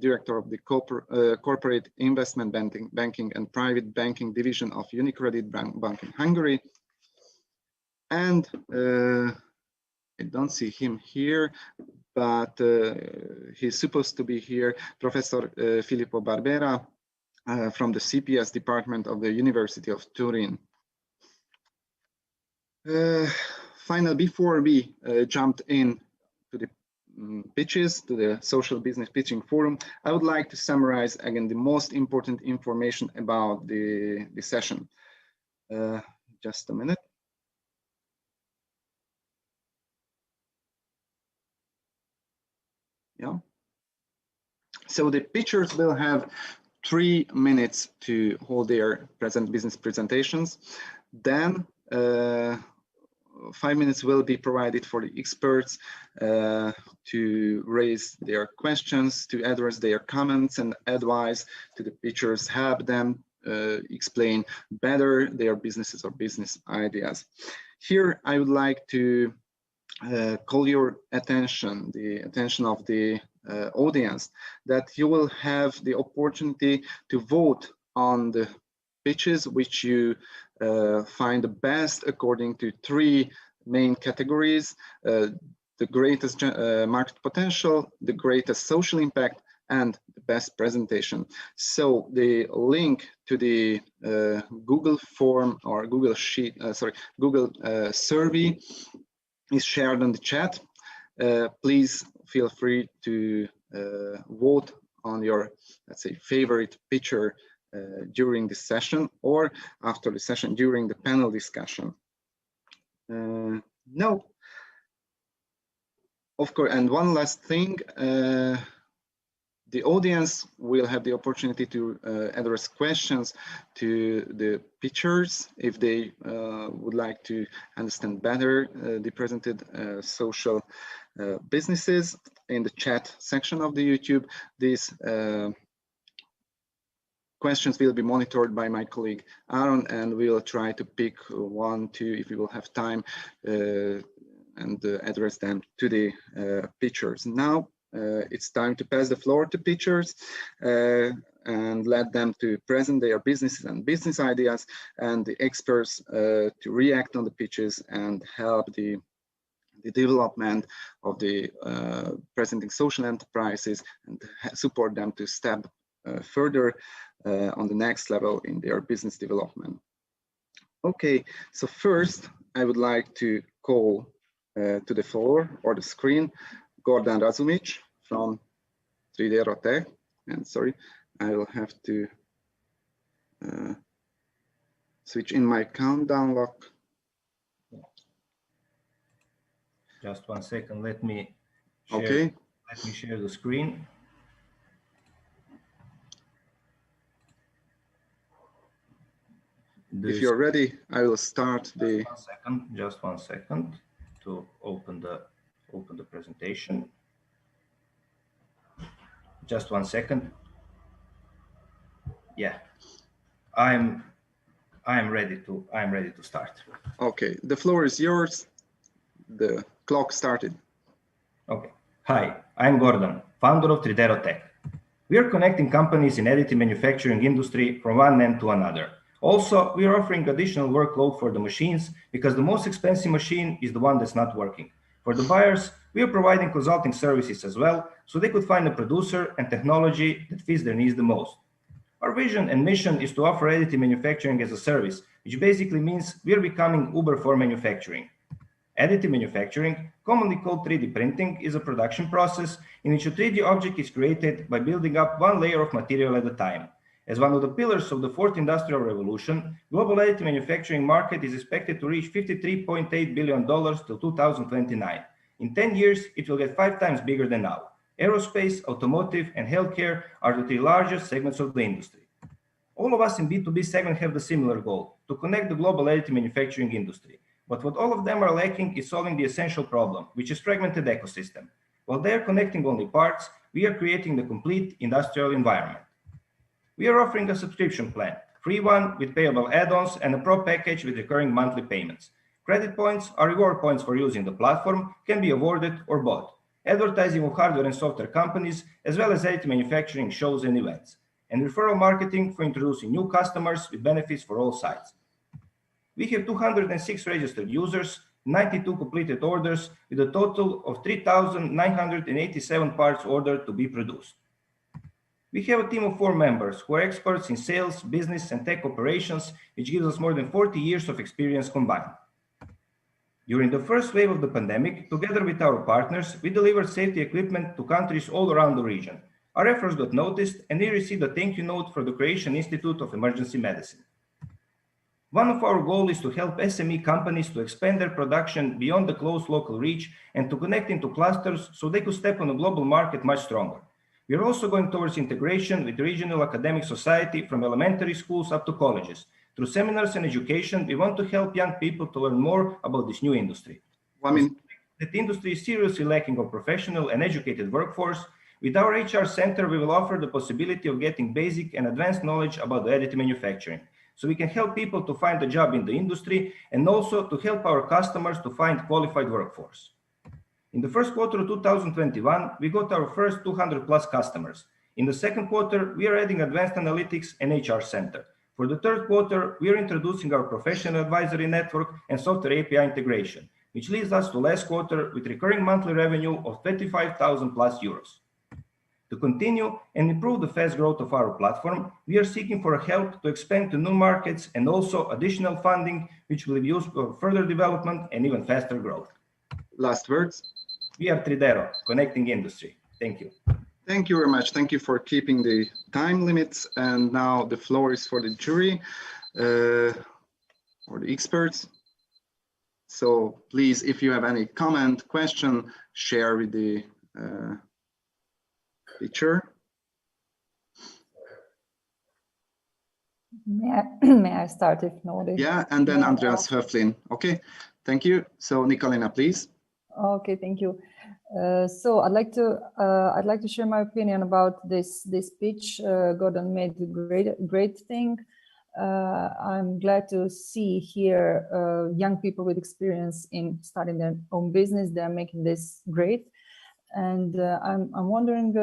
director of the Corporate Investment Banking and Private Banking Division of UniCredit Bank in Hungary. And I don't see him here, but he's supposed to be here, Professor Filippo Barbera from the CPS department of the University of Turin. Finally, before we jumped in to the pitches, to the Social Business Pitching Forum, I would like to summarize again the most important information about the session. Just a minute. Yeah. So the pitchers will have 3 minutes to hold their business presentations. Then 5 minutes will be provided for the experts to raise their questions, to address their comments and advice to the pitchers, help them explain better their businesses or business ideas. Here, I would like to call your attention, the attention of the audience, that you will have the opportunity to vote on the pitches which you find the best according to 3 main categories: the greatest market potential, the greatest social impact, and the best presentation. So the link to the Google form or Google sheet, Google survey is shared on the chat. Please feel free to vote on your, let's say, favorite pitcher during this session or after the session during the panel discussion. No, of course, and one last thing, the audience will have the opportunity to address questions to the pitchers if they would like to understand better the presented social businesses in the chat section of the YouTube. These questions will be monitored by my colleague Áron, and we will try to pick 1, 2 if we will have time and address them to the pitchers. Now it's time to pass the floor to pitchers and let them to present their businesses and business ideas, and the experts to react on the pitches and help the development of the presenting social enterprises and support them to step further on the next level in their business development. Okay, so first I would like to call to the floor or the screen Gordon Razumic from Tridero Tech, and sorry, I will have to switch in my countdown lock.
Just 1 second, let me share,
okay.
Let me share the screen.
If you're ready, I will start the.
Just one second to open the presentation. Just 1 second. Yeah, I'm ready to start.
Okay, the floor is yours. The clock started.
Okay. Hi, I'm Gordon, founder of Tridero Tech. We are connecting companies in additive manufacturing industry from one end to another. Also, we are offering additional workload for the machines because the most expensive machine is the one that's not working. For the buyers, we are providing consulting services as well, so they could find a producer and technology that fits their needs the most. Our vision and mission is to offer additive manufacturing as a service, which basically means we are becoming Uber for manufacturing. Additive manufacturing, commonly called 3D printing, is a production process in which a 3D object is created by building up one layer of material at a time. As one of the pillars of the fourth industrial revolution, global additive manufacturing market is expected to reach $53.8 billion till 2029. In 10 years, it will get 5 times bigger than now. Aerospace, automotive, and healthcare are the 3 largest segments of the industry. All of us in B2B segment have the similar goal, to connect the global additive manufacturing industry. But what all of them are lacking is solving the essential problem, which is fragmented ecosystem. While they are connecting only parts, we are creating the complete industrial environment. We are offering a subscription plan, free one with payable add-ons and a pro package with recurring monthly payments. Credit points or reward points for using the platform can be awarded or bought. Advertising of hardware and software companies, as well as additive manufacturing shows and events. And referral marketing for introducing new customers with benefits for all sides. We have 206 registered users, 92 completed orders, with a total of 3,987 parts ordered to be produced. We have a team of 4 members who are experts in sales, business, and tech operations, which gives us more than 40 years of experience combined. During the first wave of the pandemic, together with our partners, we delivered safety equipment to countries all around the region. Our efforts got noticed, and we received a thank you note from the Croatian Institute of Emergency Medicine. One of our goals is to help SME companies to expand their production beyond the close local reach and to connect into clusters so they could step on the global market much stronger. We are also going towards integration with regional academic society from elementary schools up to colleges Through seminars and education, we want to help young people to learn more about this new industry. That the industry is seriously lacking of professional and educated workforce. With our HR center, we will offer the possibility of getting basic and advanced knowledge about the additive manufacturing. So we can help people to find a job in the industry and also to help our customers to find qualified workforce. In the first quarter of 2021, we got our first 200 plus customers. In the second quarter, we are adding advanced analytics and HR center. For the third quarter, we are introducing our professional advisory network and software API integration, which leads us to last quarter with recurring monthly revenue of 25,000 plus euros. To continue and improve the fast growth of our platform, we are seeking for help to expand to new markets and also additional funding, which will be used for further development and even faster growth.
Last words.
We are Tridero, connecting industry. Thank you.
Thank you very much. Thank you for keeping the time limits. And now the floor is for the jury or the experts. So please, if you have any comment, question, share with the picture.
May I start if Nodi?
Yeah, and then Andreas Höflin. Okay, thank you. So Nikolina, please.
Okay, thank you. So I'd like to share my opinion about this pitch. Gordon made a great thing. I'm glad to see here young people with experience in starting their own business. They're making this great, and I'm wondering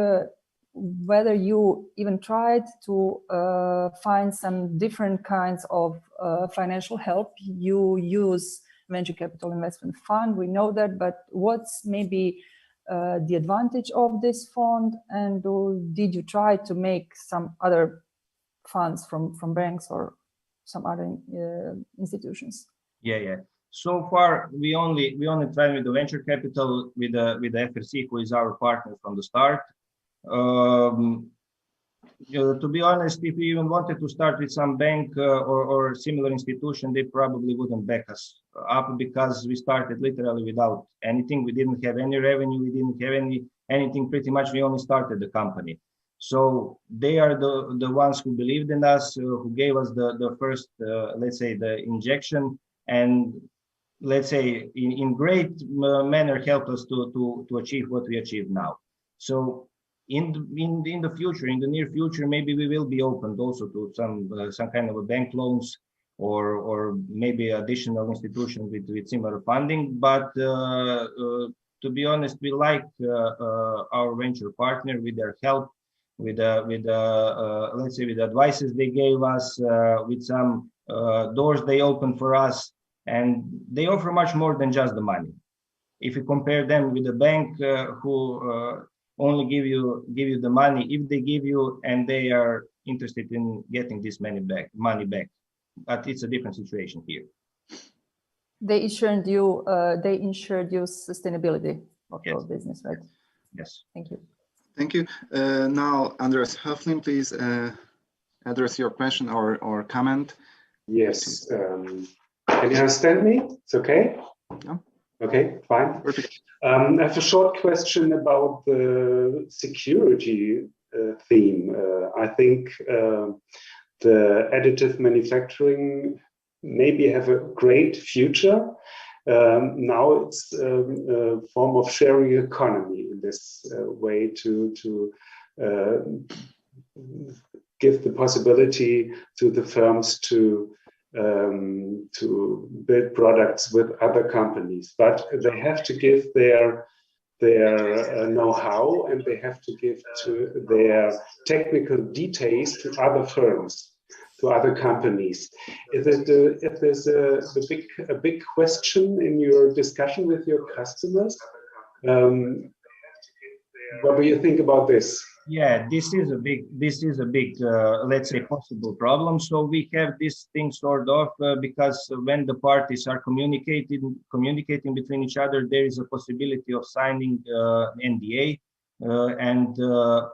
whether you even tried to find some different kinds of financial help. You use venture capital investment fund, we know that, but what's maybe the advantage of this fund, and did you try to make some other funds from banks or some other institutions?
Yeah. So far, we only tried with the venture capital with the FRC, who is our partner from the start. To be honest, if we even wanted to start with some bank or similar institution, they probably wouldn't back us up, because we started literally without anything. We didn't have any revenue. We didn't have anything. Pretty much, we only started the company. So they are the ones who believed in us, who gave us the first, let's say, the injection, and let's say in great manner helped us to achieve what we achieved now. So in the future, in the near future, maybe we will be open also to some kind of a bank loans or maybe additional institutions with similar funding. But to be honest, we like our venture partner with their help, with let's say with the advices they gave us, with some doors they opened for us, and they offer much more than just the money. If you compare them with the bank who only give you the money if they give you and they are interested in getting this money back, but it's a different situation here.
They insured you sustainability of your business, right?
Yes.
Thank you.
Thank you. Now, Andreas Höflin, please address your question or comment.
Yes. Can you understand me? It's okay?
Yeah.
Okay, fine.
Perfect.
I have a short question about the security theme. I think the additive manufacturing maybe have a great future. Now it's a form of sharing economy in this way to give the possibility to the firms to build products with other companies, but they have to give their know-how, and they have to give to their technical details to other firms, to other companies. If there's a big question in your discussion with your customers, what do you think about this?
Yeah, this is a big, let's say, possible problem. So we have this thing sort of because when the parties are communicating between each other, there is a possibility of signing NDA and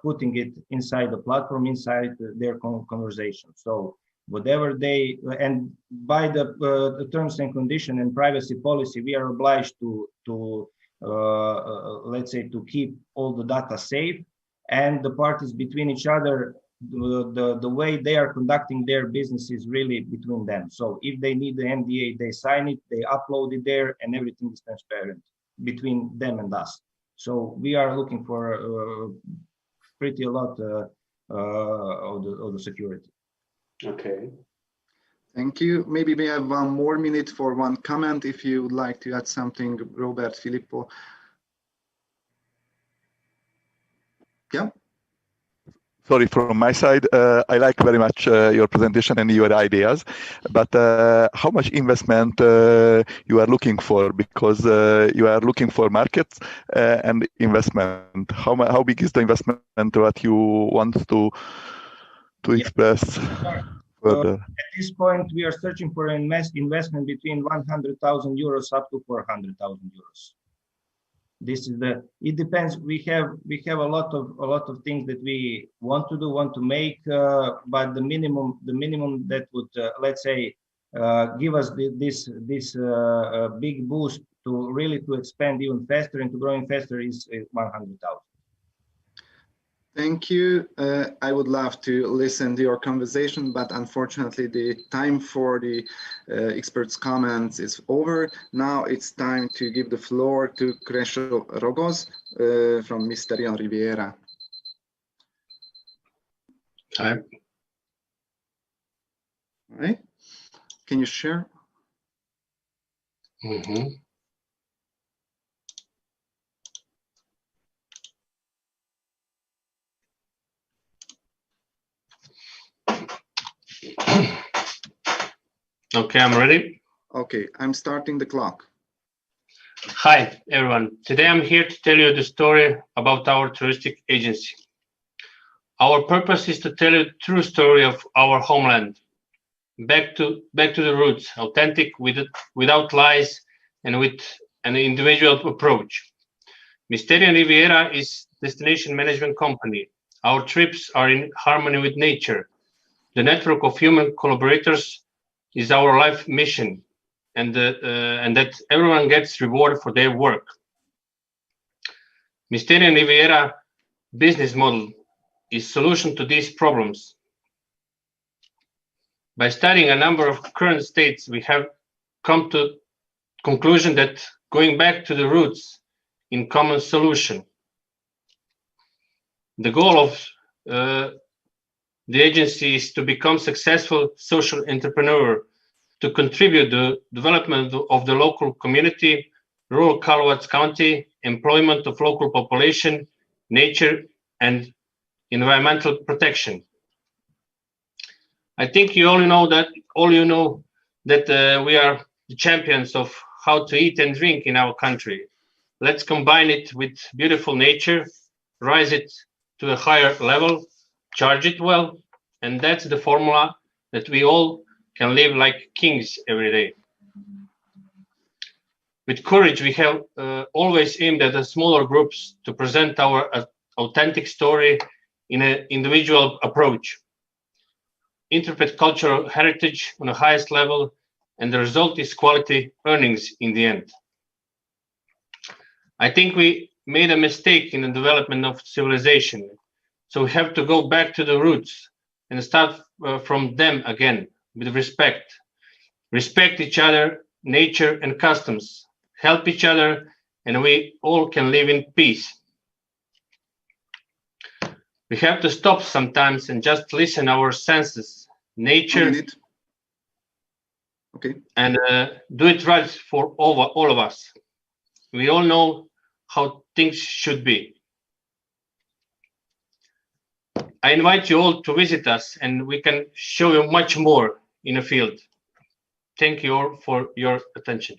putting it inside the platform, inside their conversation. So whatever they, and by the terms and condition and privacy policy, we are obliged to let's say, to keep all the data safe. And the parties between each other the way they are conducting their business is really between them. So if they need the NDA, they sign it, they upload it there, and everything is transparent between them and us. So we are looking for pretty a lot of the security.
Okay.
Thank you. Maybe we have 1 more minute for one comment if you would like to add something, Robert, Filippo. Yeah.
Sorry, from my side, I like very much your presentation and your ideas, but how much investment you are looking for? Because you are looking for markets and investment. How big is the investment that you want to express further?
At this point, we are searching for an investment between 100,000 euros up to 400,000 euros. This is it depends. We have a lot of things that we want to make, but the minimum that would let's say give us this big boost to really expand even faster and to growing faster is 100,000.
Thank you. I would love to listen to your conversation, but unfortunately the time for the experts' comments is over. Now it's time to give the floor to Krešo Rogoz from Mysterion Riviera.
Hi.
All right. Can you share?
Mm-hmm. Okay, I'm ready.
Okay, I'm starting the clock.
Hi, everyone. Today I'm here to tell you the story about our touristic agency. Our purpose is to tell you the true story of our homeland. Back to the roots, authentic, without lies, and with an individual approach. Mysterion Riviera is a destination management company. Our trips are in harmony with nature. The network of human collaborators is our life mission, and that everyone gets rewarded for their work. Mysterion Riviera business model is solution to these problems. By studying a number of current states, we have come to conclusion that going back to the roots in common solution. The goal of the agency is to become successful social entrepreneur, to contribute to the development of the local community, rural Calvert County, employment of local population, nature, and environmental protection. I think you all know that we are the champions of how to eat and drink in our country. Let's combine it with beautiful nature, rise it to a higher level, charge it well, and that's the formula that we all can live like kings every day. With courage, we have always aimed at the smaller groups to present our authentic story in an individual approach, interpret cultural heritage on the highest level, and the result is quality earnings in the end. I think we made a mistake in the development of civilization, so we have to go back to the roots and start from them again with respect. Respect each other, nature and customs, help each other, and we all can live in peace. We have to stop sometimes and just listen our senses, nature, and do it right for all of us. We all know how things should be. I invite you all to visit us, and we can show you much more in the field. Thank you all for your attention.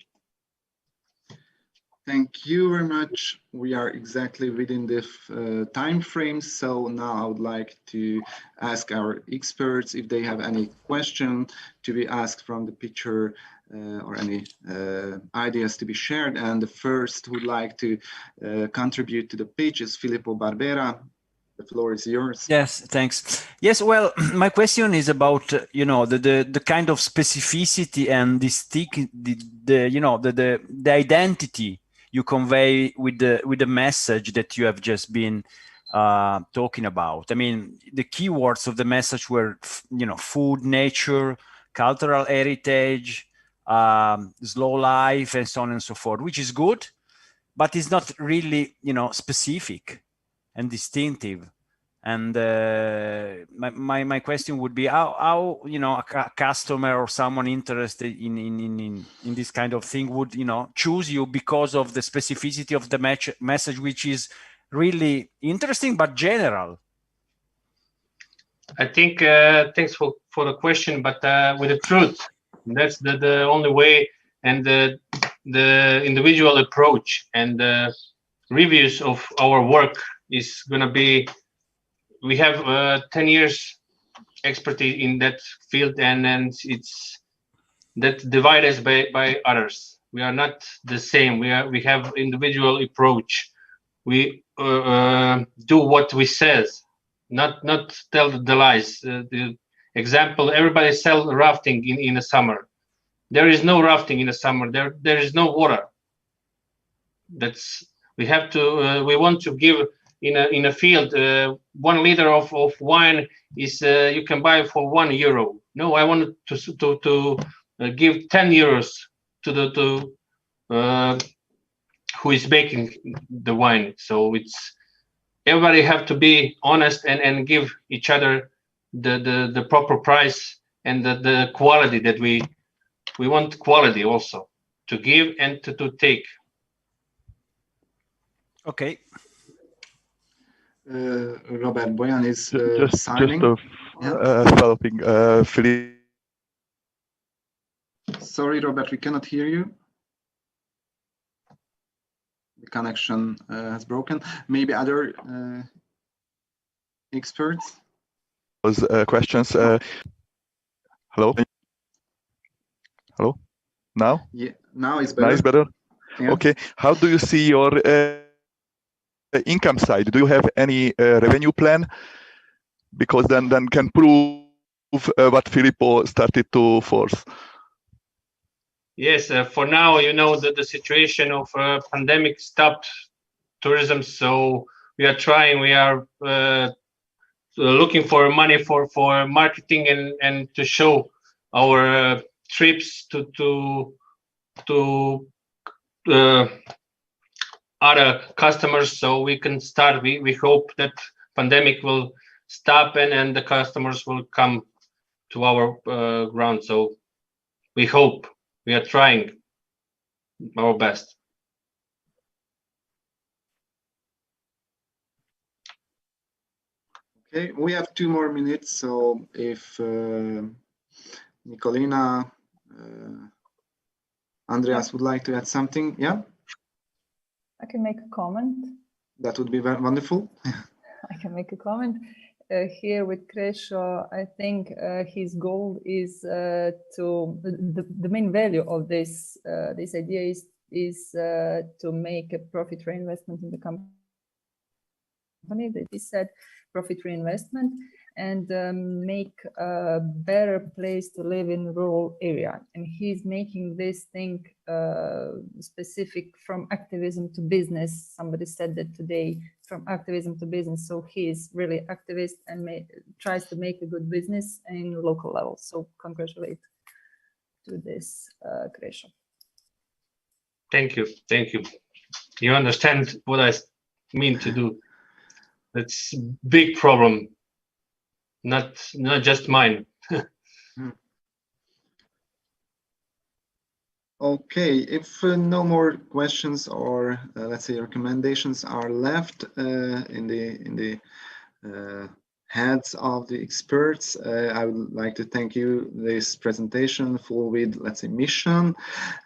Thank you very much. We are exactly within the time frame. So now I would like to ask our experts if they have any question to be asked from the picture or any ideas to be shared. And the first who would like to contribute to the pitch is Filippo Barbera. The floor is yours.
Yes, thanks. Yes, well, my question is about the kind of specificity and the identity you convey with the message that you have just been talking about. I mean, the keywords of the message were, food, nature, cultural heritage, slow life, and so on and so forth, which is good, but it's not really, specific and distinctive. And my question would be how a customer or someone interested in this kind of thing would choose you because of the specificity of the message, which is really interesting but general.
I think thanks for the question, but with the truth, that's the only way, and the individual approach and the reviews of our work is going to be. We have 10 years expertise in that field, and it's that divide us by others. We are not the same. We have individual approach. We do what we says, not tell the lies. The example: everybody sell rafting in the summer. There is no rafting in the summer. There is no water. We have to. We want to give. In a field, 1 liter of wine is you can buy for €1. No, I want to give 10 euros to who is making the wine. So it's everybody have to be honest and give each other the proper price and the quality that we want quality also to give and to take.
Okay.
Robert Boyan is signing.
Developing Philippe.
Sorry, Robert, we cannot hear you. The connection has broken. Maybe other experts.
Those questions. Hello. Hello. Now.
Yeah. Now it's better.
Now it's better.
Yeah.
Okay. How do you see your income side? Do you have any revenue plan? Because then can prove what Filippo started to force.
Yes, for now, the situation of pandemic stopped tourism, so we are trying. We are looking for money for marketing and to show our trips to other customers, so we can start. We hope that pandemic will stop and the customers will come to our ground. So we hope. We are trying our best.
Okay, we have 2 more minutes. So if Nicolina, Andreas would like to add something, yeah?
I can make a comment.
That would be very wonderful.
I can make a comment. Here with Krešo, I think his goal is the main value of this idea is to make a profit reinvestment in the company. That he said profit reinvestment and make a better place to live in rural area. And he's making this thing specific from activism to business. Somebody said that today, from activism to business. So he is really activist and tries to make a good business in local level. So congratulate to this, Krešo.
Thank you. You understand what I mean to do. It's a big problem. Not just mine.
Okay, if no more questions or let's say recommendations are left in the heads of the experts, I would like to thank you. This presentation full with, let's say, mission,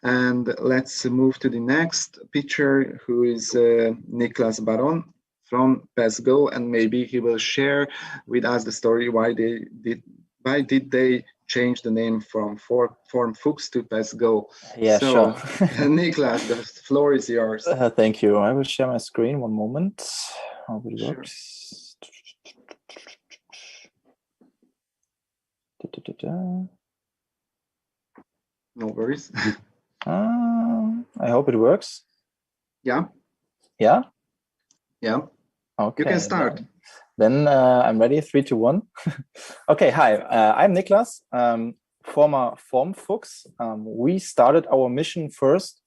and let's move to the next picture, who is Niklas Baron from PESGO, and maybe he will share with us the story why did they change the name from Form Fuchs to PESGO.
Yeah,
so,
sure.
Niklas, the floor is yours.
Thank you. I will share my screen. One moment. How it works.
No worries.
I hope it works.
Yeah.
Yeah.
Yeah.
Okay.
You can start.
Then I'm ready. 3, 2, 1. Okay. Hi, I'm Niklas, former Formfuchs. We started our mission first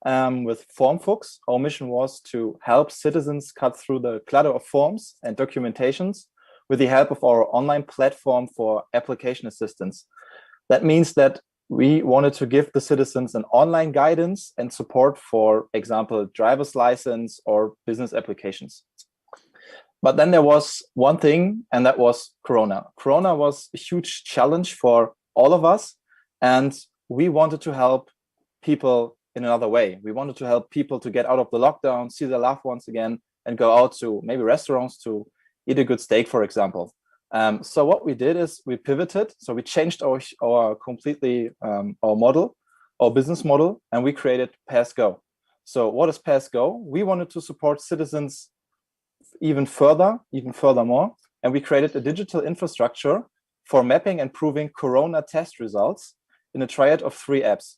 with Formfuchs. Our mission was to help citizens cut through the clutter of forms and documentations with the help of our online platform for application assistance. That means that we wanted to give the citizens an online guidance and support, for example, driver's license or business applications. But then there was one thing, and that was Corona. Corona was a huge challenge for all of us, and we wanted to help people in another way. We wanted to help people to get out of the lockdown, see their loved ones again, and go out to maybe restaurants to eat a good steak, for example. So what we did is we pivoted. So we changed our completely our model, our business model, and we created PassGo. So what is PassGo? We wanted to support citizens even furthermore, and we created a digital infrastructure for mapping and proving Corona test results in a triad of 3 apps.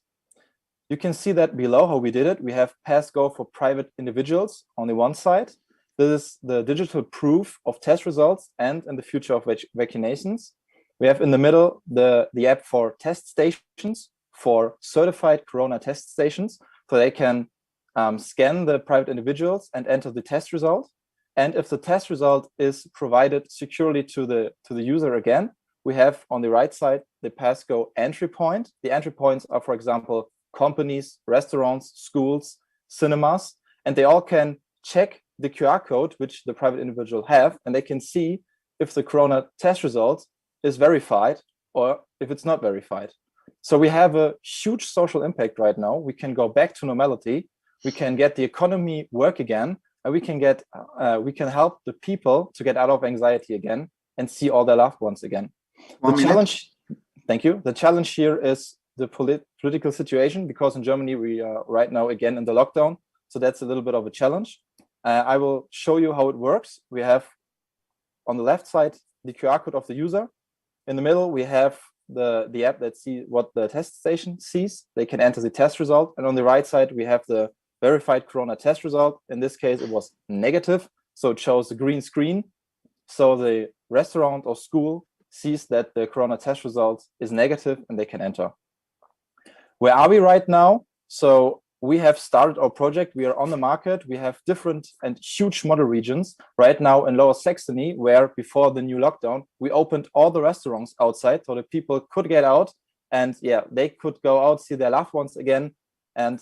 You can see that below how we did it. We have PassGo for private individuals on the one side. This is the digital proof of test results and in the future of vaccinations. We have in the middle the app for test stations, for certified Corona test stations, so they can scan the private individuals and enter the test result. And if the test result is provided securely to the user again, we have on the right side the PassGo entry point. The entry points are, for example, companies, restaurants, schools, cinemas, and they all can check the QR code which the private individual have, and they can see if the Corona test result is verified or if it's not verified. So we have a huge social impact right now. We can go back to normality. We can get the economy work again, and we can help the people to get out of anxiety again and see all their loved ones again. Thank you. The challenge here is the political situation, because in Germany we are right now again in the lockdown. So that's a little bit of a challenge. I will show you how it works. We have on the left side the QR code of the user. In the middle we have the app that sees what the test station sees. They can enter the test result. And on the right side we have the verified Corona test result. In this case it was negative, so it shows the green screen. So the restaurant or school sees that the Corona test result is negative and they can enter. Where are we right now? So we have started our project. We are on the market. We have different and huge model regions right now in Lower Saxony, where before the new lockdown, we opened all the restaurants outside so that people could get out and they could go out, see their loved ones again. And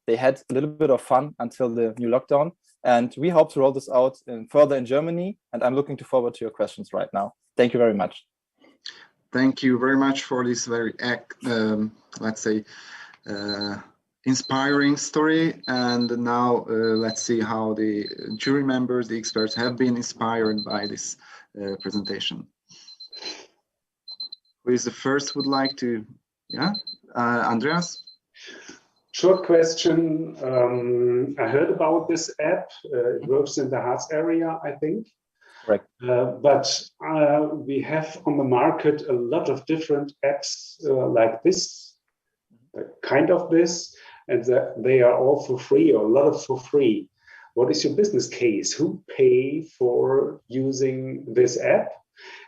they had a little bit of fun until the new lockdown. And we hope to roll this out further in Germany. And I'm looking forward to your questions right now. Thank you very much.
Thank you very much for this very, let's say, inspiring story. And now let's see how the jury members, the experts, have been inspired by this presentation. Who is the first would like to, Andreas?
Short question. I heard about this app. It works in the Harz area, I think.
Correct.
But we have on the market a lot of different apps like this, kind of this, and they are all for free, or a lot of for free. What is your business case? Who pay for using this app?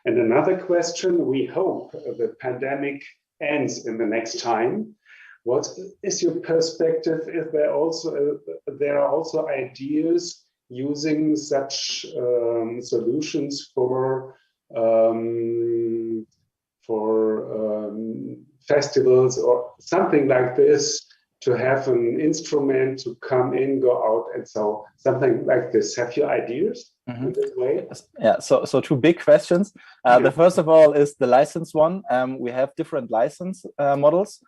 And another question, we hope the pandemic ends in the next time. What is your perspective if there are also ideas using such solutions for festivals or something like this, to have an instrument to come in, go out, and so something like this? Have you ideas in this way?
Yeah, so 2 big questions. The first of all is the license one. We have different license models.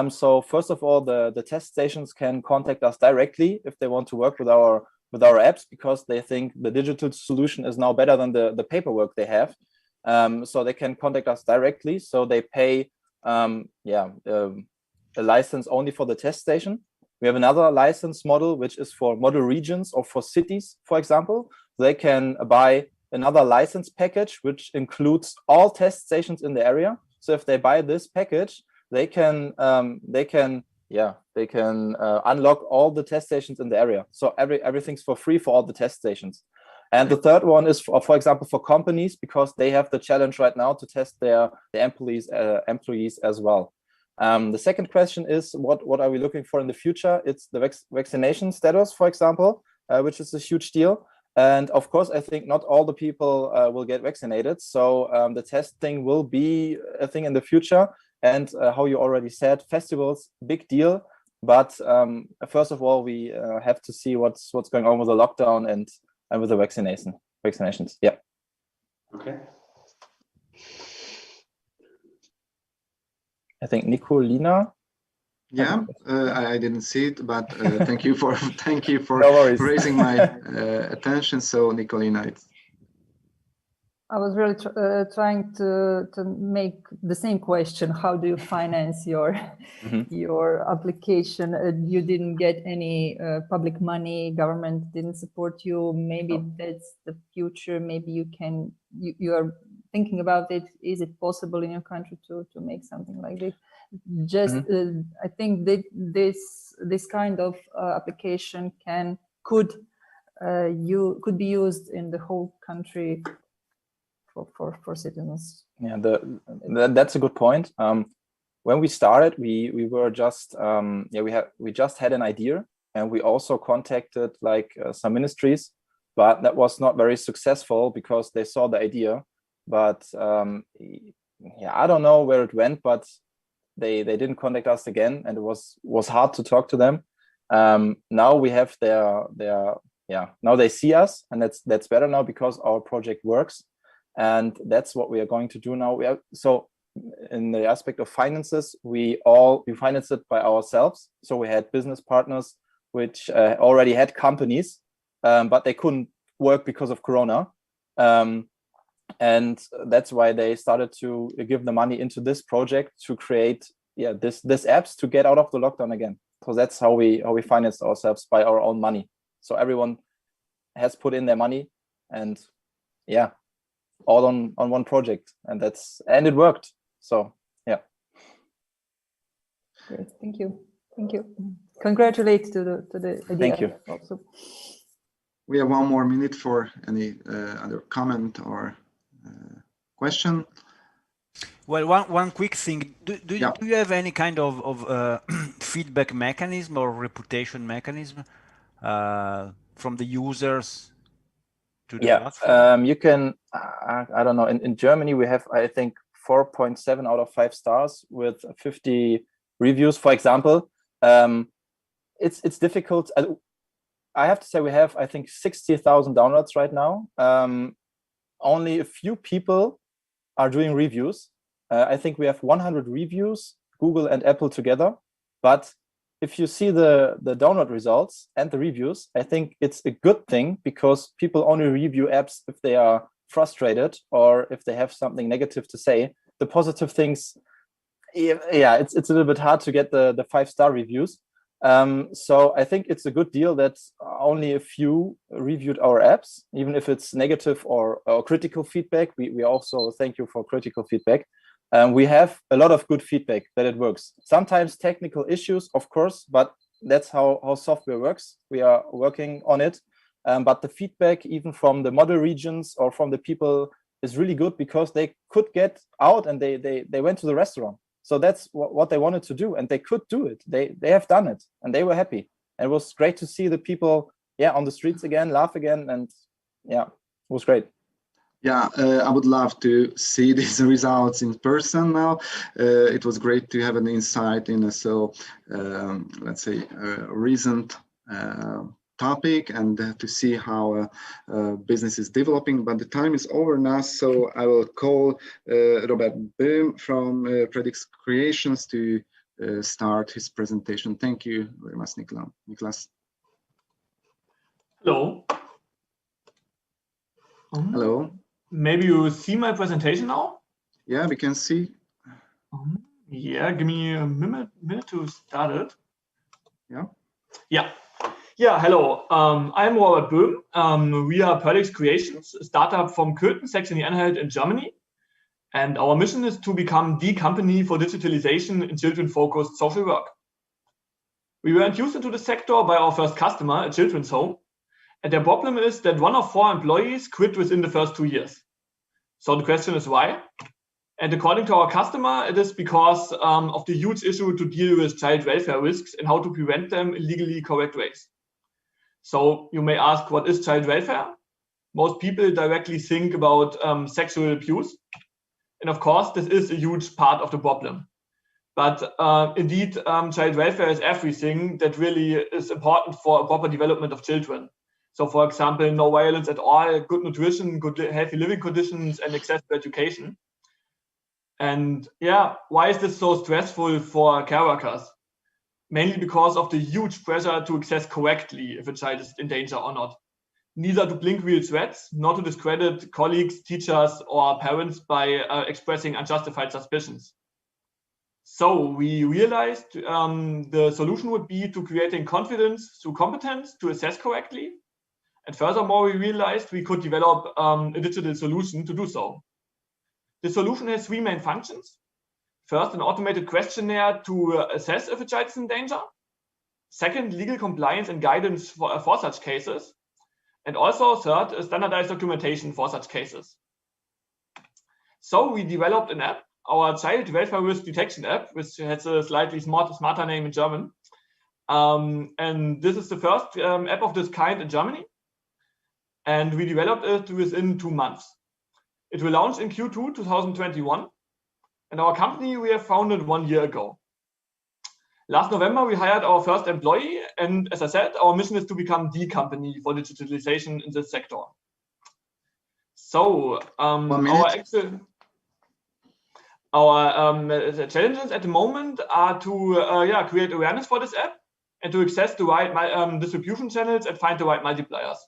So first of all, the test stations can contact us directly if they want to work with our apps, because they think the digital solution is now better than the paperwork they have. So they can contact us directly. So they pay a license only for the test station. We have another license model, which is for model regions or for cities, for example. They can buy another license package, which includes all test stations in the area. So if they buy this package, they can unlock all the test stations in the area. So everything's for free for all the test stations. And the third one is, for example, for companies, because they have the challenge right now to test their employees as well. The second question is, what are we looking for in the future? It's the vaccination status, for example, which is a huge deal. And of course, I think not all the people will get vaccinated. So the testing will be a thing in the future. And how you already said, festivals, big deal. But first of all, we have to see what's going on with the lockdown and with the vaccinations. Yeah.
Okay.
I think Nicolina.
Yeah, I didn't see it, but thank you for
No
raising my attention. So Nicolina, it's...
I was really trying to make the same question. How do you finance your your application? You didn't get any public money. Government didn't support you. Maybe that's the future. Maybe you are thinking about it. Is it possible in your country to make something like this? Just I think that this kind of application could be used in the whole country for citizens.
Yeah, that's a good point. When we started, we were just we just had an idea, and we also contacted some ministries, but that was not very successful because they saw the idea. But I don't know where it went, but they didn't contact us again, and it was hard to talk to them. Now we have now they see us, and that's better now because our project works. And that's what we are going to do now. So in the aspect of finances, we financed it by ourselves. So we had business partners which already had companies, but they couldn't work because of Corona. And that's why they started to give the money into this project to create this apps to get out of the lockdown again. So that's how we financed ourselves, by our own money. So everyone has put in their money, and all on one project, and it worked. So yeah.
Great, thank you. Congratulations to the idea.
Thank you.
Also.
We have 1 more minute for any other comment or question.
Well, one quick thing. Do you have any kind of feedback mechanism or reputation mechanism from the users?
You can, I don't know, in Germany we have, I think, 4.7 out of 5 stars with 50 reviews, for example. It's difficult. I have to say we have, I think, 60,000 downloads right now. Only a few people are doing reviews. I think we have 100 reviews, Google and Apple together. But if you see the download results and the reviews, I think it's a good thing, because people only review apps if they are frustrated or if they have something negative to say. The positive things, it's a little bit hard to get the 5-star reviews. So I think it's a good deal that only a few reviewed our apps, even if it's negative or critical feedback. We also thank you for critical feedback. We have a lot of good feedback that it works. Sometimes technical issues, of course, but that's how software works. We are working on it. But the feedback, even from the model regions or from the people, is really good, because they could get out and they went to the restaurant. So that's what they wanted to do, and they could do it. They have done it, and they were happy. And it was great to see the people, on the streets again, laugh again, and it was great.
Yeah, I would love to see these results in person now. It was great to have an insight in a let's say, recent topic, and to see how business is developing. But the time is over now, so I will call Robert Böhm from Predix Creations to start his presentation. Thank you very much, Niklas.
Hello.
Hello.
Maybe you see my presentation now?
Yeah, we can see.
Yeah, give me a minute to start it.
Yeah.
Yeah, hello. I'm Robert Böhm. We are Predix Creations, a startup from Köthen, Saxony-Anhalt in Germany. And our mission is to become the company for digitalization in children-focused social work. We were introduced into the sector by our first customer, a children's home. And their problem is that 1 of 4 employees quit within the first 2 years. So the question is why? And according to our customer, it is because of the huge issue to deal with child welfare risks and how to prevent them in legally correct ways. So you may ask, what is child welfare? Most people directly think about sexual abuse. And of course, this is a huge part of the problem. But indeed, child welfare is everything that really is important for a proper development of children. So for example, no violence at all, good nutrition, good healthy living conditions, and access to education. And yeah, why is this so stressful for care workers? Mainly because of the huge pressure to assess correctly if a child is in danger or not. Neither to blink real threats, nor to discredit colleagues, teachers, or parents by expressing unjustified suspicions. So we realized the solution would be to creating confidence through competence to assess correctly. And furthermore, we realized we could develop a digital solution to do so. The solution has 3 main functions. First, an automated questionnaire to assess if a child is in danger. Second, legal compliance and guidance for such cases. And also, third, a standardized documentation for such cases. So we developed an app, our child welfare risk detection app, which has a slightly smarter name in German. And this is the first app of this kind in Germany. And we developed it within 2 months. It will launch in Q2 2021. And our company we have founded 1 year ago. Last November, we hired our first employee. And as I said, our mission is to become the company for digitalization in this sector. So our challenges at the moment are to create awareness for this app and to access the right distribution channels and find the right multipliers.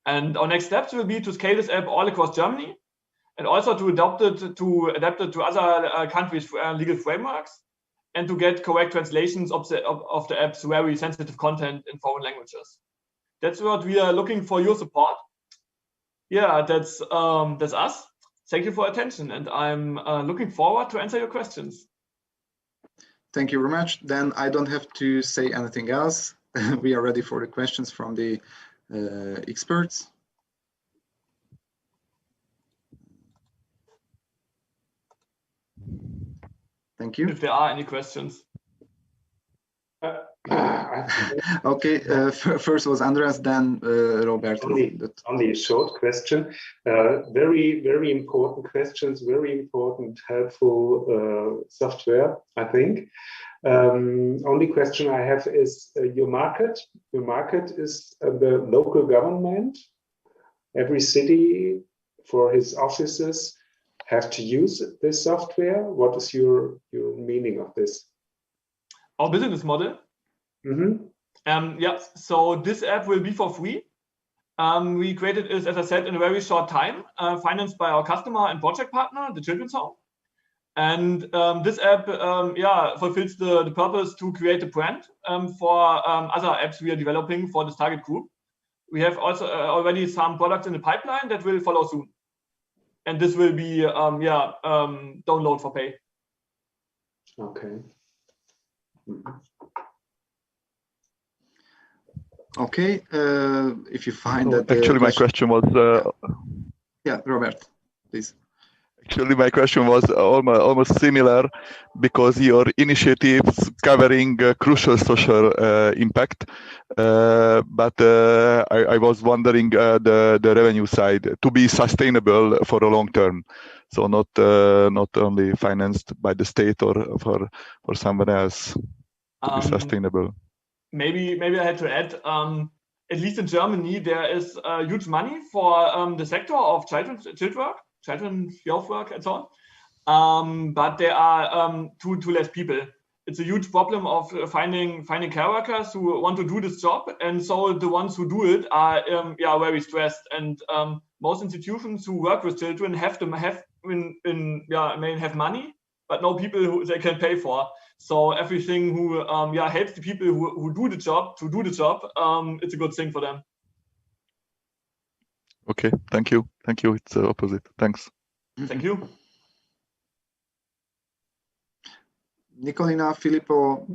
And our next steps will be to scale this app all across Germany and also to adapt it to other countries' legal frameworks and to get correct translations of the app's very sensitive content in foreign languages. That's what we are looking for your support. Yeah, that's us. Thank you for attention, and I'm looking forward to answer your questions.
Thank you very much. Then I don't have to say anything else. We are ready for the questions from the experts. Thank you.
If there are any questions.
Okay, first was Andreas, then Robert.
Only a short question. Very, very important questions, very important, helpful software, I think. Only question I have is your market. Your market is the local government. Every city for his offices have to use this software. What is your meaning of this?
Our business model? Yeah, so this app will be for free. We created it, as I said, in a very short time, financed by our customer and project partner, the Children's Home. And this app, fulfills the purpose to create a brand for other apps we are developing for this target group. We have also already some products in the pipeline that will follow soon. And this will be, download for pay.
Okay.
Okay, if you find that...
Actually, my question was...
Yeah, Robert, please.
Actually, my question was almost similar, because your initiatives covering crucial social impact, but I was wondering the revenue side to be sustainable for a long term, so not only financed by the state or for someone else, to be sustainable.
Maybe I had to add, at least in Germany, there is huge money for the sector of children's youth work and so on. But there are too less people. It's a huge problem of finding care workers who want to do this job, and so the ones who do it are very stressed. And most institutions who work with children have money, but no people who they can pay for. So everything who helps the people who do the job to do the job, it's a good thing for them.
Okay, thank you. It's the opposite. Thanks.
Thank you.
Nicolina, Filippo.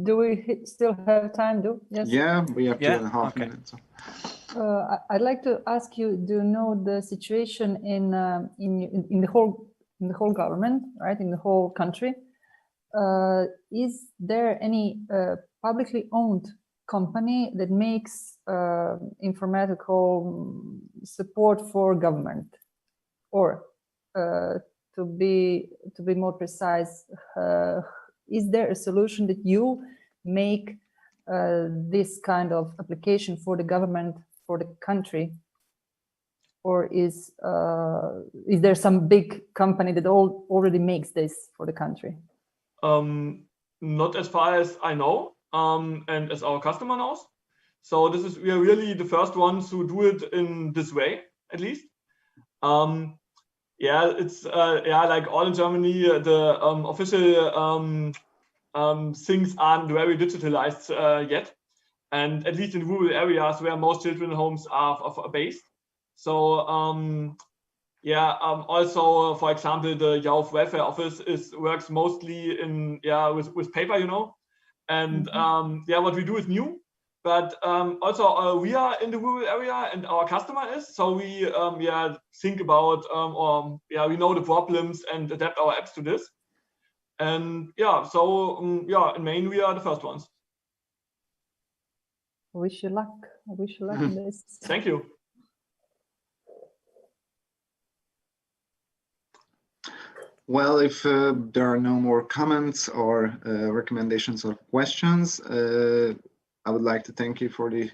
Do we still have time? Yes.
Yeah, we have 2.5 minutes.
I'd like to ask you, do you know the situation in the whole government, right, in the whole country? Is there any publicly owned company that makes informatical support for government? Or to be more precise, is there a solution that you make this kind of application for the government, for the country? Or is there some big company that already makes this for the country?
Not as far as I know, and as our customer knows. So we are really the first ones who do it in this way, at least. Yeah, it's like all in Germany, the official things aren't very digitalized yet, and at least in rural areas where most children's homes are based. So also, for example, the youth welfare office works mostly in with paper, you know, and what we do is new. But also we are in the rural area and our customer is, so we think about we know the problems and adapt our apps to this. And in Maine we are the first ones.
I wish you luck. I wish you luck in this.
Thank you.
Well, if there are no more comments or recommendations or questions, I would like to thank you for the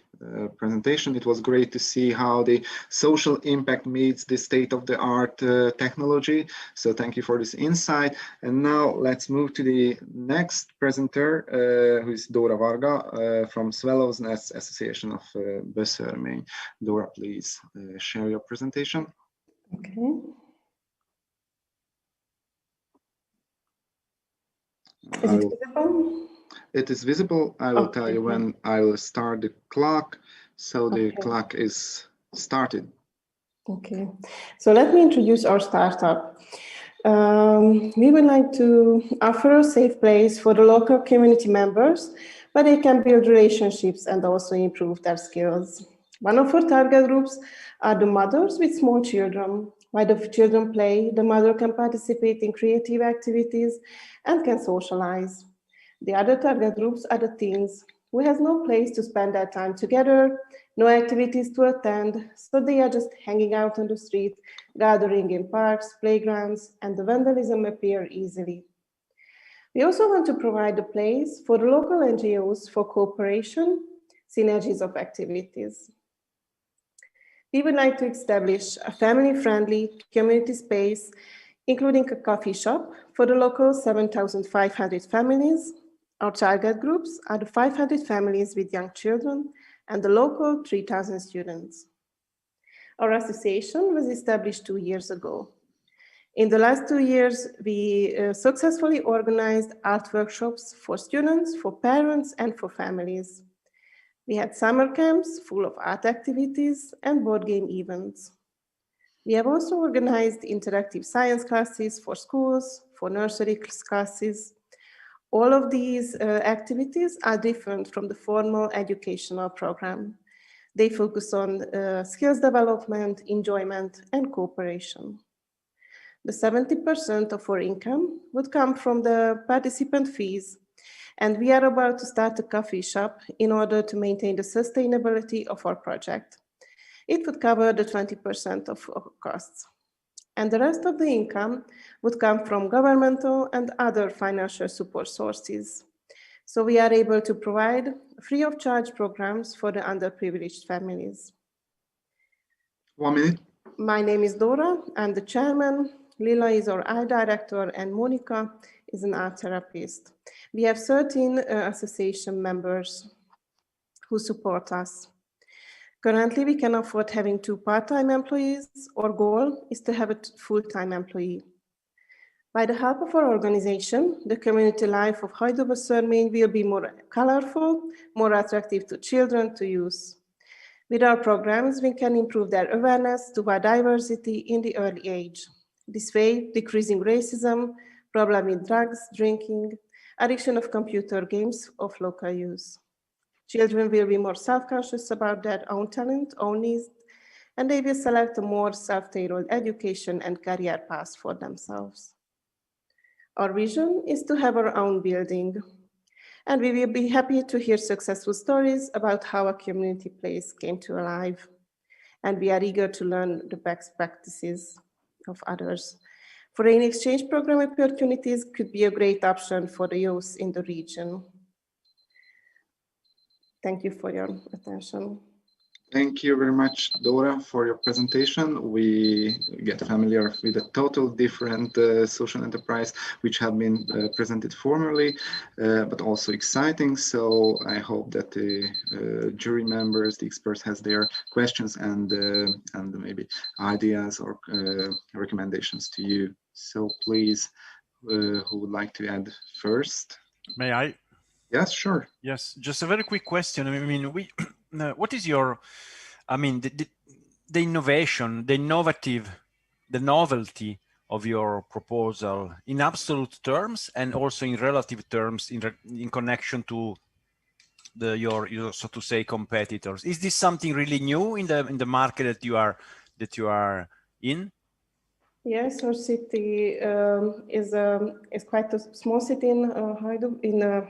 presentation. It was great to see how the social impact meets the state-of-the-art technology. So thank you for this insight. And now let's move to the next presenter, who is Dora Varga from Swallows Nest Association of Böszörmény. Dora, please share your presentation.
Okay. Is it visible?
It is visible. I will tell you when I will start the clock. So the clock is started.
Okay. So let me introduce our startup. We would like to offer a safe place for the local community members, but they can build relationships and also improve their skills. One of our target groups are the mothers with small children. While the children play, the mother can participate in creative activities and can socialize. The other target groups are the teens, who has no place to spend their time together, no activities to attend, so they are just hanging out on the street, gathering in parks, playgrounds, and the vandalism appear easily. We also want to provide a place for the local NGOs for cooperation, synergies of activities. We would like to establish a family-friendly community space, including a coffee shop for the local 7,500 families. Our target groups are the 500 families with young children and the local 3,000 students. Our association was established 2 years ago. In the last 2 years, we successfully organized art workshops for students, for parents, and for families. We had summer camps full of art activities and board game events. We have also organized interactive science classes for schools, for nursery classes. All of these activities are different from the formal educational program. They focus on skills development, enjoyment, and cooperation. The 70% of our income would come from the participant fees, and we are about to start a coffee shop in order to maintain the sustainability of our project. It would cover the 20% of our costs. And the rest of the income would come from governmental and other financial support sources. So we are able to provide free of charge programs for the underprivileged families.
1 minute.
My name is Dora, I'm the chairman. Lila is our art director and Monica is an art therapist. We have 13 association members who support us. Currently, we can afford having 2 part-time employees. Our goal is to have a full-time employee. By the help of our organization, the community life of Hajdú-Böszörmény will be more colorful, more attractive to children to use. With our programs, we can improve their awareness to biodiversity in the early age. This way, decreasing racism, problem with drugs, drinking, addiction of computer games of local use. Children will be more self-conscious about their own talent, own needs, and they will select a more self-tailored education and career path for themselves. Our vision is to have our own building, and we will be happy to hear successful stories about how a community place came to life. And we are eager to learn the best practices of others. Foreign exchange program opportunities could be a great option for the youth in the region. Thank you for your attention.
Thank you very much, Dora, for your presentation. We get familiar with a total different social enterprise, which have been presented formerly, but also exciting. So I hope that the jury members, the experts, has their questions and maybe ideas or recommendations to you. So please, who would like to add first?
May I?
Yes, sure.
Yes, just a very quick question. I mean, what is your, I mean, the innovation, the novelty of your proposal in absolute terms and also in relative terms in connection to your so to say competitors? Is this something really new in the market that you are in?
Yes, our city is quite a small city in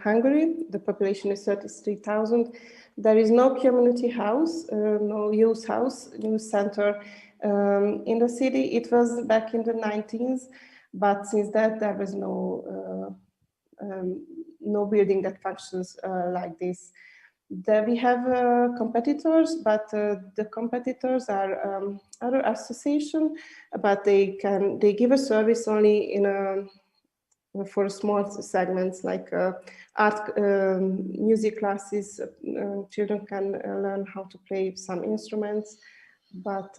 Hungary. The population is 33,000. There is no community house, no youth house, youth center in the city. It was back in the 1990s, but since that there was no building that functions like this. There we have competitors, but the competitors are other association, but they give a service only for small segments like art, music classes. Children can learn how to play some instruments, but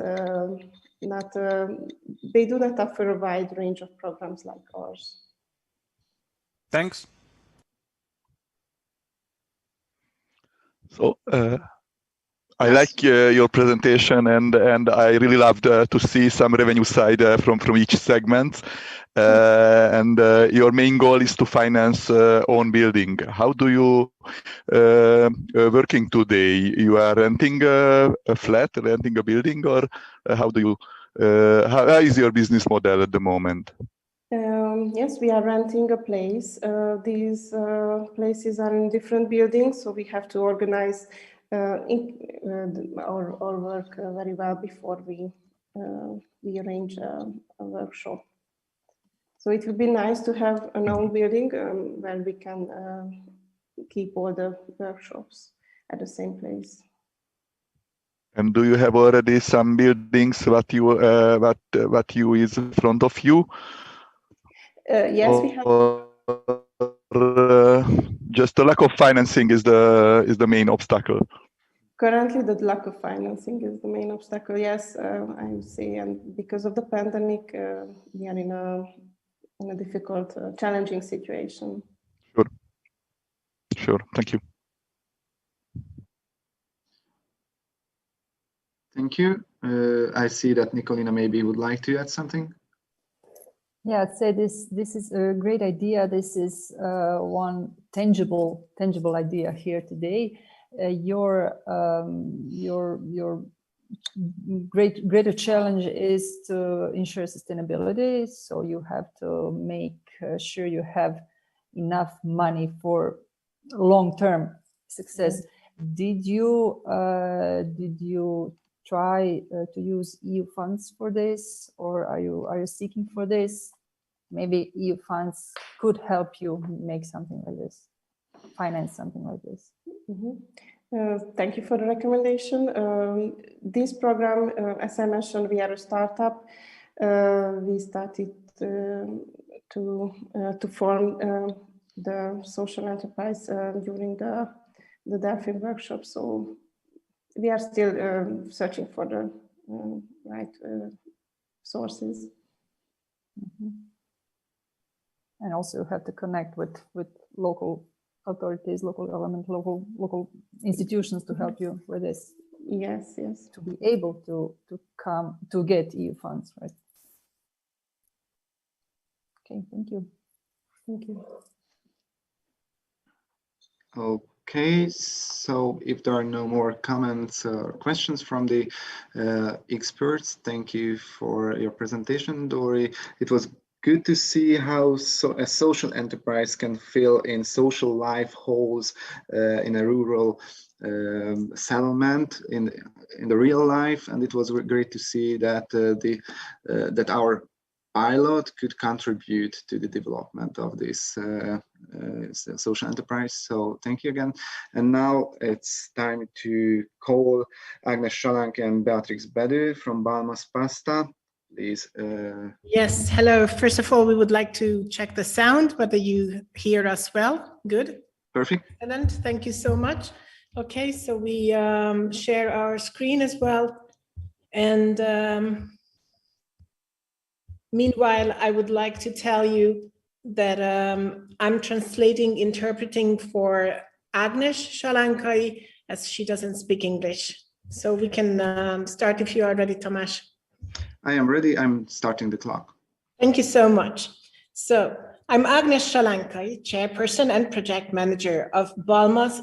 they do not offer a wide range of programs like ours.
Thanks.
So I like your presentation, and I really loved to see some revenue side from each segment. And your main goal is to finance own building. How do you working today? You are renting a flat, renting a building, or how do you? How is your business model at the moment?
Yes, we are renting a place. These places are in different buildings, so we have to organize our work very well before we arrange a workshop. So it would be nice to have an own building where we can keep all the workshops at the same place.
And do you have already some buildings what you is in front of you?
Yes, we have.
Just the lack of financing is the main obstacle.
Currently, the lack of financing is the main obstacle. Yes, I would say, and because of the pandemic, we are in a difficult, challenging situation.
Sure. Thank you.
Thank you. I see that Nicolina maybe would like to add something.
Yeah, I'd say this is a great idea. This is one tangible idea here today. Your greater challenge is to ensure sustainability. So you have to make sure you have enough money for long-term success. Did you try to use EU funds for this, or are you seeking for this? Maybe EU funds could help you make something like this, finance something like this.
Thank you for the recommendation. This program, as I mentioned, we are a startup. We started to form the social enterprise during the Delphin workshop. So we are still searching for the right sources.
And also have to connect with local authorities, local government, local institutions to help you with this.
Yes.
To be able to get EU funds, right? Okay, thank you.
Thank you.
Okay, so if there are no more comments or questions from the experts, thank you for your presentation, Dori. It was good to see how a social enterprise can fill in social life holes in a rural settlement in the real life, and it was great to see that that our pilot could contribute to the development of this social enterprise. So thank you again. And now it's time to call Agnes Salanki and Beatrix Bedő from Balmas Pasta. Please.
Yes, hello. First of all, we would like to check the sound, whether you hear us well. Good.
Perfect.
Excellent. Thank you so much. Okay, so we share our screen as well. And meanwhile, I would like to tell you that I'm interpreting for Agnes Salanki, as she doesn't speak English. So we can start if you are ready, Tamás.
I am ready. I'm starting the clock.
Thank you so much. So I'm Agnes Salanki, chairperson and project manager of Balmas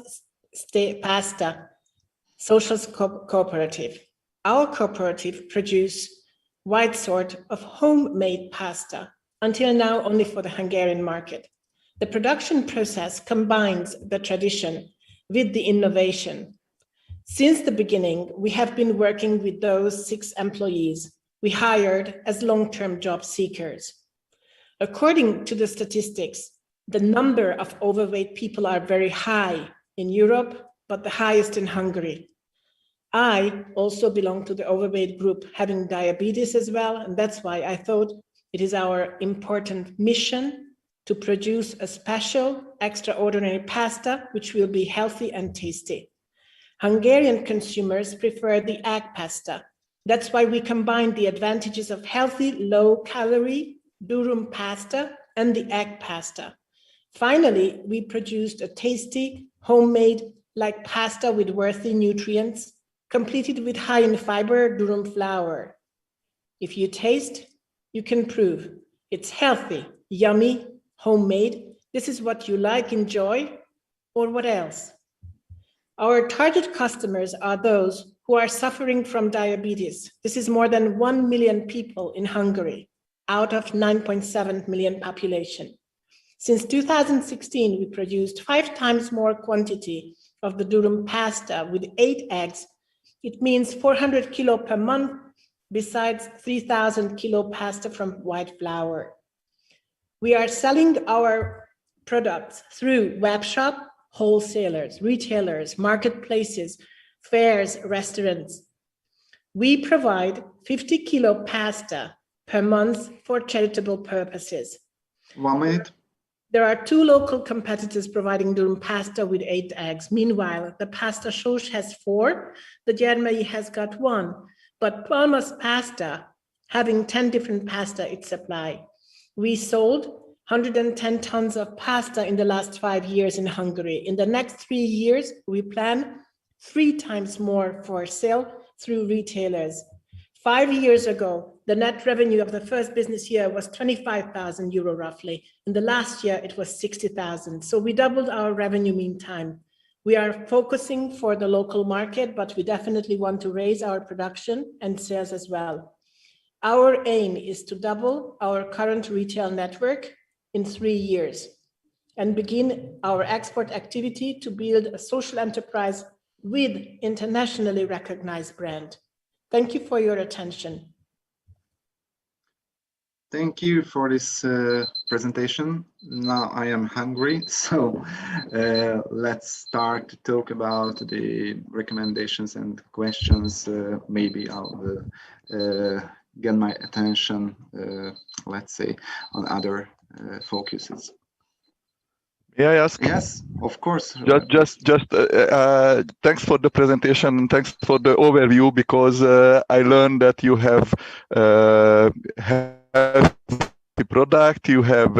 Pasta Social Cooperative. Our cooperative produces wide sort of homemade pasta, until now only for the Hungarian market. The production process combines the tradition with the innovation. Since the beginning, we have been working with those 6 employees we hired as long-term job seekers. According to the statistics, the number of overweight people are very high in Europe, but the highest in Hungary. I also belong to the overweight group, having diabetes as well, and that's why I thought it is our important mission to produce a special, extraordinary pasta, which will be healthy and tasty. Hungarian consumers prefer the egg pasta. That's why we combine the advantages of healthy, low-calorie durum pasta and the egg pasta. Finally, we produced a tasty, homemade-like pasta with worthy nutrients, completed with high in fiber durum flour. If you taste, you can prove it's healthy, yummy, homemade. This is what you like, enjoy, or what else? Our target customers are those who are suffering from diabetes. This is more than 1 million people in Hungary, out of 9.7 million population. Since 2016, we produced 5 times more quantity of the durum pasta with 8 eggs. It means 400 kilo per month, besides 3,000 kilo pasta from white flour. We are selling our products through web shop, wholesalers, retailers, marketplaces, fairs, restaurants. We provide 50 kilo pasta per month for charitable purposes.
1 minute.
There are 2 local competitors providing durum pasta with 8 eggs. Meanwhile, the Pasta Sós has 4, the Gyermei has got 1, but Balmas Pasta, having 10 different pasta it supply. We sold 110 tons of pasta in the last 5 years in Hungary. In the next 3 years, we plan 3 times more for sale through retailers. 5 years ago, the net revenue of the first business year was 25,000 euro roughly. In the last year, it was 60,000. So we doubled our revenue meantime. We are focusing for the local market, but we definitely want to raise our production and sales as well. Our aim is to double our current retail network in 3 years and begin our export activity to build a social enterprise with internationally recognized brand. Thank you for your attention.
Thank you for this presentation. Now I am hungry, so let's start to talk about the recommendations and questions. Maybe I'll get my attention, let's say, on other focuses.
May I ask?
Yes, of course.
Just thanks for the presentation and thanks for the overview, because I learned that you have the product, you have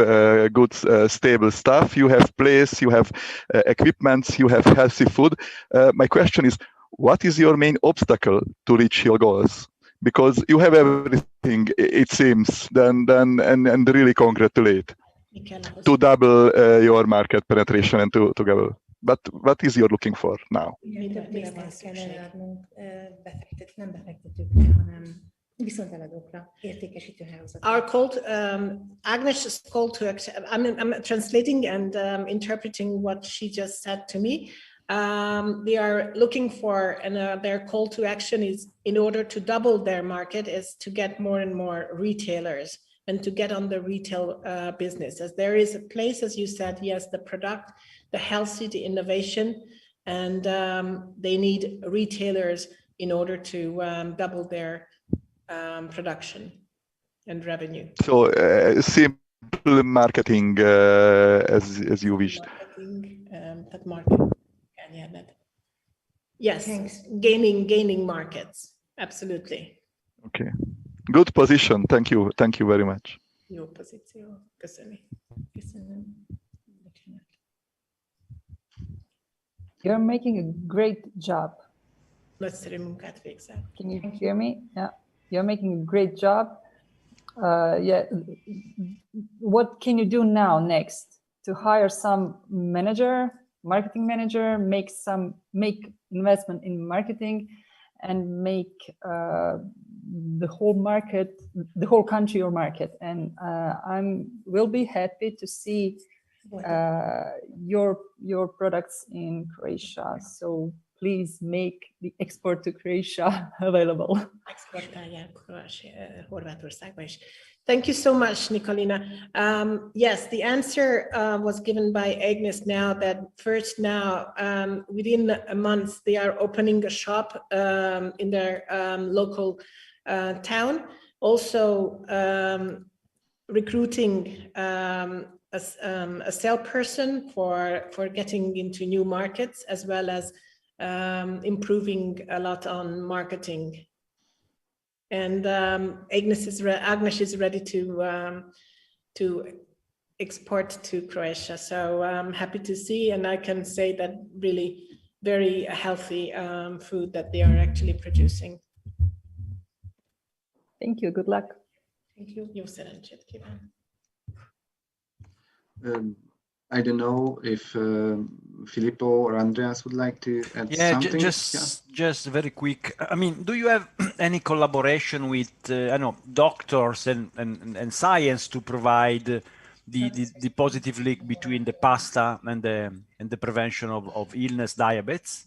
good stable stuff, you have place, you have equipments, you have healthy food. My question is, what is your main obstacle to reach your goals? Because you have everything, it seems, and really congratulate to double your market penetration and to but what is you're looking for now?
Our call to, Agnes' call to action, I'm translating and interpreting what she just said to me. They are looking for, and their call to action is, in order to double their market, is to get more and more retailers and to get on the retail business. As there is a place, as you said, yes, the product, the healthy, the innovation, and they need retailers in order to double their production and revenue.
So simple marketing as you wished.
Yes, gaining markets, absolutely.
Okay, good position. Thank you very much.
Jó pozíció, köszönöm.
You're making a great job.
Nagyszerű munkát végzel.
Can you hear me? Yeah, you're making a great job. Yeah, what can you do now next to hire some manager, marketing manager, make investment in marketing, and make the whole market, the whole country your market? And will be happy to see your products in Croatia. So please make the export to Croatia available.
Thank you so much, Nikolina. Yes, the answer was given by Agnes now that first now, within a month, they are opening a shop in their local town. Also recruiting a salesperson for getting into new markets, as well as improving a lot on marketing. And Agnes is ready to export to Croatia. So I'm happy to see, and I can say that really very healthy food that they are actually producing.
Thank you. Good luck.
Thank you. Jó szerencsét kíván.
I don't know if Filippo or Andreas would like to add something.
Just very quick. I mean, do you have any collaboration with I don't know, doctors and science to provide the positive link between the pasta and the prevention of illness, diabetes?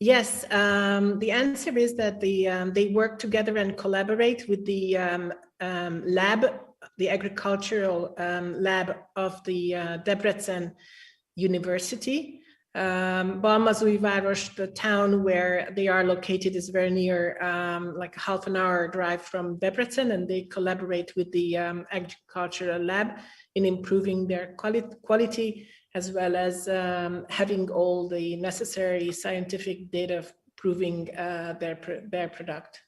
Yes, the answer is that they work together and collaborate with the lab, the agricultural lab of the Debrecen University. Balmazújváros, the town where they are located, is very near, like half an hour drive from Debrecen, and they collaborate with the agricultural lab in improving their quality, as well as having all the necessary scientific data proving their product.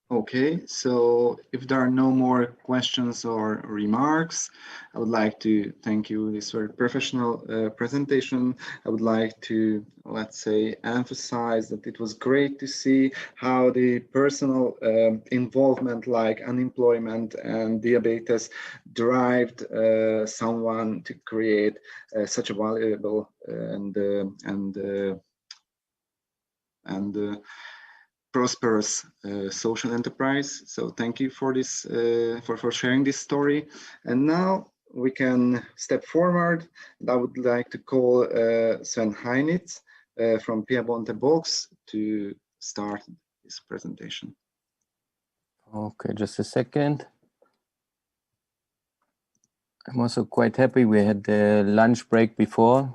Okay, so if there are no more questions or remarks, I would like to thank you for this very professional presentation. I would like to, let's say, emphasize that it was great to see how the personal involvement, like unemployment and diabetes, derived someone to create such a valuable and prosperous social enterprise. So thank you for this, for sharing this story. And now we can step forward. And I would like to call Sven Heinitz from Piemonte Box to start this presentation.
Okay, just a second. I'm also quite happy we had the lunch break before.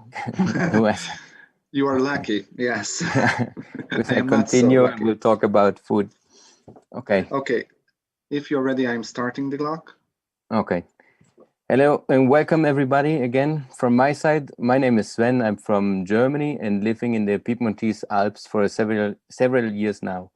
You are lucky, yes.
If I continue, so we'll talk about food. Okay.
Okay. If you're ready, I'm starting the clock.
Okay. Hello and welcome everybody again from my side. My name is Sven. I'm from Germany and living in the Piedmontese Alps for several years now.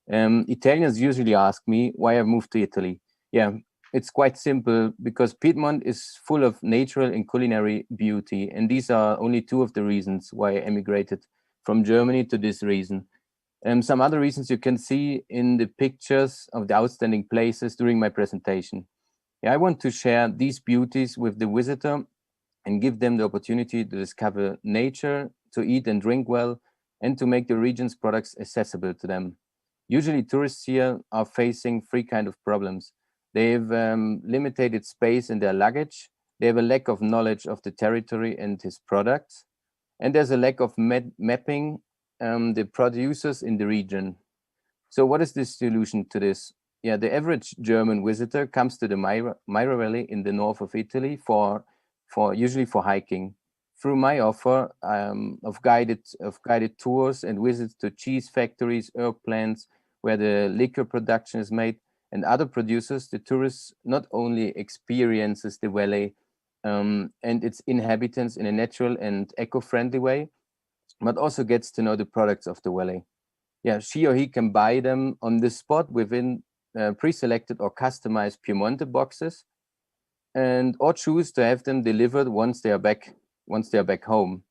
Italians usually ask me why I moved to Italy. Yeah, it's quite simple because Piedmont is full of natural and culinary beauty, and these are only two of the reasons why I emigrated from Germany to this region. Some other reasons you can see in the pictures of the outstanding places during my presentation. Yeah, I want to share these beauties with the visitor and give them the opportunity to discover nature, to eat and drink well, and to make the region's products accessible to them. Usually tourists here are facing three kinds of problems. They have limited space in their luggage, they have a lack of knowledge of the territory and its products, and there's a lack of mapping the producers in the region. So what is the solution to this? Yeah, the average German visitor comes to the Maira Valley in the north of Italy usually for hiking. Through my offer of guided tours and visits to cheese factories, herb plants, where the liquor production is made, and other producers, the tourist not only experiences the valley and its inhabitants in a natural and eco-friendly way, but also gets to know the products of the valley. Yeah, she or he can buy them on the spot within pre-selected or customized Piemonte boxes, and or choose to have them delivered once they are back home.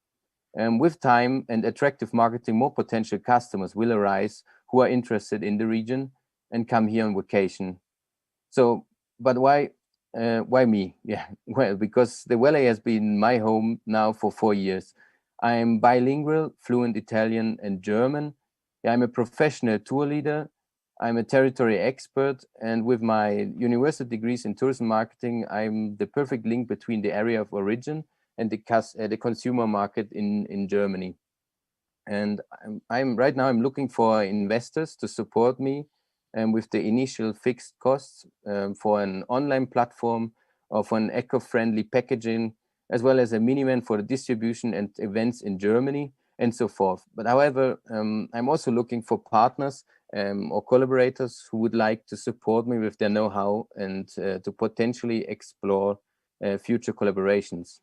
With time and attractive marketing, more potential customers will arise who are interested in the region and come here on vacation. So, but why me? Yeah, well, because the valley has been my home now for 4 years. I'm bilingual, fluent Italian and German. Yeah, I'm a professional tour leader. I'm a territory expert, and with my university degrees in tourism marketing, I'm the perfect link between the area of origin and the consumer market in Germany. And I'm right now looking for investors to support me with the initial fixed costs for an online platform or for an eco-friendly packaging, as well as a minimum for the distribution and events in Germany and so forth. But however, I'm also looking for partners or collaborators who would like to support me with their know-how and to potentially explore future collaborations.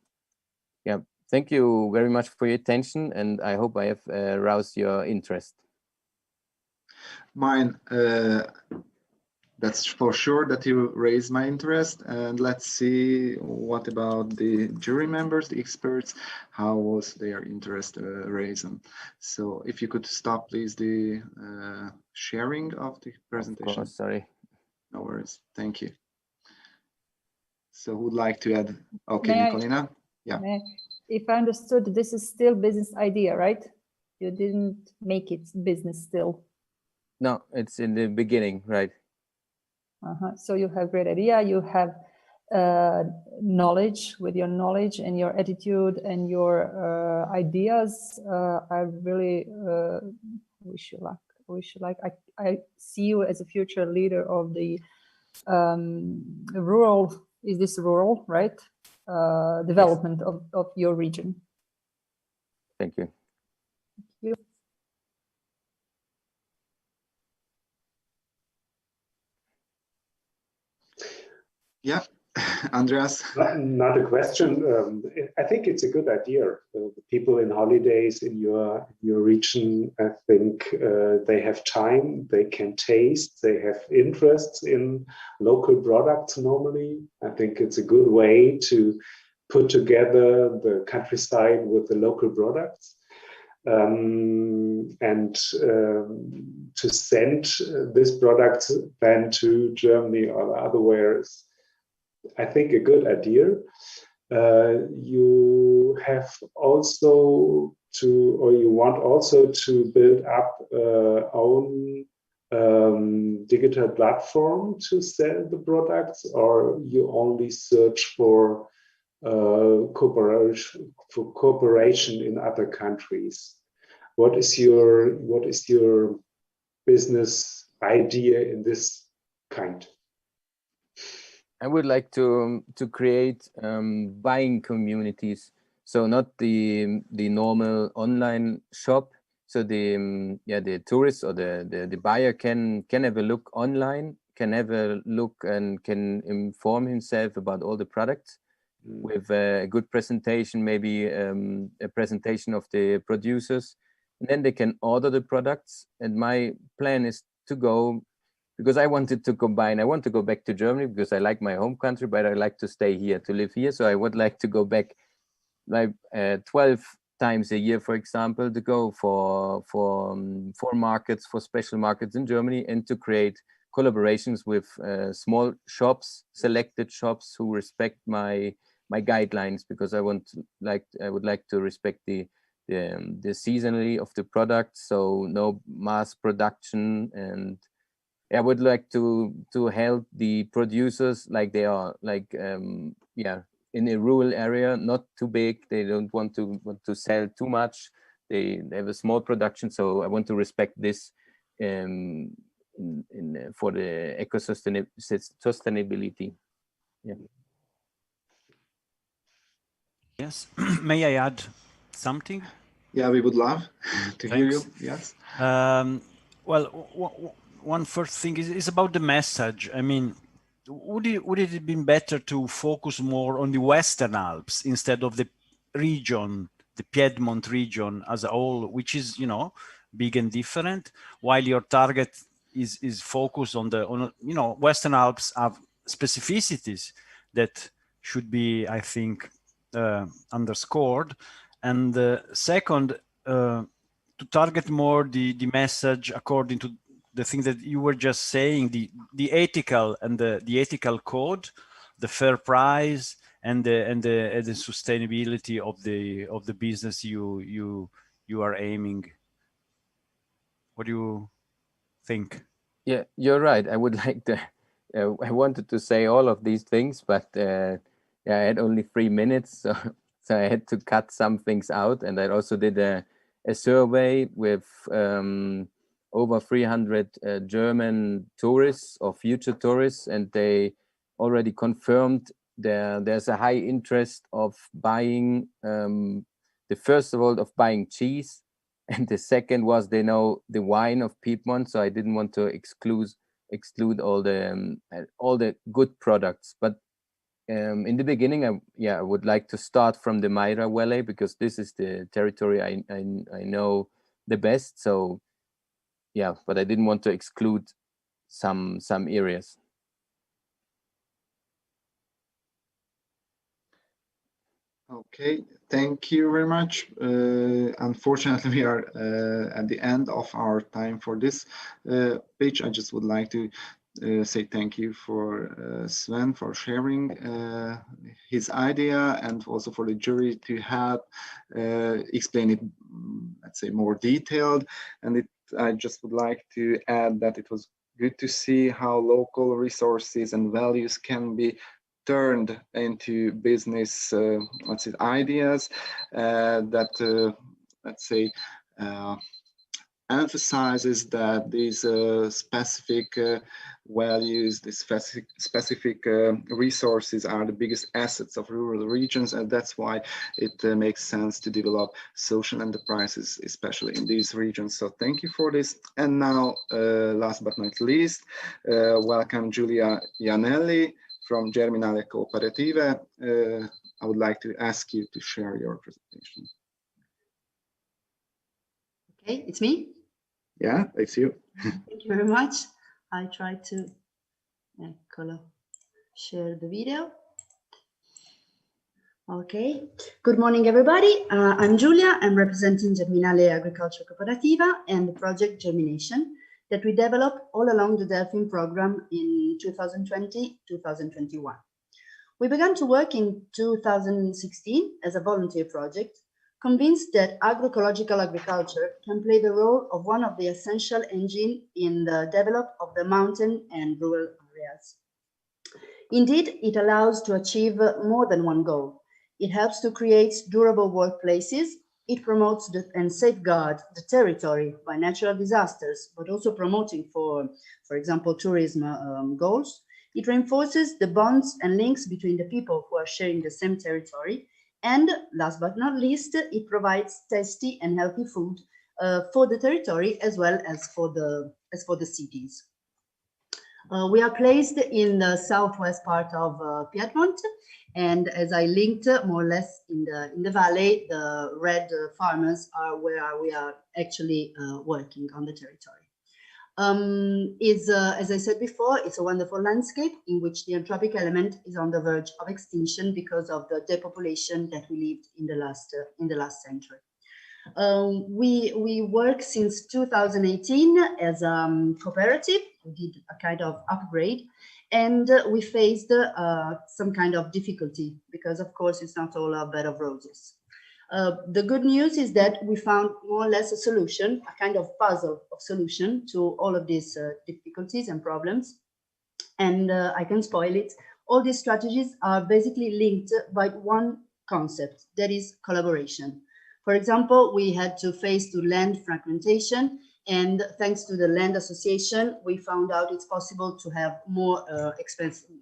Yeah, thank you very much for your attention, and I hope I have aroused your interest.
Mine, that's for sure that you raised my interest. And let's see, what about the jury members, the experts? How was their interest raised? So if you could stop, please, the sharing of the presentation.
Of course, sorry.
No worries. Thank you. So who would like to add? Okay,
May
Nicolina. Yeah.
If I understood, this is still business idea, right? You didn't make it business still.
No, it's in the beginning, right?
So you have great idea, you have knowledge. With your knowledge and your attitude and your ideas, I really wish you luck. I see you as a future leader of the rural, is this rural, right? Development of your region.
Thank you.
Thank you.
Yeah, Andreas.
Not a question. I think it's a good idea. The people in holidays in your region, I think they have time, they can taste, they have interests in local products normally. I think it's a good way to put together the countryside with the local products. And to send this product then to Germany or otherwhere is, I think, a good idea. You have also to, or you want also to build up own digital platform to sell the products, or you only search for cooperation in other countries? What is your business idea in this kind?
I would like to create buying communities. So not the normal online shop. So the tourist or the buyer can have a look online, can have a look and can inform himself about all the products with a good presentation, maybe a presentation of the producers. And then they can order the products. And my plan is to go, because I wanted to combine, I want to go back to Germany because I like my home country, but I like to stay here, to live here. So I would like to go back. My 12 times a year, for example, to go for markets, for special markets in Germany, and to create collaborations with small shops, selected shops who respect my guidelines, because I would like to respect the seasonality of the product, so no mass production. And I would like to help the producers, like they are, like in a rural area, not too big. They don't want to sell too much. They have a small production, so I want to respect this for the sustainability. Yeah.
Yes. May I add something?
Yeah, we would love to hear you. Yes.
Well, one first thing is about the message. I mean, would it have been better to focus more on the Western Alps instead of the region, the Piedmont region as a whole, which is, you know, big and different, while your target is focused on you know, Western Alps have specificities that should be, I think, underscored. And second, to target more the message according to the things that you were just saying, the ethical and the ethical code, the fair price, and the sustainability of the business you are aiming. What do you think?
Yeah, you're right. I would like to. I wanted to say all of these things, but I had only 3 minutes, so I had to cut some things out. And I also did a survey with over 300 German tourists or future tourists, and they already confirmed there's a high interest of buying, first of all, of buying cheese, and the second was they know the wine of Piedmont, so I didn't want to exclude all the good products. But in the beginning, I would like to start from the Maira Valley, because this is the territory I know the best. So yeah, but I didn't want to exclude some areas.
Okay, thank you very much. Unfortunately, we are at the end of our time for this page. I just would like to say thank you for Sven for sharing his idea, and also for the jury to have explain it, let's say, more detailed. And I just would like to add that it was good to see how local resources and values can be turned into business, let's say, ideas that, let's say, emphasizes that these specific values, the specific resources are the biggest assets of rural regions, and that's why it makes sense to develop social enterprises, especially in these regions. So thank you for this. And now, last but not least, welcome Giulia Iannelli from Germinale Cooperative. I would like to ask you to share your presentation.
Okay, it's me?
Yeah, it's you.
Thank you very much. I try to share the video. Okay, good morning, everybody. I'm Giulia. I'm representing Germinale Agriculture Cooperativa and the project Germination that we developed all along the Delphine program in 2020-2021. We began to work in 2016 as a volunteer project, convinced that agroecological agriculture can play the role of one of the essential engines in the development of the mountain and rural areas. Indeed, it allows to achieve more than one goal. It helps to create durable workplaces. It promotes and safeguards the territory by natural disasters, but also promoting, for example, tourism goals. It reinforces the bonds and links between the people who are sharing the same territory. And last but not least, it provides tasty and healthy food for the territory as well as for the cities. We are placed in the southwest part of Piedmont, and as I linked, more or less in the valley, the red farmers are where we are actually working on the territory. As I said before, it's a wonderful landscape in which the anthropic element is on the verge of extinction because of the depopulation that we lived in the last century. We work since 2018 as a cooperative. We did a kind of upgrade, and we faced some kind of difficulty because, of course, it's not all a bed of roses. The good news is that we found more or less a solution, a kind of puzzle of solution to all of these difficulties and problems. And I can spoil it. All these strategies are basically linked by one concept, that is collaboration. For example, we had to face to land fragmentation, and thanks to the land association, we found out it's possible to have more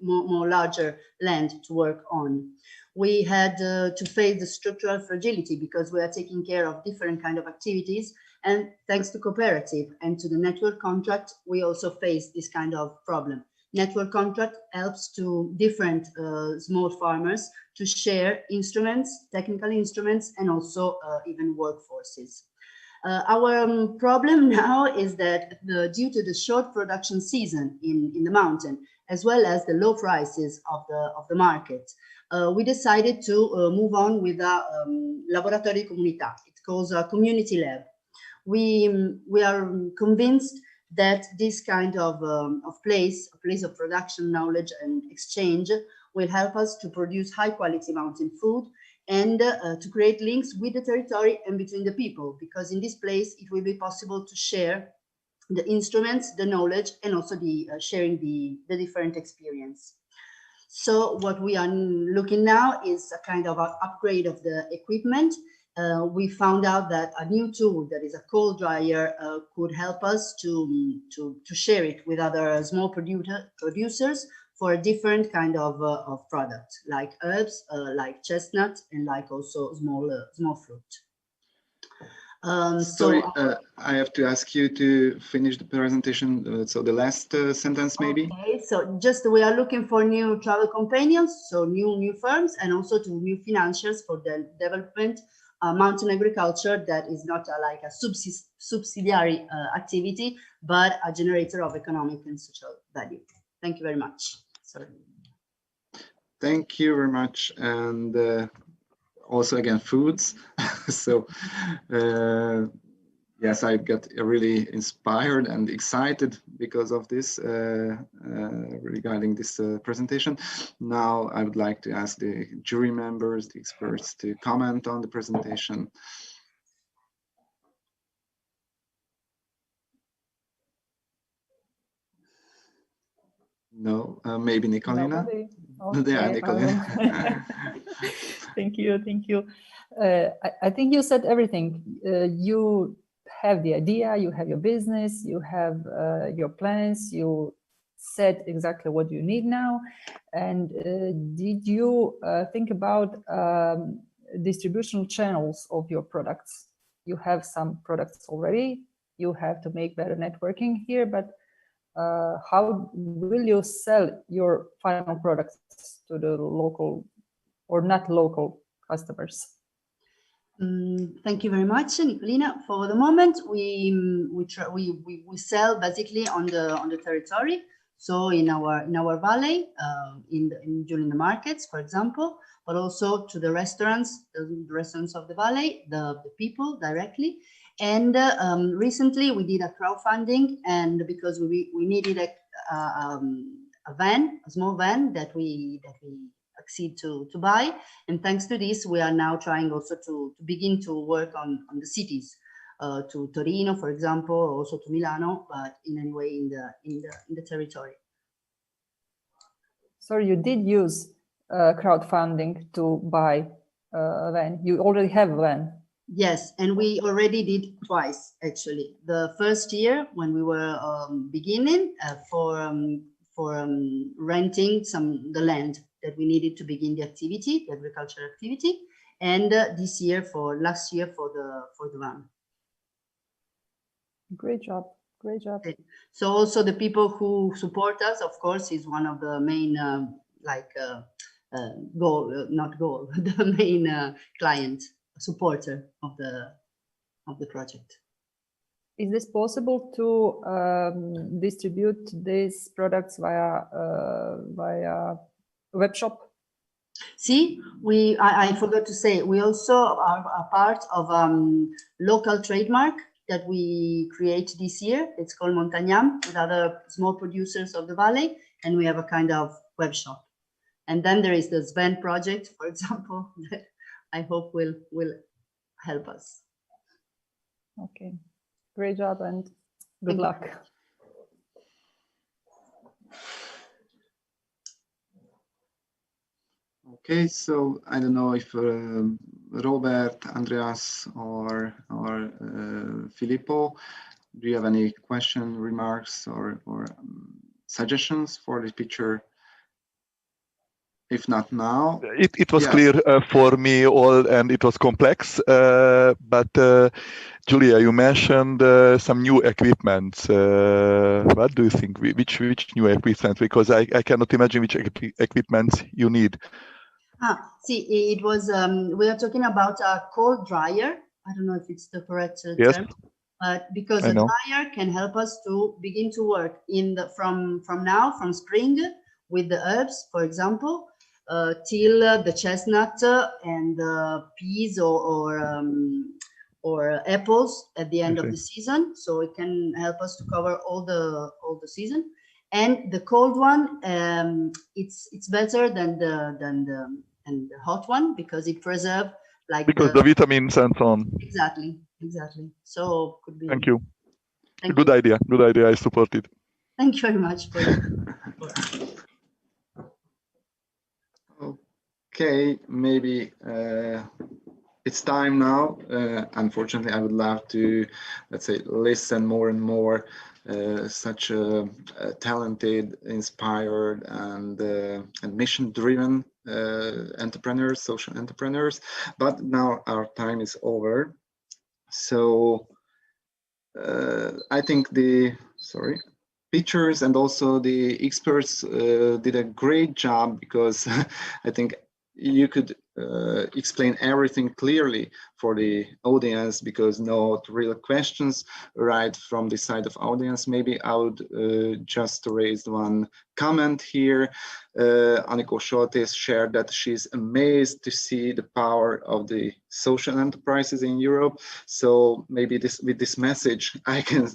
more larger land to work on. We had to face the structural fragility because we are taking care of different kind of activities, and thanks to cooperative and to the network contract, we also face this kind of problem. Network contract helps to different small farmers to share instruments, technical instruments, and also even workforces. Our problem now is that due to the short production season in the mountain, as well as the low prices of the market, we decided to move on with a laboratorio comunità. It calls a community lab. We are convinced that this kind of place, a place of production, knowledge, and exchange will help us to produce high quality mountain food and to create links with the territory and between the people, because in this place it will be possible to share the instruments, the knowledge, and also the sharing the different experience. So what we are looking now is a kind of an upgrade of the equipment. We found out that a new tool that is a cold dryer could help us to share it with other small producers for a different kind of product, like herbs, like chestnut, and like also small fruit.
Sorry, I have to ask you to finish the presentation. So the last sentence, maybe.
Okay, so just we are looking for new travel companions, so new firms, and also to new financiers for the development mountain agriculture that is not like a subsidiary activity, but a generator of economic and social value. Thank you very much. Sorry.
Thank you very much. And also again, foods. So yes, I got really inspired and excited because of this regarding this presentation. Now I would like to ask the jury members, the experts, to comment on the presentation. No, maybe Nicolina.
Okay,
yeah, Nicolina.
Thank you. I think you said everything. You have the idea, you have your business, you have your plans, you said exactly what you need now. And did you think about distributional channels of your products? You have some products already, you have to make better networking here, but how will you sell your final products to the local or not local customers?
Thank you very much, Nicolina. For the moment, we sell basically on the territory. So in our valley, during the markets, for example, but also to the restaurants of the valley, the people directly. And recently we did a crowdfunding, and because we needed a small van that we succeed to buy, and thanks to this we are now trying also to begin to work on the cities, to Torino, for example, also to Milano, but in any way in the territory.
So you did use crowdfunding to buy a van. You already have a van.
Yes, and we already did twice actually. The first year when we were beginning for renting the land that we needed to begin the activity, the agricultural activity, and last year for the van.
Great job.
So also the people who support us, of course, is one of the main the main client supporter of the project.
Is this possible to distribute these products via web shop?
See, I forgot to say, we also are a part of local trademark that we create this year. It's called Montagnam, with other small producers of the valley, and we have a kind of web shop. And then there is the Sven project, for example, that I hope will help us.
Okay, great job and good luck.
Okay, so I don't know if Robert, Andreas, or Filippo, do you have any question, remarks, or suggestions for the picture? If not now,
it was
yes.
clear for me all, and it was complex. But Julia, you mentioned some new equipment. What do you think? Which new equipment? Because I cannot imagine which equipment you need.
See, it was we are talking about a cold dryer. I don't know if it's the correct term, but because a dryer can help us to begin to work from spring with the herbs, for example, till the chestnut and peas or apples at the end of the season. So it can help us to cover all the season. And the cold one, it's better than the hot one because it preserves
because the vitamins and so on.
Exactly. So could be.
Thank you. Good idea. I support it.
Thank you very much for your
Okay, maybe it's time now. Unfortunately, I would love to, let's say, listen more and more such talented, inspired, and mission-driven entrepreneurs, social entrepreneurs. But now our time is over. So I think pictures and also the experts did a great job, because I think you could explain everything clearly for the audience, because not real questions right from the side of audience. Maybe I would just raise one comment here. Aniko Scholtes shared that she's amazed to see the power of the social enterprises in Europe. So maybe with this message, I can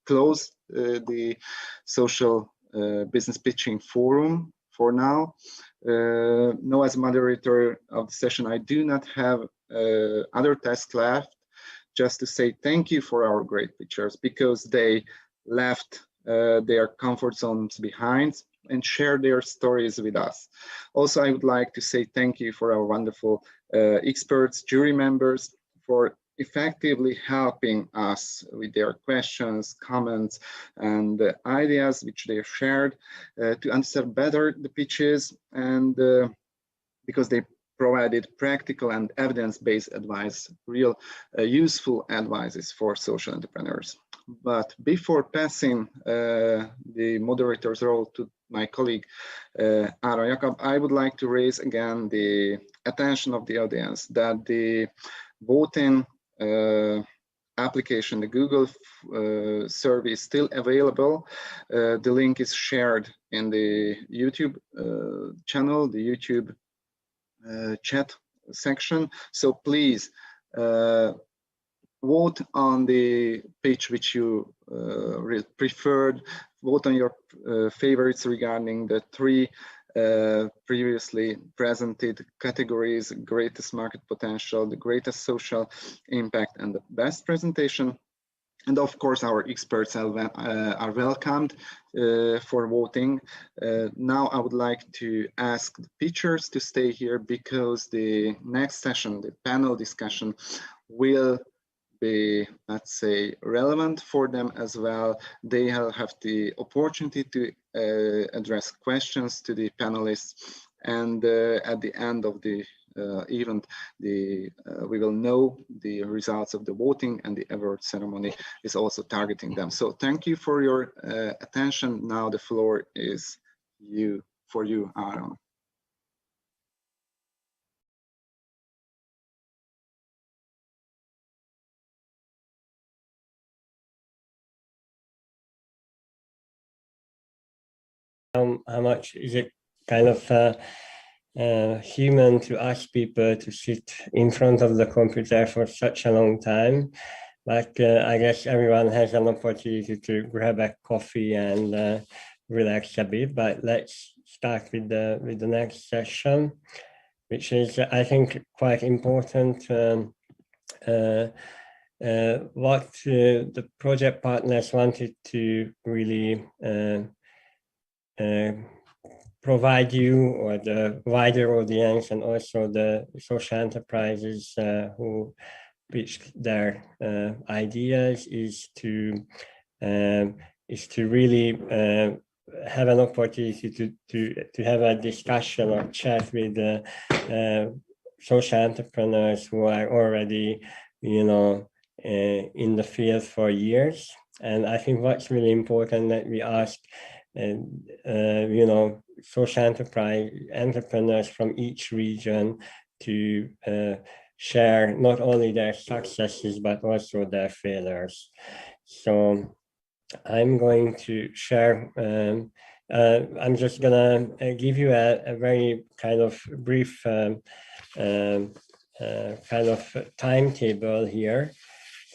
close the social business pitching forum for now. Now, as moderator of the session, I do not have other tasks left, just to say thank you for our great pitchers, because they left their comfort zones behind and share their stories with us. Also, I would like to say thank you for our wonderful experts, jury members, for effectively helping us with their questions, comments, and ideas which they have shared to understand better the pitches, and because they provided practical and evidence-based advice, real useful advices for social entrepreneurs. But before passing the moderator's role to my colleague Áron Jakab, I would like to raise again the attention of the audience that the voting application, the Google survey, is still available. The link is shared in the YouTube channel, the YouTube chat section. So please vote on the page which you preferred. Vote on your favorites regarding the three previously presented categories: greatest market potential, the greatest social impact, and the best presentation. And of course, our experts are welcomed for voting. Now I would like to ask the pitchers to stay here, because the next session, the panel discussion, will be, let's say, relevant for them as well. They have the opportunity to address questions to the panelists, and at the end of the event, we will know the results of the voting, and the award ceremony is also targeting them. So thank you for your attention. Now the floor is for you, Áron.
How much is it kind of human to ask people to sit in front of the computer for such a long time. But I guess everyone has an opportunity to grab a coffee and relax a bit. But let's start with the next session, which is, I think, quite important. What the project partners wanted to really provide you, or the wider audience, and also the social enterprises who pitched their ideas, is to really have an opportunity to have a discussion or chat with social entrepreneurs who are already, you know, in the field for years. And I think what's really important that we ask, you know, social entrepreneurs from each region to share not only their successes, but also their failures. So I'm going to share, I'm just gonna give you a very kind of brief kind of timetable here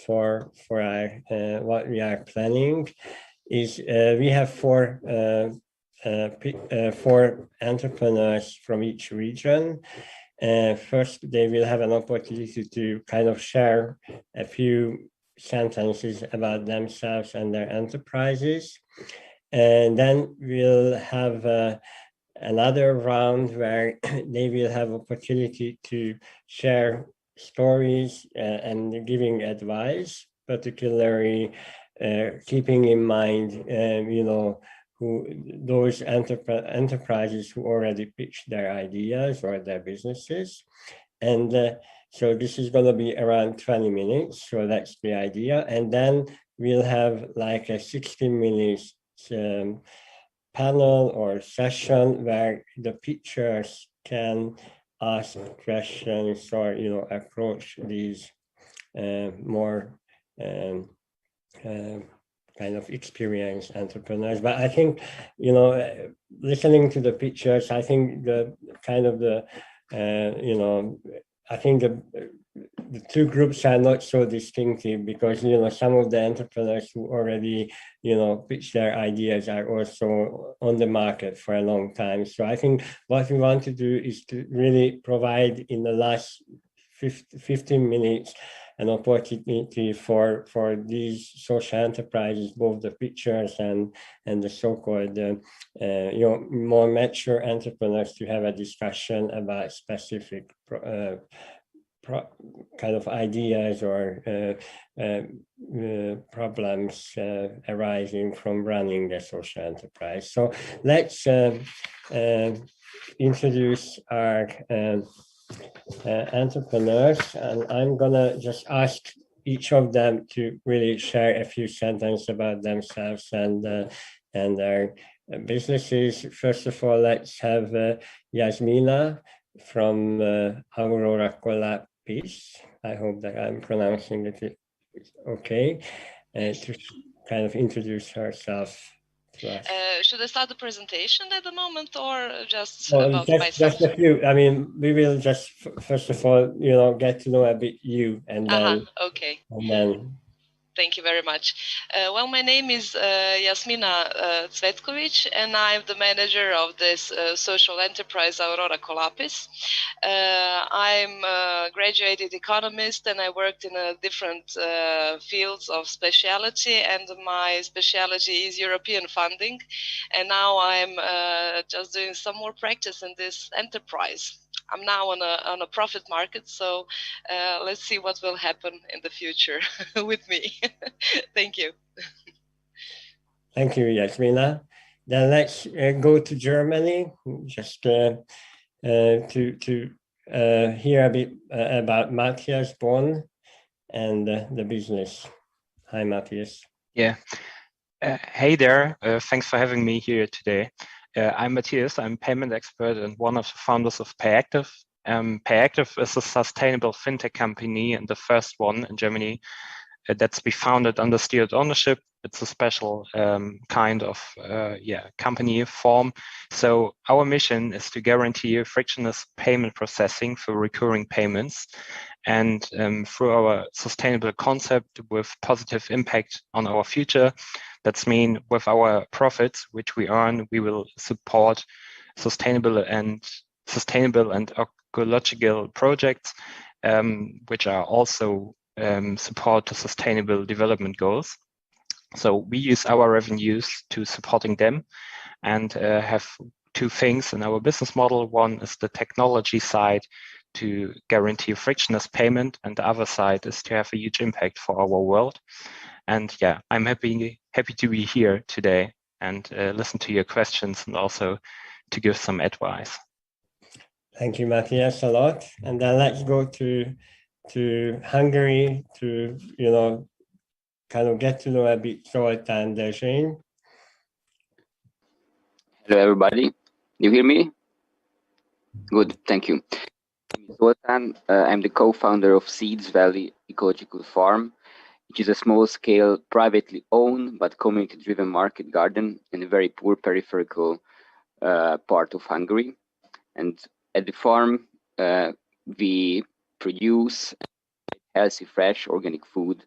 for our, what we are planning. Is we have four entrepreneurs from each region. First, they will have an opportunity to kind of share a few sentences about themselves and their enterprises. And then we'll have another round where they will have opportunity to share stories and giving advice, particularly keeping in mind, you know, those enterprises who already pitched their ideas or their businesses. And so this is going to be around 20 minutes. So that's the idea. And then we'll have like a 60 minutes panel or session where the pitchers can ask questions or, you know, approach these more kind of experienced entrepreneurs. But I think, you know, listening to the pitchers, I think the kind of the, you know, I think the two groups are not so distinctive, because, you know, some of the entrepreneurs who already, you know, pitch their ideas are also on the market for a long time. So I think what we want to do is to really provide in the last 15 minutes an opportunity for these social enterprises, both the pitchers and the so-called you know, more mature entrepreneurs, to have a discussion about specific kind of ideas or problems arising from running the social enterprise. So let's introduce our entrepreneurs, and I'm gonna just ask each of them to really share a few sentences about themselves and their businesses. First of all, let's have Yasmina from Aurora-Colapis. I hope that I'm pronouncing it okay, to kind of introduce herself.
Should I start the presentation at the moment, or just
well,
about myself?
Just a few. I mean, we will just first of all, you know, get to know a bit you, and then.
Okay.
And then.
Thank you very much. Well, my name is Yasmina Cvetkovic, and I'm the manager of this social enterprise Aurora-Colapis. I'm a graduated economist, and I worked in different fields of specialty, and my specialty is European funding. And now I'm just doing some more practice in this enterprise. I'm now on a profit market, so let's see what will happen in the future with me. Thank you.
Thank you, Yasmina. Then let's go to Germany, just to hear a bit about Matthias Born and the business. Hi, Matthias.
Yeah. Hey there. Thanks for having me here today. I'm Matthias. I'm a payment expert and one of the founders of Payactive. Payactive is a sustainable fintech company and the first one in Germany that's been founded under steered ownership it's a special kind of company form. So our mission is to guarantee frictionless payment processing for recurring payments, and through our sustainable concept with positive impact on our future. That's mean with our profits which we earn, we will support sustainable and ecological projects, which are also support the sustainable development goals. So we use our revenues to supporting them, and have two things in our business model. One is the technology side to guarantee frictionless payment, and the other side is to have a huge impact for our world. And yeah, I'm happy to be here today and listen to your questions and also to give some advice.
Thank you, Matthias, a lot. And then let's go to Hungary to, kind of get to know a bit Zoltán Dezsőny.
Hello, everybody. You hear me? Good, thank you. Zoltán, I'm the co-founder of Seeds Valley Ecological Farm, which is a small-scale, privately owned but community-driven market garden in a very poor peripheral part of Hungary. And at the farm, we produce healthy, fresh, organic food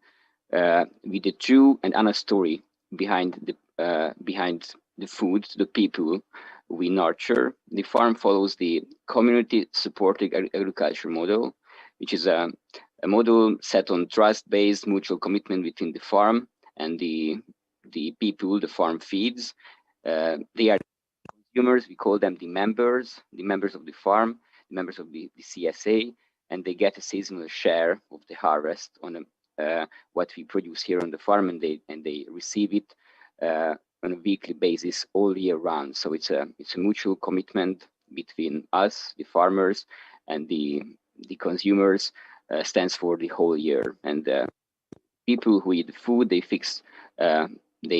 with the true and honest story behind the food to the people we nurture. The farm follows the community-supported agriculture model, which is a model set on trust-based mutual commitment between the farm and the people the farm feeds. They are consumers, we call them the members of the farm, the members of the CSA, and they get a seasonal share of the harvest on what we produce here on the farm, and they receive it on a weekly basis all year round. So it's a mutual commitment between us, the farmers, and the consumers. Stands for the whole year. And people who eat the food, they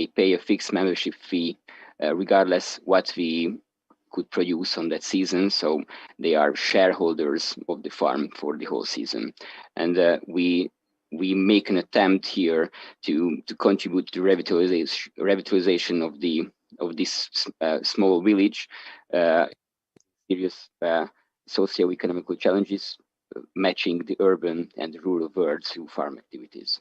pay a fixed membership fee regardless what we could produce on that season. So they are shareholders of the farm for the whole season. And we make an attempt here to contribute to revitalization of this small village. Serious socio-economical challenges, matching the urban and the rural world through farm activities.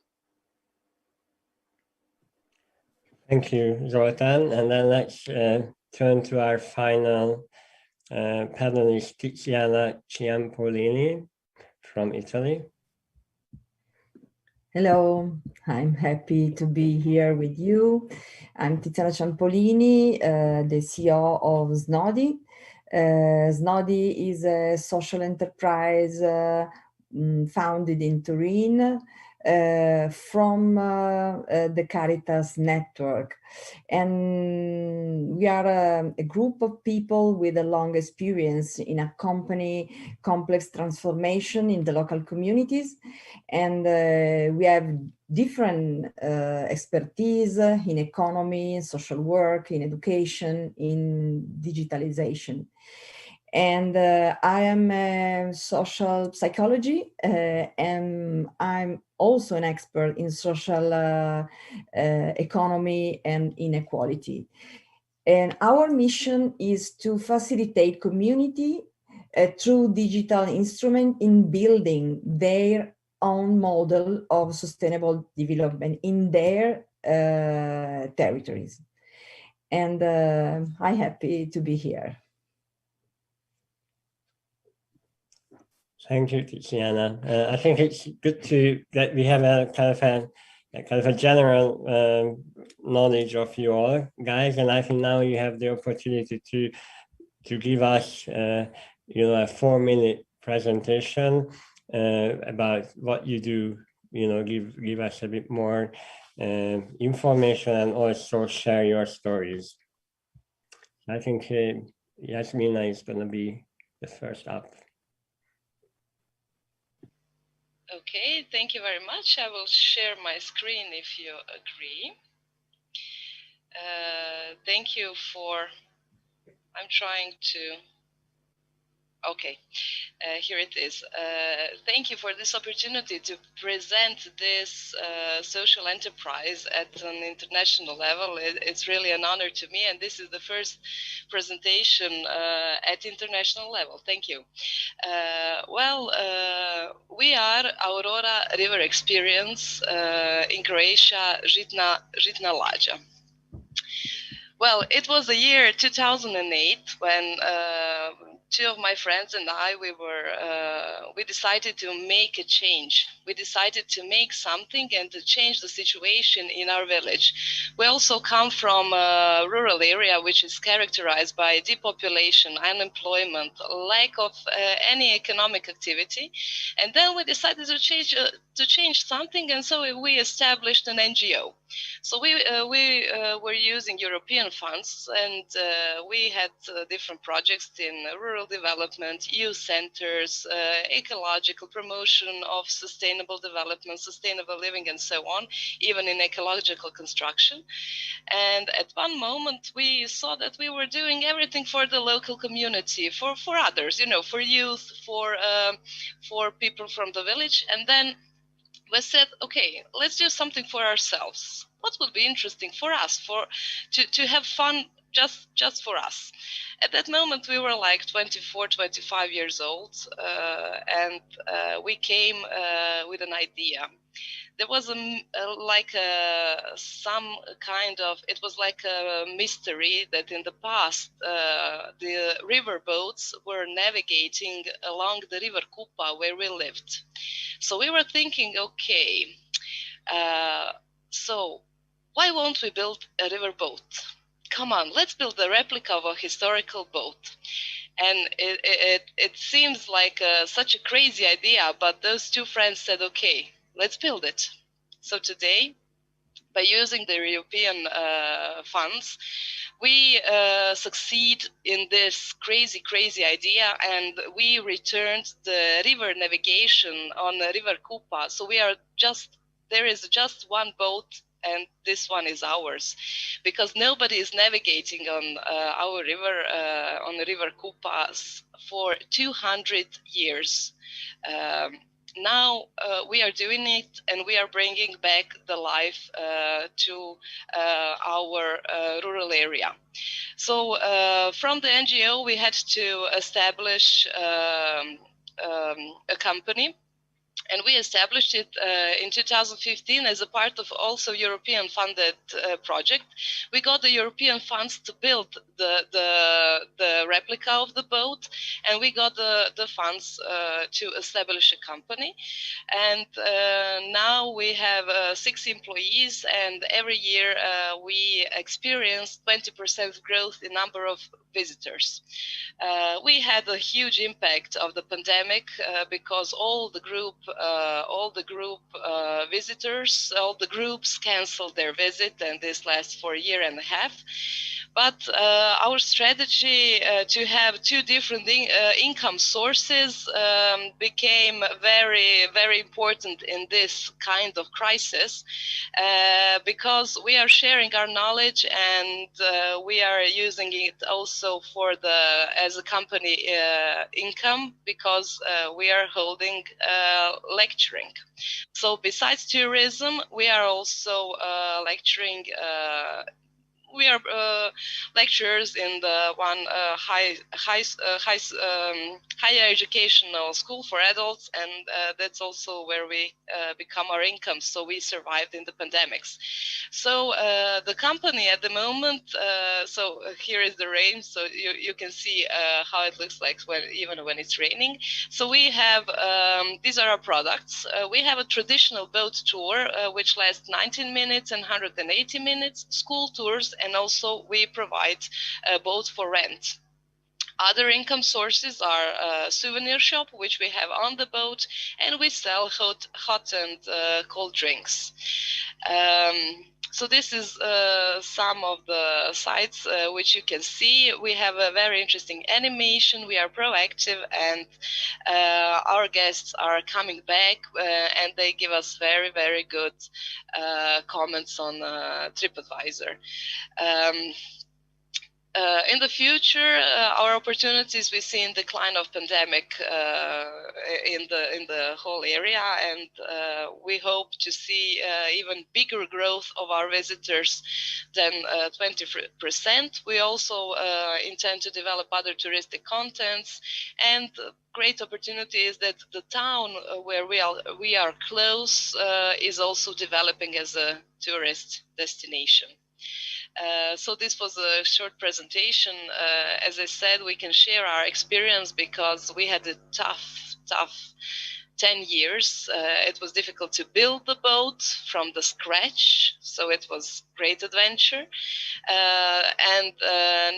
Thank you, Zoltán. And then let's turn to our final panelist, Tiziana Ciampolini from Italy.
Hello, I'm happy to be here with you. I'm Tiziana Ciampolini, the CEO of S-Nodi. S-Nodi is a social enterprise founded in Turin from the Caritas network. And we are a group of people with a long experience in accompanying complex transformation in the local communities. And we have different expertise in economy, in social work, in education, in digitalization. And I am a social psychology, and I'm also an expert in social economy and inequality. And our mission is to facilitate community through digital instrument in building their own model of sustainable development in their territories. And I'm happy to be here.
Thank you, Tiziana. I think it's good that we have a kind of a general knowledge of you all, guys, and I think now you have the opportunity to give us, a 4-minute presentation about what you do. Give us a bit more information and also share your stories. I think Yasmina is going to be the first up.
Okay, thank you very much. I will share my screen if you agree. Thank you for, I'm trying to, Okay, here it is. Thank you for this opportunity to present this social enterprise at an international level. It's really an honor to me, and this is the first presentation at international level. Thank you. We are Aurora River Experience in Croatia, Žitna Lađa. Well, it was the year 2008 when two of my friends and I, we decided to make a change. We decided to make something and to change the situation in our village. We also come from a rural area which is characterized by depopulation, unemployment, lack of any economic activity. And then we decided to change something, and so we established an NGO. So we were using European funds, and we had different projects in rural development, youth centers, ecological promotion of sustainable development, sustainable living, and so on, even in ecological construction. And at one moment, we saw that we were doing everything for the local community, for others, for youth, for people from the village, and then we said, okay, let's do something for ourselves. What would be interesting for us, to have fun just for us? At that moment, we were like 24, 25 years old, and we came with an idea. There was it was like a mystery that in the past, the river boats were navigating along the river Kupa where we lived. So we were thinking, okay, so why won't we build a river boat? Come on, let's build a replica of a historical boat. And it seems like such a crazy idea, but those two friends said, okay, let's build it. So today, by using the European funds, we succeed in this crazy idea, and we returned the river navigation on the river Kupa. So there is just one boat, and this one is ours, because nobody is navigating on our river, on the river Kupa, for 200 years. Now we are doing it, and we are bringing back the life to our rural area. So from the NGO, we had to establish a company. And we established it in 2015 as a part of also European funded project. We got the European funds to build the replica of the boat, and we got the funds to establish a company. And now we have 6 employees, and every year we experience 20% growth in number of visitors. We had a huge impact of the pandemic because all the group visitors, all the groups canceled their visit, and this lasts for a year and a half. But our strategy to have 2 different income sources became very important in this kind of crisis, because we are sharing our knowledge, and we are using it also for as a company income, because we are holding lecturing. So besides tourism, we are also lecturing. We are lecturers in the one higher educational school for adults, and that's also where we become our income. So we survived in the pandemics. So the company at the moment, so here is the rain, so you can see how it looks like even when it's raining. So we have, these are our products. We have a traditional boat tour, which lasts 19 minutes and 180 minutes, school tours, and also we provide boats for rent. Other income sources are a souvenir shop, which we have on the boat, and we sell hot and cold drinks. So this is some of the sites which you can see. We have a very interesting animation. We are proactive, and our guests are coming back, and they give us very good comments on TripAdvisor. In the future, our opportunities, we see in decline of pandemic in the whole area, and we hope to see even bigger growth of our visitors than 20%. We also intend to develop other touristic contents, and great opportunity is that the town where we are close is also developing as a tourist destination. So this was a short presentation. As I said, we can share our experience because we had a tough 10 years. It was difficult to build the boat from the scratch, so it was great adventure. And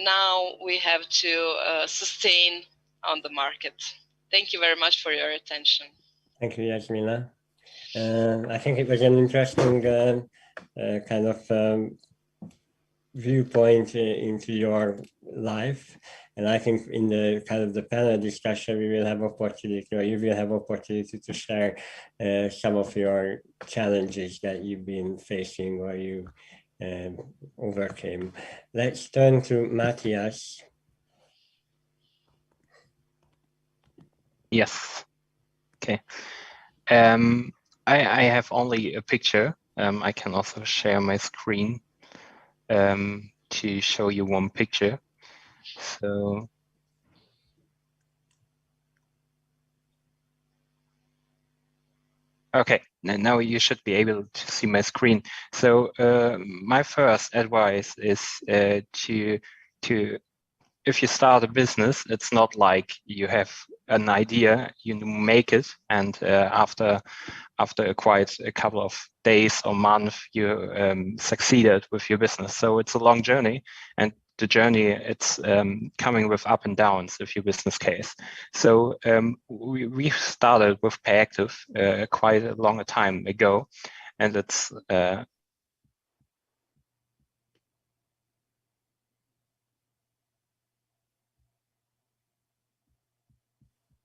now we have to sustain on the market. Thank you very much for your attention.
Thank you, Yasmina. I think it was an interesting kind of viewpoint into your life, and I think in the kind of the panel discussion we will have opportunity, or you will have opportunity to share some of your challenges that you've been facing or you overcame. Let's turn to Matthias.
Yes. Okay. I have only a picture. I can also share my screen to show you one picture. So okay, now you should be able to see my screen. So my first advice is to if you start a business, it's not like you have an idea, you make it, and after quite a couple of days or months, you succeeded with your business. So it's a long journey, and the journey, it's coming with up and downs of your business case. So we started with Payactive quite a long time ago, and it's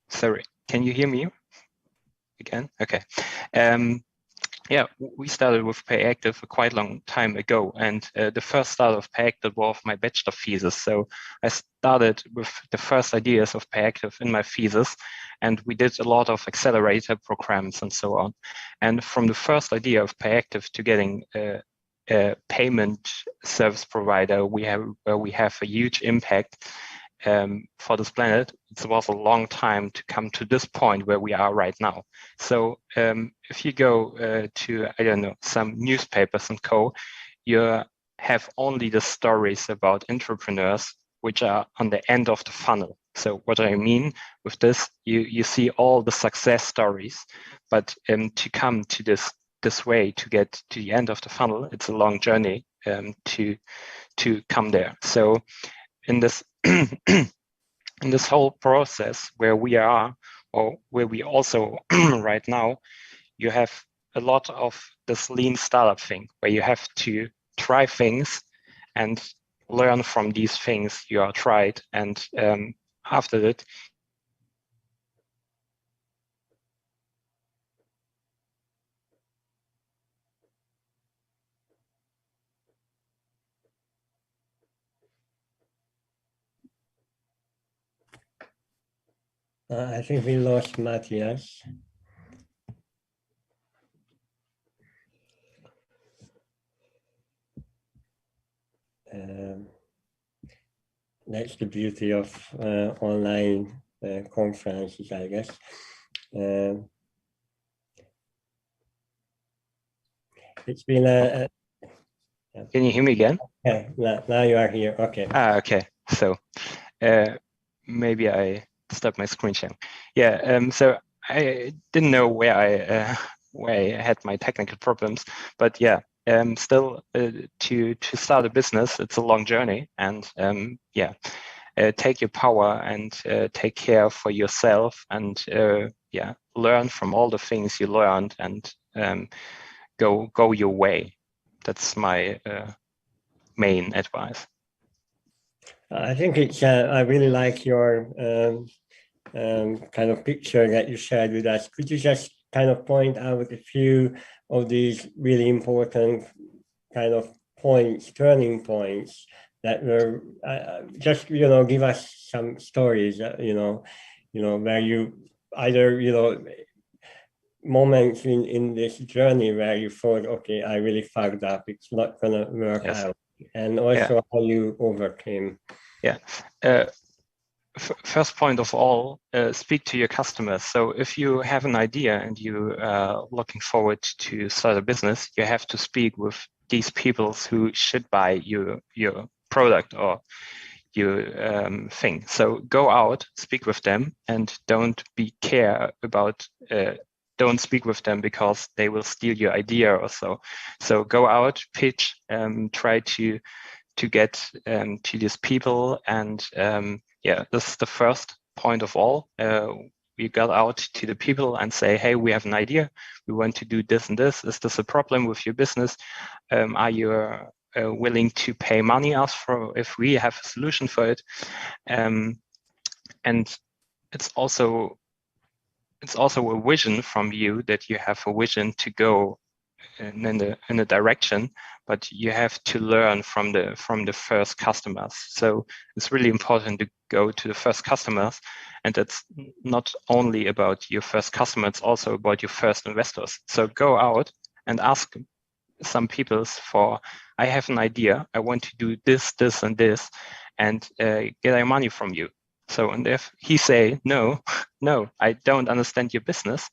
sorry, can you hear me again? Okay. Yeah, we started with Payactive a quite long time ago, and the first start of Payactive was my bachelor thesis. So I started with the first ideas of Payactive in my thesis, and we did a lot of accelerator programs and so on. And from the first idea of Payactive to getting a payment service provider, we have a huge impact for this planet. It was a long time to come to this point where we are right now. So if you go to, I don't know, some newspapers and co, you have only the stories about entrepreneurs which are on the end of the funnel. So what I mean with this, you see all the success stories, but to come to this way to get to the end of the funnel, it's a long journey to come there. So in this in this whole process where we are, or where we also right now, you have a lot of this lean startup thing where you have to try things and learn from these things you are tried, and after that
I think we lost Matthias. That's the beauty of online conferences, I guess. It's been a
Can you hear me again?
Okay, now you are here. Okay.
Okay. So maybe I stopped my screen sharing. Yeah. So I didn't know where I had my technical problems, but yeah. Still, to start a business, it's a long journey, and yeah, take your power and take care for yourself, and yeah, learn from all the things you learned, and go your way. That's my main advice.
I think it's. I really like your kind of picture that you shared with us. Could you just kind of point out a few of these really important kind of points, turning points that were just, you know, give us some stories, you know, where you either, you know, moments in this journey where you thought, okay, I really fucked up, it's not gonna work out, and also how you overcame.
First point of all, speak to your customers. So if you have an idea and you are looking forward to start a business, you have to speak with these people who should buy your product or your thing. So go out, speak with them, and don't speak with them because they will steal your idea or so. So go out, pitch, try to get to these people, and this is the first point of all. We got out to the people and say, hey, we have an idea. We want to do this and this. Is this a problem with your business? Are you willing to pay money us for if we have a solution for it? And it's also a vision from you, that you have a vision to go in a direction, but you have to learn from the first customers. So it's really important to go to the first customers, and it's not only about your first customer, it's also about your first investors. So go out and ask some people for, I have an idea, I want to do this, this, and this, and get our money from you. So, and if he say, no, I don't understand your business,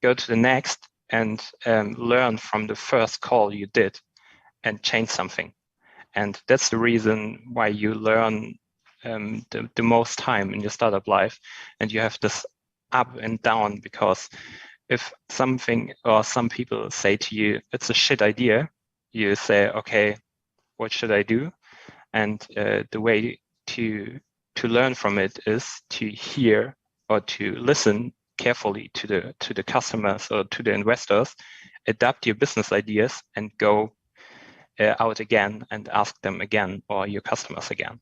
go to the next and learn from the first call you did and change something. And that's the reason why you learn the most time in your startup life. And you have this up and down, because if something or some people say to you, it's a shit idea, you say, okay, what should I do? And the way to learn from it is to hear or to listen carefully to the customers or to the investors, adapt your business ideas, and go out again and ask them again, or your customers again.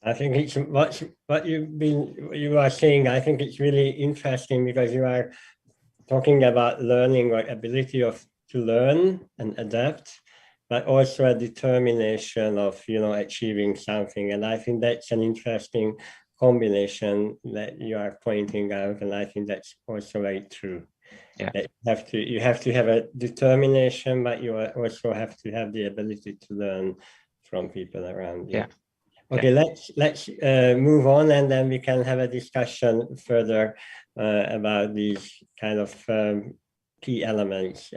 I think it's what you are saying. I think it's really interesting, because you are talking about learning, or ability to learn and adapt, but also a determination of, you know, achieving something. And I think that's an interesting combination that you are pointing out, and I think that's also very true.
Yeah.
That you have to have a determination, but you also have to have the ability to learn from people around you.
Yeah.
Okay, let's move on, and then we can have a discussion further about these kind of key elements.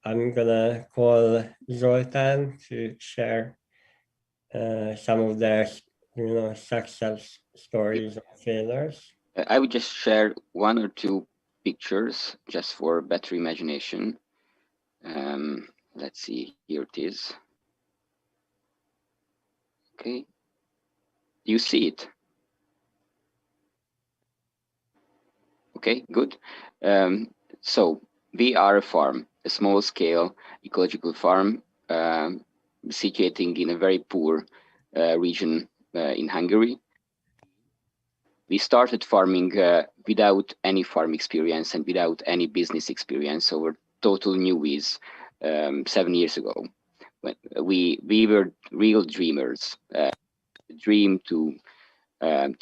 I'm gonna call Zoltán to share some of their, you know, success stories or failures.
I would just share one or two pictures just for better imagination. Let's see, here it is. Okay, you see it? Okay, good. So we are a farm, a small-scale ecological farm situating in a very poor region in Hungary. We started farming without any farm experience and without any business experience, so we're total newbies 7 years ago. When we were real dreamers, dream to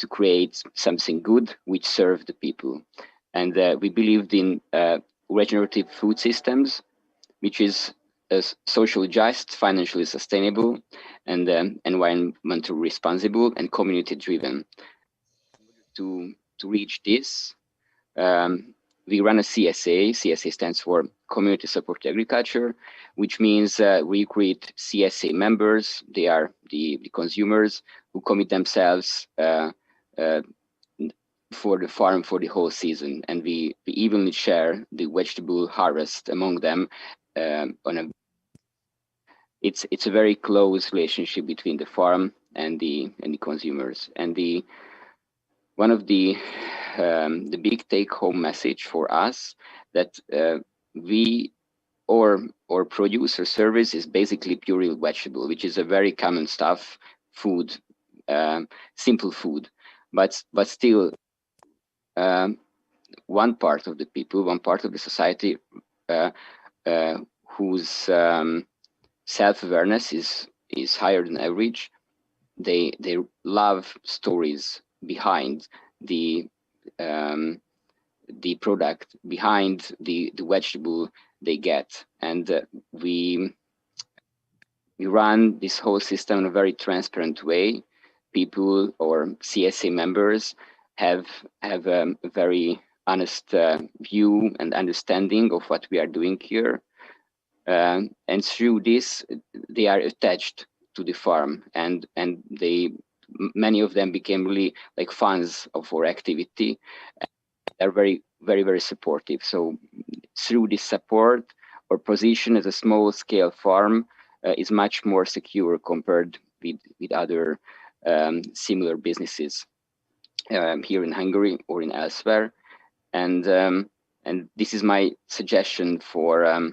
create something good which served the people, and we believed in regenerative food systems, which is socially just, financially sustainable, and environmentally responsible and community driven. To reach this, we run a CSA. CSA stands for Community Support Agriculture, which means we create CSA members. They are the consumers who commit themselves for the farm for the whole season, and we evenly share the vegetable harvest among them. It's a very close relationship between the farm and the consumers. And one of the big take-home message for us that our producer service is basically purely vegetable, which is a very common stuff, food, simple food, but still one part of the people, one part of the society whose self-awareness is is higher than average. They love stories behind the product, behind the vegetable they get, and we run this whole system in a very transparent way. People or CSA members have a very honest view and understanding of what we are doing here, and through this they are attached to the farm, and many of them became really like fans of our activity. They're very supportive. So through this support, our position as a small scale farm is much more secure compared with other similar businesses here in Hungary or in elsewhere. And this is my suggestion for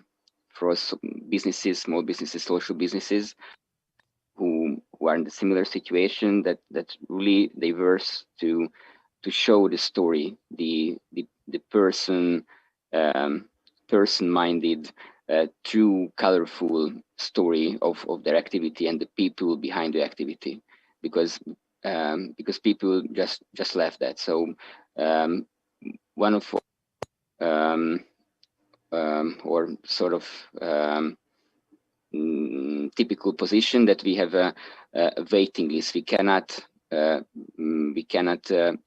businesses, small businesses, social businesses who are in the similar situation, that really diverse to show the story, the person-minded, true, colorful story of their activity and the people behind the activity, because people just left that. So one of or sort of typical position that we have a waiting list. We cannot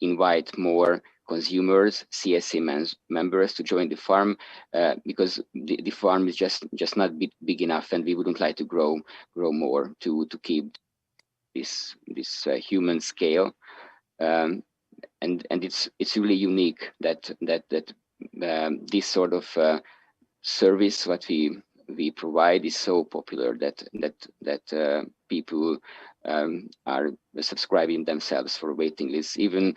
invite more consumers, CSA members to join the farm because the farm is just not big enough, and we wouldn't like to grow more to keep this human scale. And it's really unique that this sort of service what we provide is so popular that people are subscribing themselves for waiting lists. Even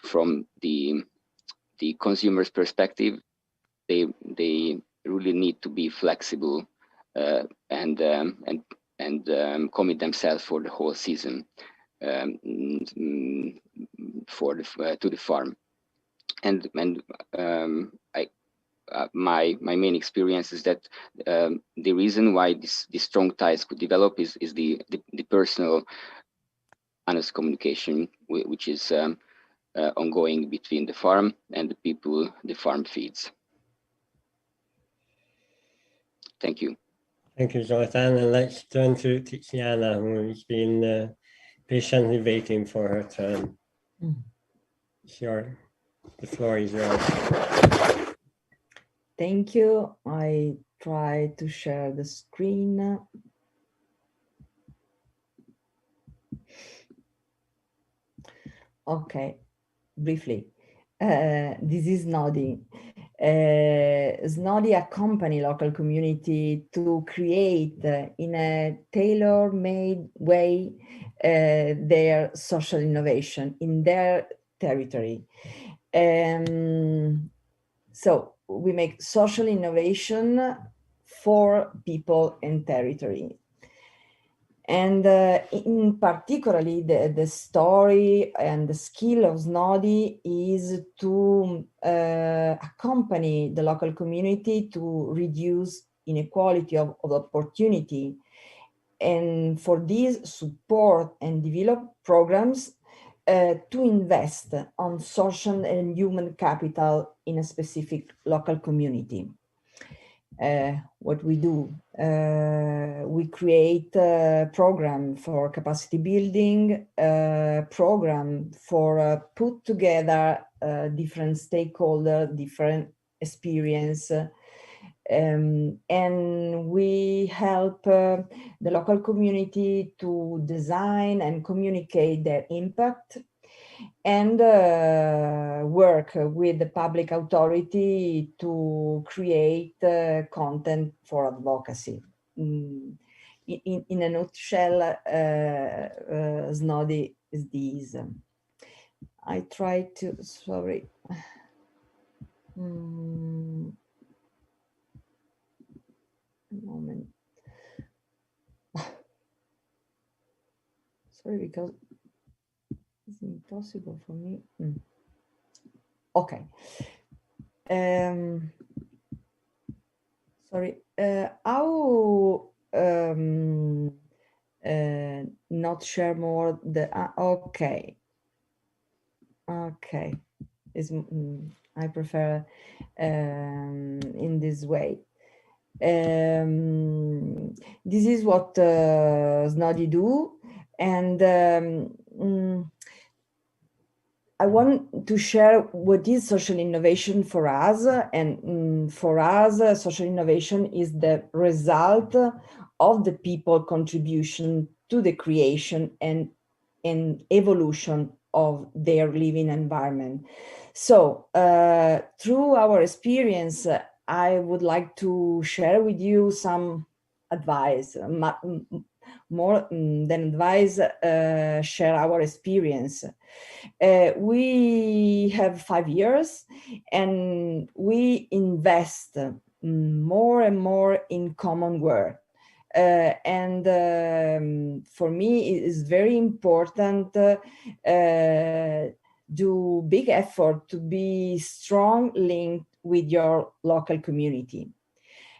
from the consumer's perspective, they really need to be flexible and commit themselves for the whole season to the farm. And my main experience is that the reason why these strong ties could develop is the personal, honest communication, which is ongoing between the farm and the people the farm feeds. Thank you.
Thank you, Zoltán. And let's turn to Tiziana, who's been patiently waiting for her turn. The floor is yours.
Thank you. I try to share the screen. Okay, briefly. This is S-Nodi. S-Nodi accompany local community to create in a tailor-made way their social innovation in their territory. So we make social innovation for people and territory. And in particularly, the story and the skill of S-Nodi is to accompany the local community to reduce inequality of opportunity. And for this, support and develop programs to invest on social and human capital in a specific local community. What we do, we create a program for capacity building, program for put together different stakeholders, different experience, and we help the local community to design and communicate their impact, and work with the public authority to create content for advocacy. In a nutshell, S-Nodi is this. I try to, sorry. A moment. Sorry, because it's impossible for me. Okay. Sorry. How not share more the okay. I prefer in this way. This is what S-Nodi do, and I want to share what is social innovation for us. And for us, social innovation is the result of the people contribution to the creation and evolution of their living environment. So through our experience, I would like to share with you some advice, more than advice, share our experience. We have 5 years and we invest more and more in common work. For me, it is very important do big effort to be strong linked with your local community.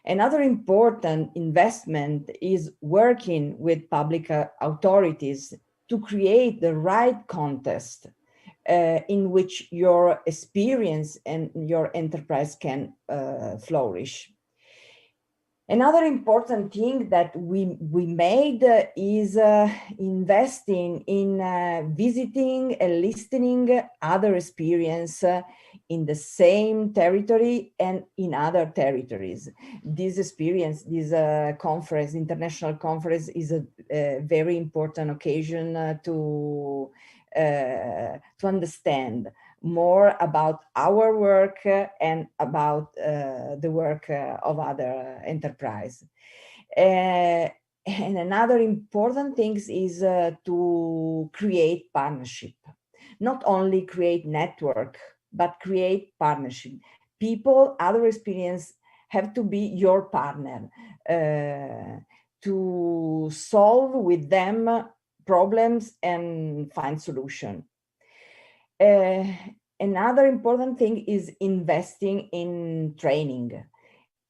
Another important investment is working with public authorities to create the right context in which your experience and your enterprise can flourish. Another important thing that we made is investing in visiting and listening other experience in the same territory and in other territories. This experience, this conference, international conference, is a very important occasion to understand more about our work and about the work of other enterprise. And another important thing is to create partnership. Not only create network, but create partnership. People, other experience have to be your partner to solve with them problems and find solution. Another important thing is investing in training.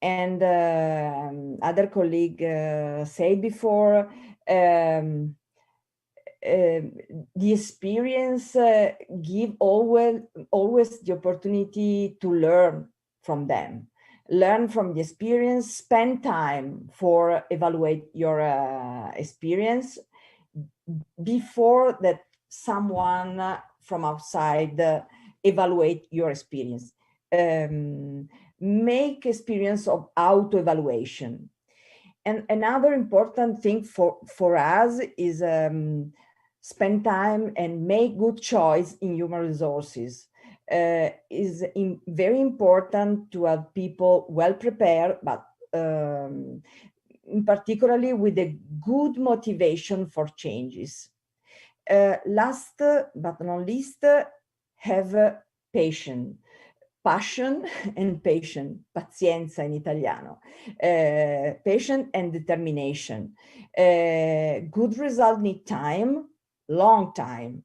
And other colleague said before, the experience give always the opportunity to learn from them. Learn from the experience, spend time for evaluate your experience before that someone from outside evaluate your experience. Make experience of auto-evaluation. And another important thing for us is spend time and make good choice in human resources. Is very important to have people well prepared, but particularly with a good motivation for changes. Last but not least, have patience. Passion and patience, pazienza in italiano, patience and determination. Good result need time, long time.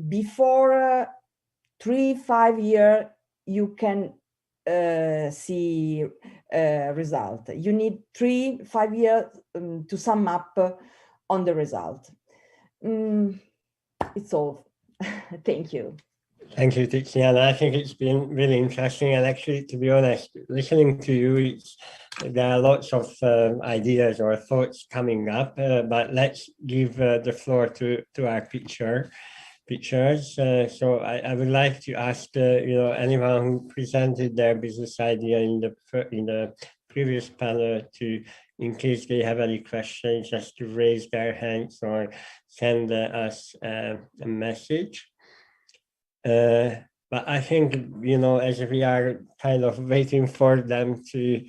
Before 3-5 years, you can see result. You need 3-5 years to sum up on the result. It's all. Thank you.
Thank you, Tiziana. I think it's been really interesting, and actually, to be honest, listening to you, there are lots of ideas or thoughts coming up, but let's give the floor to our pictures. So I would like to ask anyone who presented their business idea in the previous panel to, in case they have any questions, just to raise their hands or send us a message. But I think, as we are kind of waiting for them to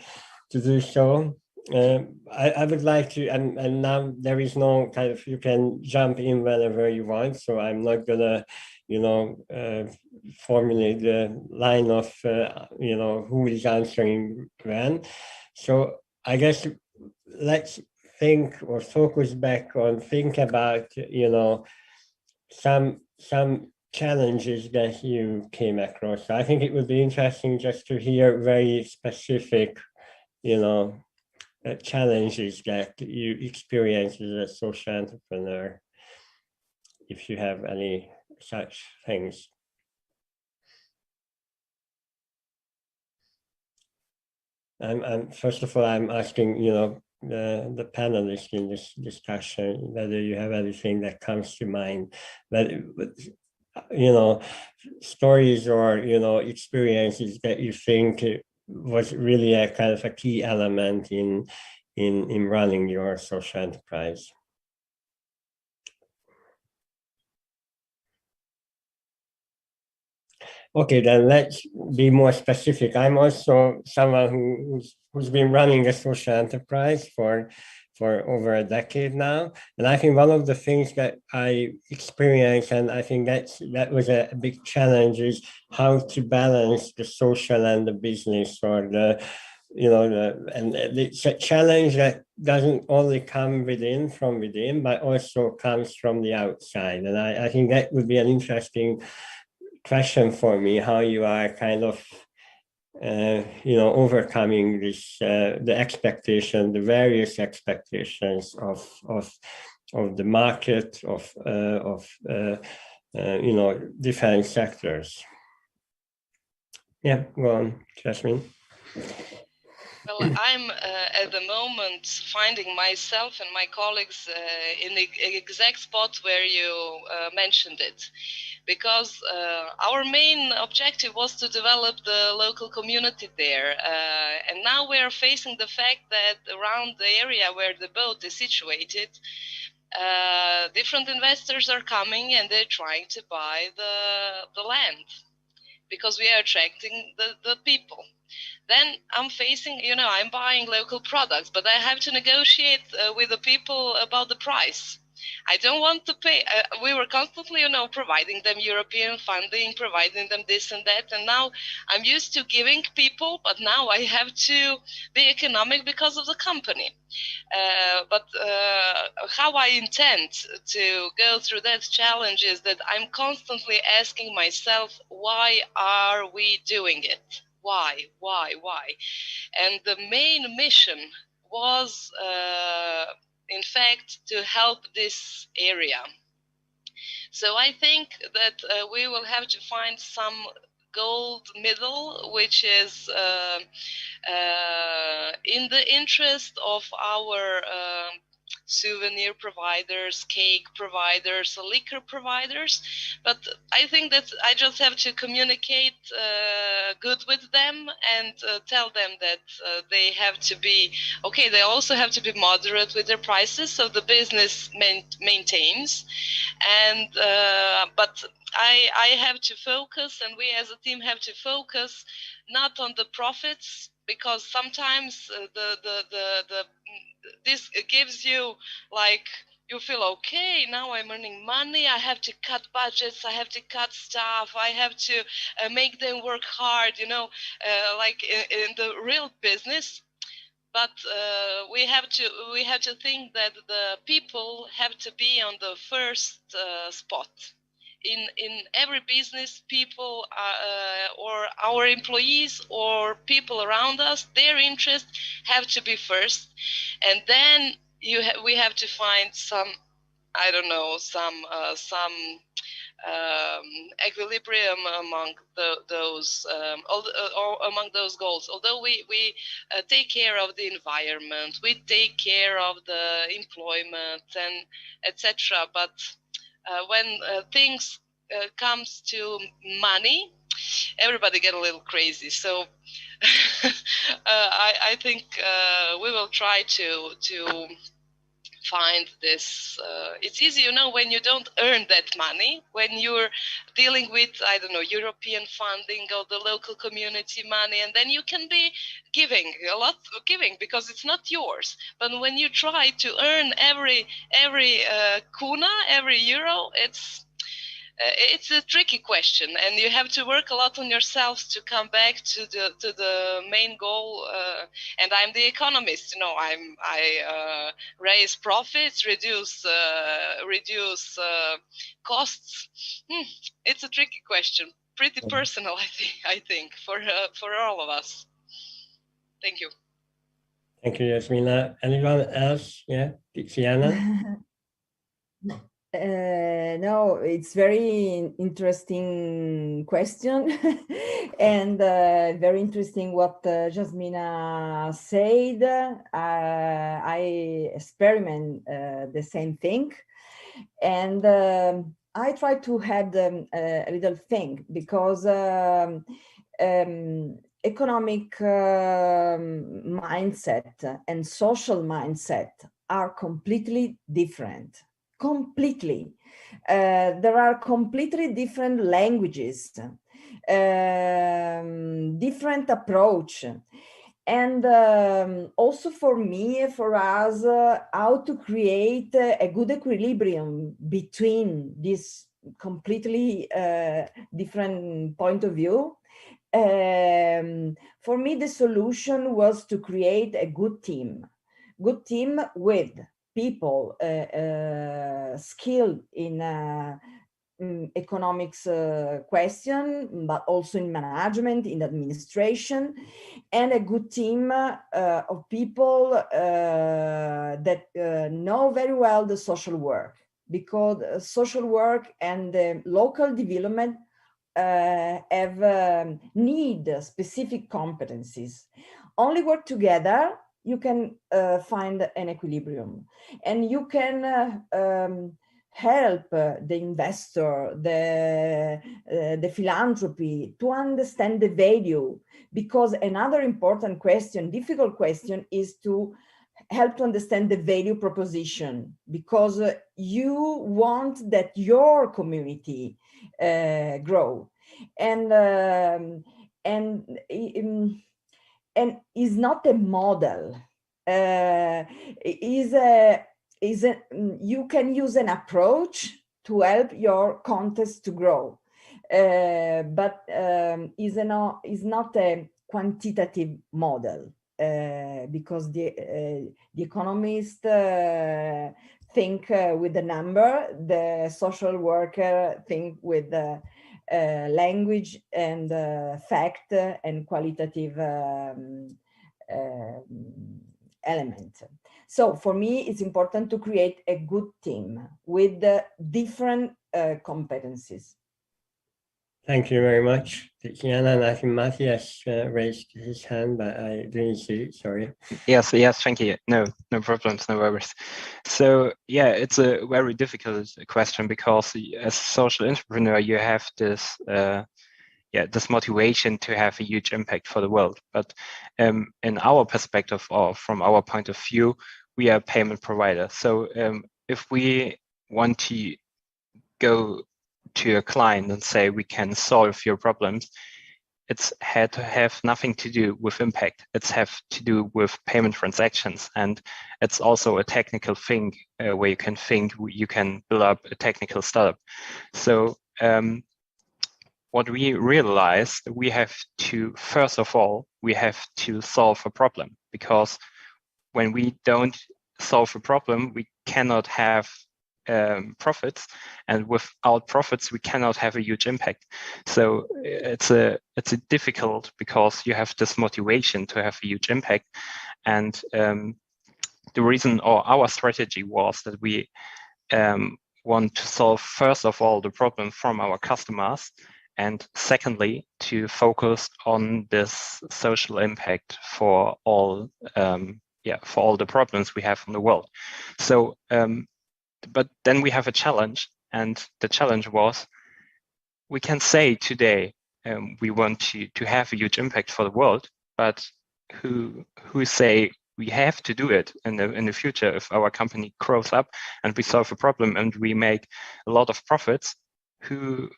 do so, I would like to, and now there is no kind of, you can jump in whenever you want, so I'm not gonna, formulate the line of, who is answering when. So I guess let's think or focus back on, think about, some challenges that you came across. So I think it would be interesting just to hear very specific, challenges that you experience as a social entrepreneur, if you have any such things. First of all, I'm asking, the panelists in this discussion, whether you have anything that comes to mind, but stories or, experiences that you think was really a kind of a key element in running your social enterprise. Okay, then let's be more specific. I'm also someone who's been running a social enterprise for over a decade now. And I think one of the things that I experienced, and I think that was a big challenge, is how to balance the social and the business, or and it's a challenge that doesn't only come from within, but also comes from the outside. And I think that would be an interesting question for me, how you are kind of overcoming this the various expectations of the market, of different sectors. Yeah, go on, Jasmine.
Well, I'm at the moment finding myself and my colleagues in the exact spot where you mentioned it, because our main objective was to develop the local community there, and now we're facing the fact that around the area where the boat is situated, different investors are coming and they're trying to buy the land, because we are attracting the people. Then I'm facing, I'm buying local products, but I have to negotiate with the people about the price. I don't want to pay. We were constantly, providing them European funding, providing them this and that. And now I'm used to giving people, but now I have to be economic because of the company. But how I intend to go through that challenge is that I'm constantly asking myself, why are we doing it? Why? And the main mission was, in fact, to help this area. So I think that we will have to find some gold middle, which is in the interest of our souvenir providers, cake providers, liquor providers. But I think that I just have to communicate good with them and tell them that they have to be, okay, they also have to be moderate with their prices so the business maintains. And but I have to focus, and we as a team have to focus not on the profits, because sometimes this gives you, like, you feel, okay, now I'm earning money, I have to cut budgets, I have to cut staff, I have to make them work hard, like in the real business. But we have to think that the people have to be on the first spot. In every business, people or our employees or people around us, their interests have to be first, and then we have to find some, I don't know, some equilibrium among those among those goals. Although we take care of the environment, we take care of the employment and etc. But when things comes to money, everybody get a little crazy. So I think we will try to find this. It's easy, when you don't earn that money, when you're dealing with, I don't know, European funding or the local community money, and then you can be giving a lot because it's not yours. But when you try to earn every kuna, every euro, it's a tricky question, and you have to work a lot on yourselves to come back to the main goal. And I'm the economist, I raise profits, reduce costs. It's a tricky question, pretty personal, I think, for all of us. Thank you.
Thank you, Yasmina. Anyone else? Yeah, Tiziana?
No, it's very interesting question and very interesting what Jasmina said. I experiment the same thing, and I try to add a little thing because economic mindset and social mindset are completely different. Completely. There are completely different languages, different approach. And also for me, for us, how to create a good equilibrium between this completely different point of view. For me, the solution was to create a good team with people skilled in economics question, but also in management, in administration, and a good team of people that know very well the social work, because social work and the local development have need specific competencies. Only work together you can find an equilibrium, and you can help the investor, the philanthropy to understand the value, because another important question, difficult question, is to help to understand the value proposition, because you want that your community grow, and is not a model. You can use an approach to help your context to grow, but is not a quantitative model, because the economist think with the number, the social worker think with the language and fact and qualitative element. So for me, it's important to create a good team with different competencies.
Thank you very much, Tiziana. And I think Matthias raised his hand, but I didn't see it, sorry.
Yes, thank you. No problems, no worries. So yeah, it's a very difficult question, because as a social entrepreneur, you have this this motivation to have a huge impact for the world. But in our perspective, or from our point of view, we are a payment provider. So if we want to go to a client and say we can solve your problems, it's had to have nothing to do with impact. It's have to do with payment transactions, and it's also a technical thing where you can think you can build up a technical startup. So what we realized, we have to, first of all, we have to solve a problem, because when we don't solve a problem, we cannot have profits, and without profits we cannot have a huge impact. So it's a difficult, because you have this motivation to have a huge impact, and the reason, or our strategy, was that we want to solve, first of all, the problem from our customers, and secondly, to focus on this social impact for all for all the problems we have in the world. So but then we have a challenge, and the challenge was, we can say today we want to have a huge impact for the world, but who say we have to do it in the future? If our company grows up and we solve a problem and we make a lot of profits, who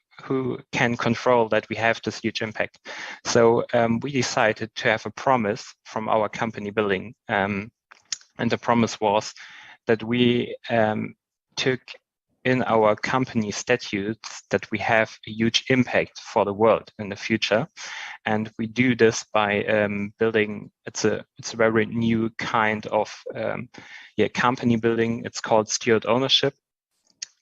can control that we have this huge impact? So we decided to have a promise from our company building, and the promise was that we took in our company statutes that we have a huge impact for the world in the future, and we do this by building. It's a very new kind of company building. It's called steward ownership,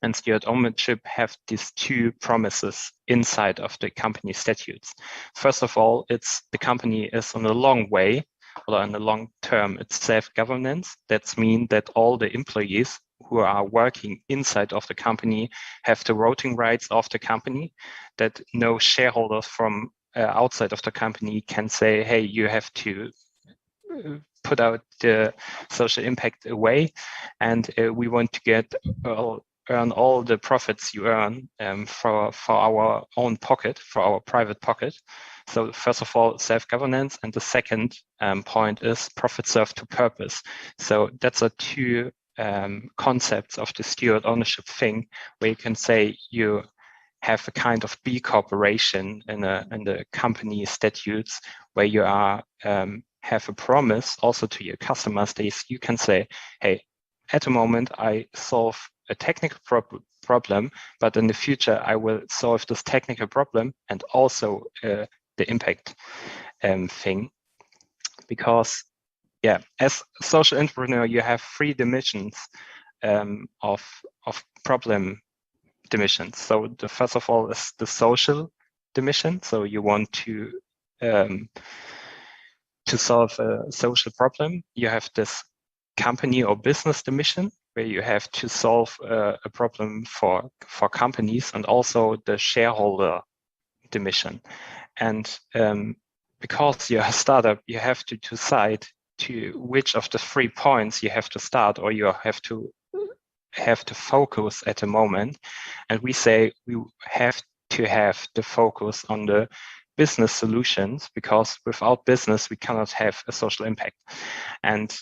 and steward ownership have these two promises inside of the company statutes. First of all, it's the company is on a long way or in the long term, it's self-governance. That means that all the employees who are working inside of the company have the voting rights of the company, that no shareholders from outside of the company can say, hey, you have to put out the social impact away, and we want to get earn all the profits you earn for our own pocket, for our private pocket. So first of all, self-governance, and the second point is profit serve to purpose. So that's a two concepts of the steward ownership thing, where you can say you have a kind of B corporation in the company statutes, where you are have a promise also to your customers that you can say, hey, at the moment I solve a technical problem, but in the future I will solve this technical problem and also the impact thing. Because yeah, as a social entrepreneur, you have three dimensions of problem dimensions. So the first of all is the social dimension. So you want to solve a social problem. You have this company or business dimension, where you have to solve a problem for companies, and also the shareholder dimension. And because you're a startup, you have to decide to which of the 3 points you have to start, or you have to focus at the moment. And we say we have to have the focus on the business solutions, because without business we cannot have a social impact. And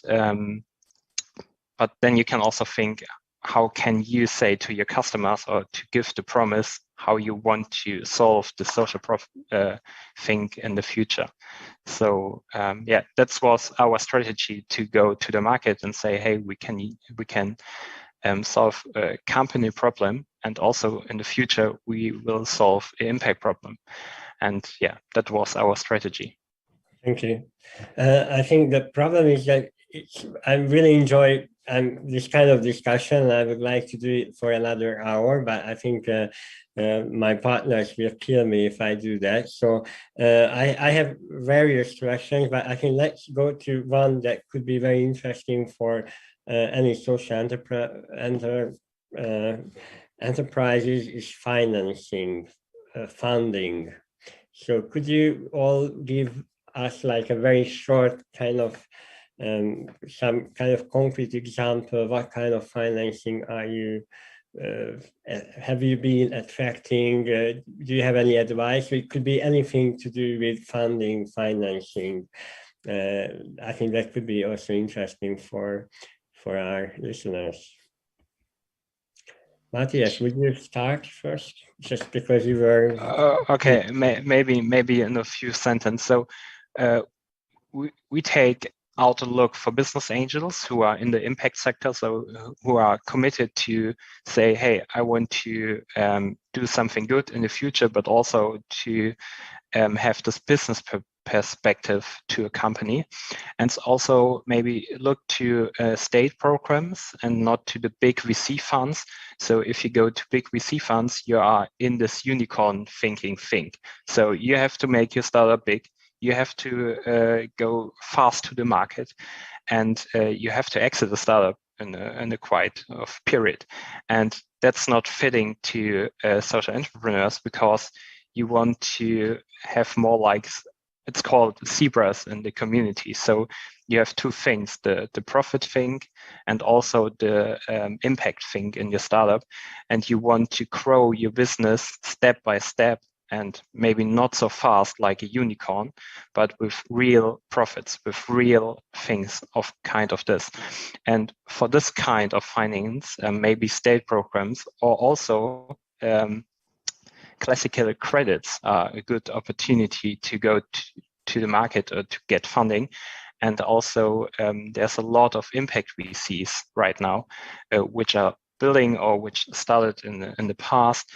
but then you can also think, how can you say to your customers, or to give the promise, how you want to solve the social thing in the future. So yeah, that was our strategy, to go to the market and say, hey, we can solve a company problem, and also in the future we will solve an impact problem. And yeah, that was our strategy.
Thank you. I think the problem is that I really enjoy this kind of discussion. I would like to do it for another hour, but I think my partners will kill me if I do that. So I have various questions, but I think let's go to one that could be very interesting for any social enterprises, is financing, funding. So could you all give us like a very short kind of some kind of concrete example? What kind of financing are you have you been attracting? Do you have any advice? It could be anything to do with funding, financing. I think that could be also interesting for our listeners. Matthias, would you start first, just because you were
okay, maybe in a few sentences. So we take out a look for business angels who are in the impact sector, so who are committed to say, hey, I want to do something good in the future, but also to have this business perspective to a company. And also maybe look to state programs and not to the big VC funds. So if you go to big VC funds, you are in this unicorn thinking thing. So you have to make your startup big. You have to go fast to the market, and you have to exit the startup in a quite period. And that's not fitting to social entrepreneurs, because you want to have more like, it's called zebras in the community. So you have two things, the profit thing and also the impact thing in your startup. And you want to grow your business step by step, and maybe not so fast like a unicorn, but with real profits, with real things of kind of this. And for this kind of finance, maybe state programs, or also classical credits are a good opportunity to go to the market or to get funding. And also there's a lot of impact VCs right now, which are building or which started in the past.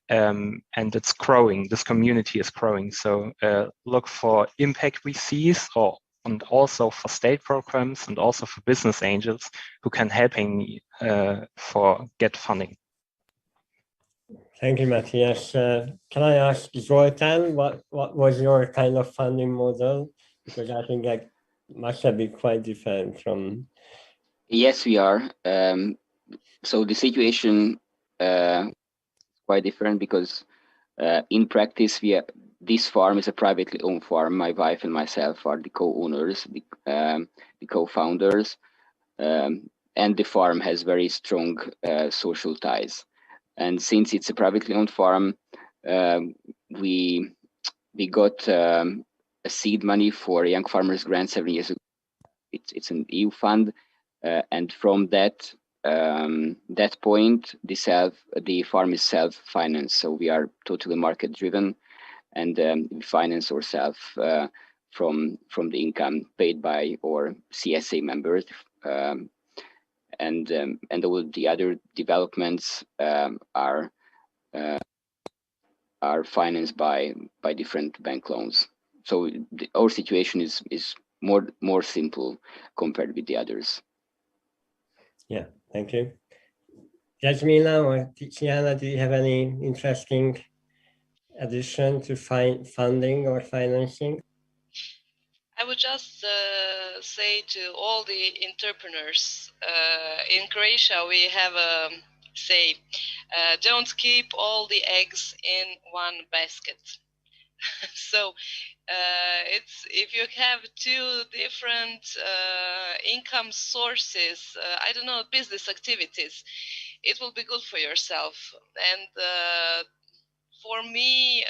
And it's growing, this community is growing. So look for impact VCs, and also for state programs, and also for business angels who can helping for get funding.
Thank you, Matthias. Can I ask Zoltán, what was your kind of funding model? Because I think like must have been quite different from.
Yes, we are. So the situation quite different because in practice, this farm is a privately owned farm. My wife and myself are the co-owners, the co-founders, and the farm has very strong social ties. And since it's a privately owned farm, we got a seed money for Young Farmers Grant 7 years ago. It's an EU fund, and from that point, the farm is self-financed. So we are totally market-driven, and we finance ourselves from the income paid by our CSA members, and all the other developments are financed by different bank loans. So our situation is more simple compared with the others.
Yeah, thank you. Jasmina or Tiziana, do you have any interesting addition to funding or financing?
I would just say to all the entrepreneurs in Croatia, we have a say, don't keep all the eggs in one basket. So it's if you have two different income sources, I don't know, business activities, it will be good for yourself. And for me,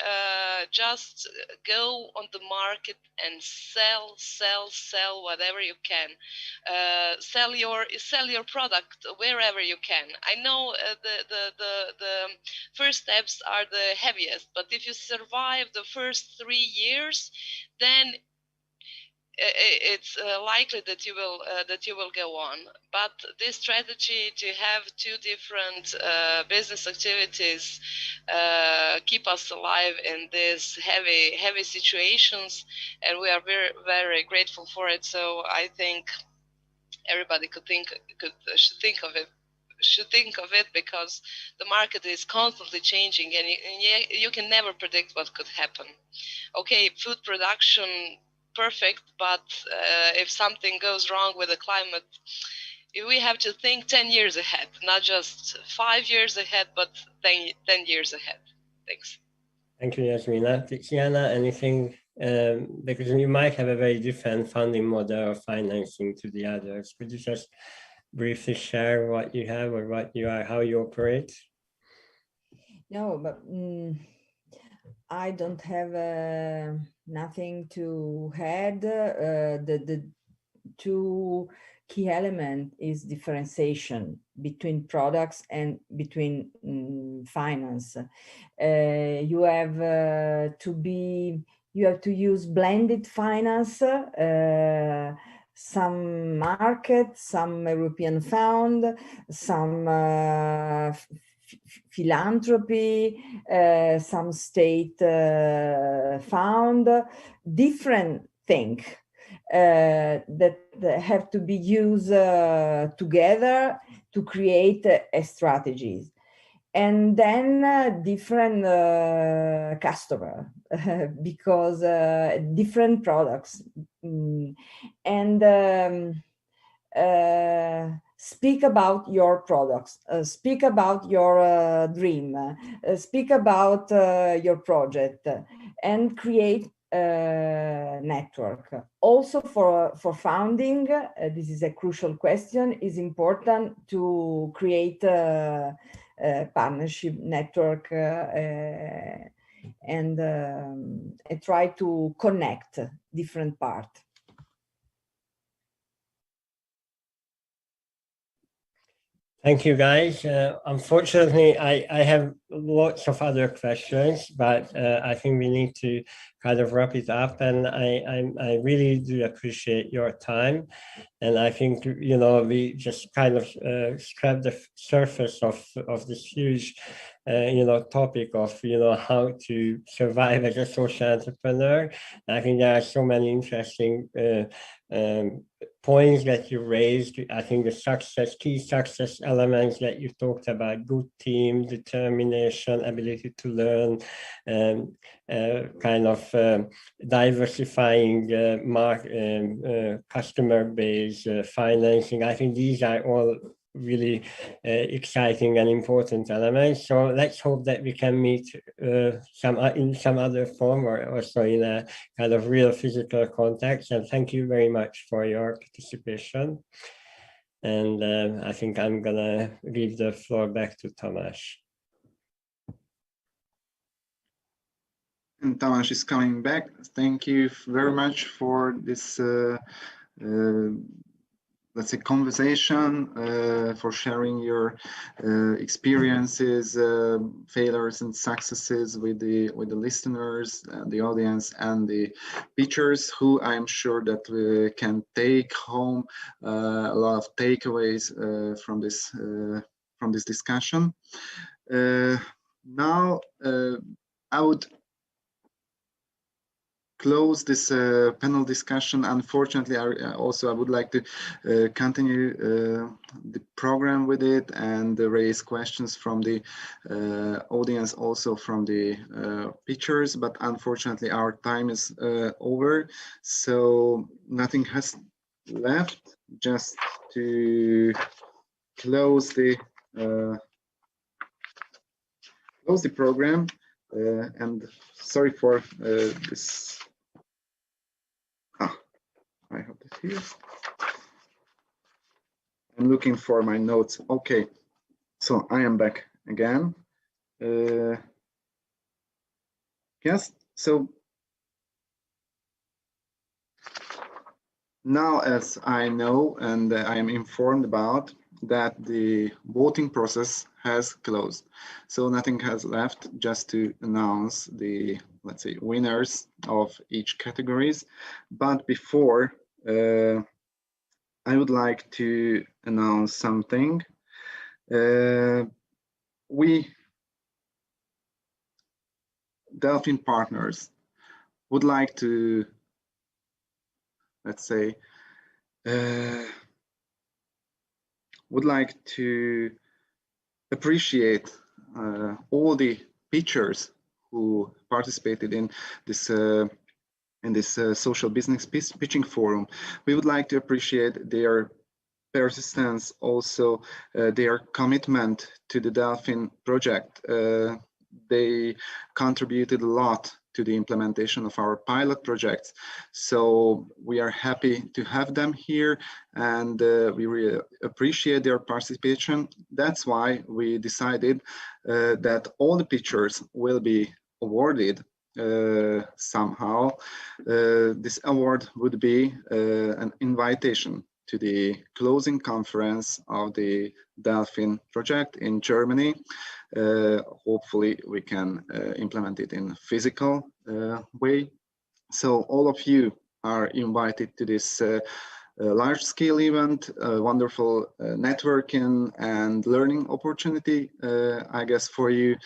just go on the market and sell whatever you can. Sell your product wherever you can. I know the first steps are the heaviest, but if you survive the first 3 years, then it's likely that you will go on. But this strategy to have two different business activities keep us alive in these heavy situations, and we are very grateful for it. So I think everybody should think of it because the market is constantly changing, and you can never predict what could happen. Okay, food production, perfect, but if something goes wrong with the climate, we have to think 10 years ahead, not just 5 years ahead, but 10 years ahead. Thanks.
Thank you, Jasmina. Tiziana, anything, because you might have a very different funding model of financing to the others. Could you just briefly share what you have or what you are, how you operate?
No, but I don't have nothing to add. The two key element is differentiation between products and between finance. You have to use blended finance, some market, some European fund, some philanthropy, some state fund, different things that have to be used together to create a strategy. And then different customer because different products and speak about your products, speak about your dream, speak about your project, and create a network. Also for founding, this is a crucial question, is important to create a partnership network and try to connect different parts.
Thank you, guys. Unfortunately, I have lots of other questions, but I think we need to kind of wrap it up. And I really do appreciate your time. And I think, you know, we just kind of scratched the surface of this huge, you know, topic of, you know, how to survive as a social entrepreneur. I think there are so many interesting points that you raised. I think the key success elements that you talked about: good team, determination, ability to learn, kind of diversifying customer base, financing. I think these are all really exciting and important elements. So let's hope that we can meet in some other form, or also in a kind of real physical context. And thank you very much for your participation. And I think I'm gonna give the floor back to Tamás.
And Tamás is coming back. Thank you very much for this let's say conversation, for sharing your experiences, failures and successes with the listeners, the audience, and the teachers, who I'm sure that we can take home a lot of takeaways from this discussion. Now I would close this panel discussion. Unfortunately, I would like to continue the program with it and raise questions from the audience, also from the teachers, but unfortunately our time is over, so nothing has left, just to close the program. And sorry for this. I have this here. I'm looking for my notes. Okay, so I am back again. Yes, so now, as I know and I am informed about, that the voting process has closed. So nothing has left, just to announce the, let's say, winners of each categories. But before, I would like to announce something. We, Delphine partners, would like to, let's say, would like to appreciate all the pitchers who participated in this social business pitching forum. We would like to appreciate their persistence, also their commitment to the Delphine project. They contributed a lot to the implementation of our pilot projects. So we are happy to have them here, and we really appreciate their participation. That's why we decided that all the pitchers will be awarded somehow. This award would be an invitation to the closing conference of the Delphine project in Germany. Hopefully we can implement it in a physical way. So all of you are invited to this large-scale event, wonderful networking and learning opportunity, I guess, for you.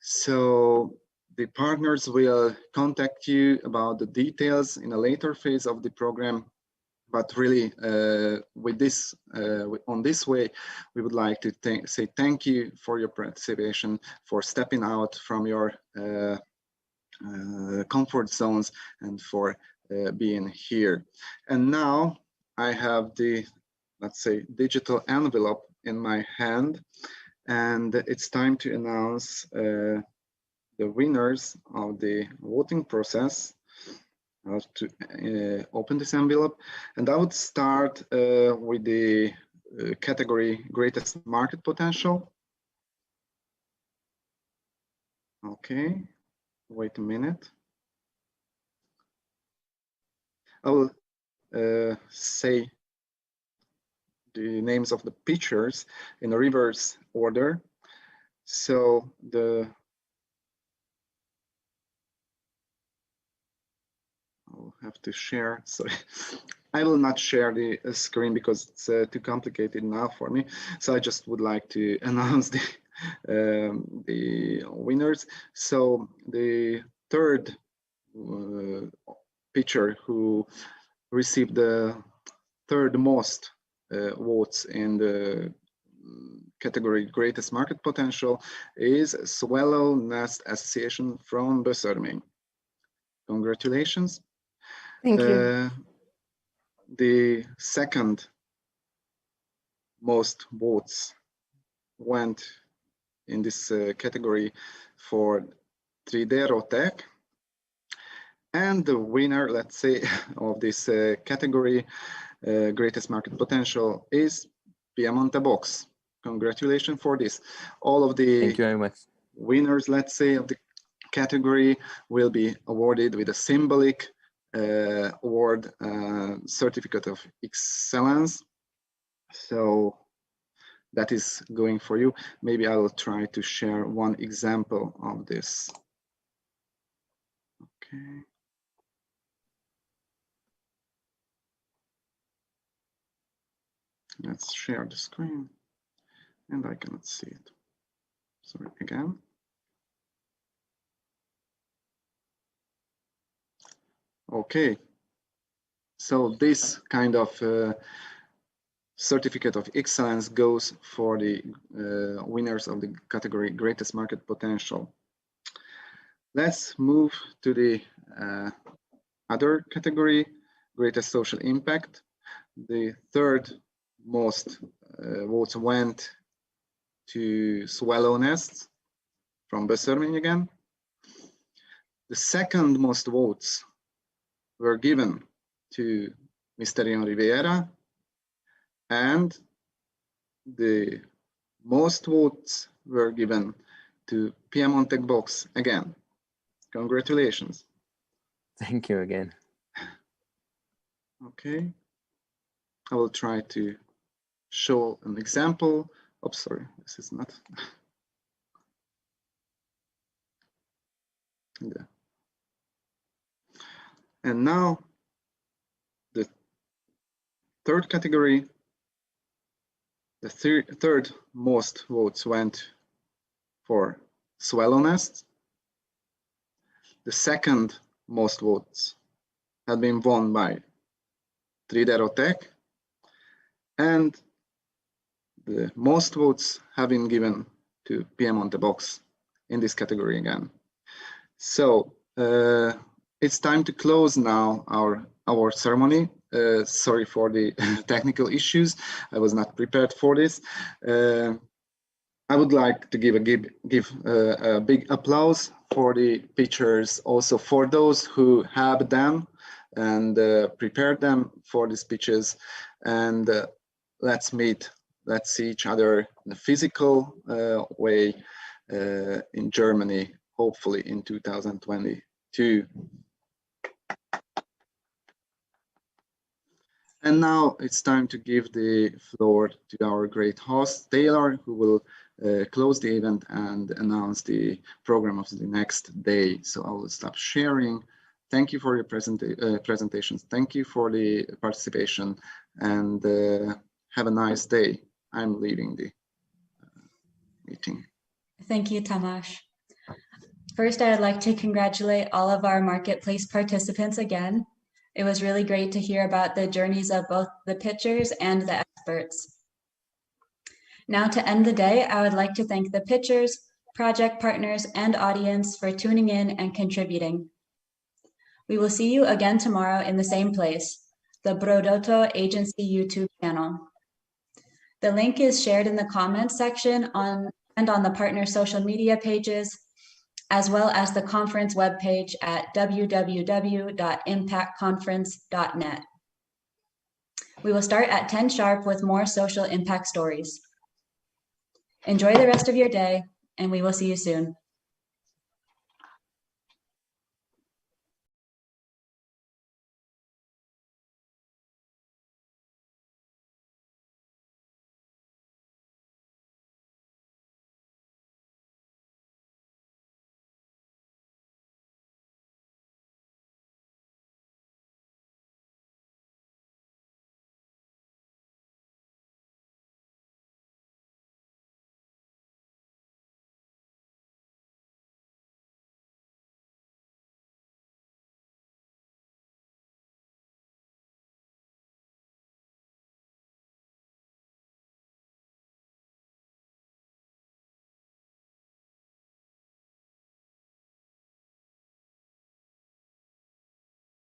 So the partners will contact you about the details in a later phase of the program. But really, with this, on this way, we would like to say thank you for your participation, for stepping out from your comfort zones, and for being here. And now I have the, let's say, digital envelope in my hand, and it's time to announce the winners of the voting process. I have to open this envelope, and I would start with the category Greatest Market Potential. Okay, wait a minute. I will say the names of the pitchers in a reverse order. So I'll have to share, sorry. I will not share the screen because it's too complicated now for me. So I just would like to announce the winners. So the third pitcher who received the third most votes in the category greatest market potential is Swallow Nest Association from Böszörmény. Congratulations.
Thank you.
The second most votes went in this category for Tridero Tech. And the winner, let's say, of this category, greatest market potential, is Piemonte Box. Congratulations for this. All of the
Thank you very much.
Winners, let's say, of the category will be awarded with a symbolic award, certificate of excellence. So that is going for you. Maybe I will try to share one example of this. Okay. Let's share the screen, and I cannot see it. Sorry again. Okay, so this kind of certificate of excellence goes for the winners of the category greatest market potential. Let's move to the other category, greatest social impact. The third most votes went to Swallow Nests from Böszörmény again. The second most votes were given to Mysterion Riviera, and the most votes were given to Piemonte Box again. Congratulations.
Thank you again.
Okay, I will try to show an example. Oh, sorry, this is not. Yeah. And now the third category, the third most votes went for Swallow Nest. The second most votes had been won by Tridero Tech, and the most votes have been given to Piemonte Box in this category again. So it's time to close now our ceremony. Sorry for the technical issues. I was not prepared for this. I would like to give a big applause for the pitchers, also for those who have them and prepared them for the speeches. And let's see each other in a physical way in Germany, hopefully in 2022. And now it's time to give the floor to our great host, Taylor, who will close the event and announce the program of the next day. So I will stop sharing. Thank you for your presentations. Thank you for the participation, and have a nice day. I'm leaving the meeting.
Thank you, Tamás. First, I would like to congratulate all of our marketplace participants again. It was really great to hear about the journeys of both the pitchers and the experts. Now, to end the day, I would like to thank the pitchers, project partners, and audience for tuning in and contributing. We will see you again tomorrow in the same place, the Brodoto Agency YouTube channel. The link is shared in the comments section and on the partner social media pages, as well as the conference webpage at www.impactconference.net. We will start at 10 sharp with more social impact stories. Enjoy the rest of your day, and we will see you soon.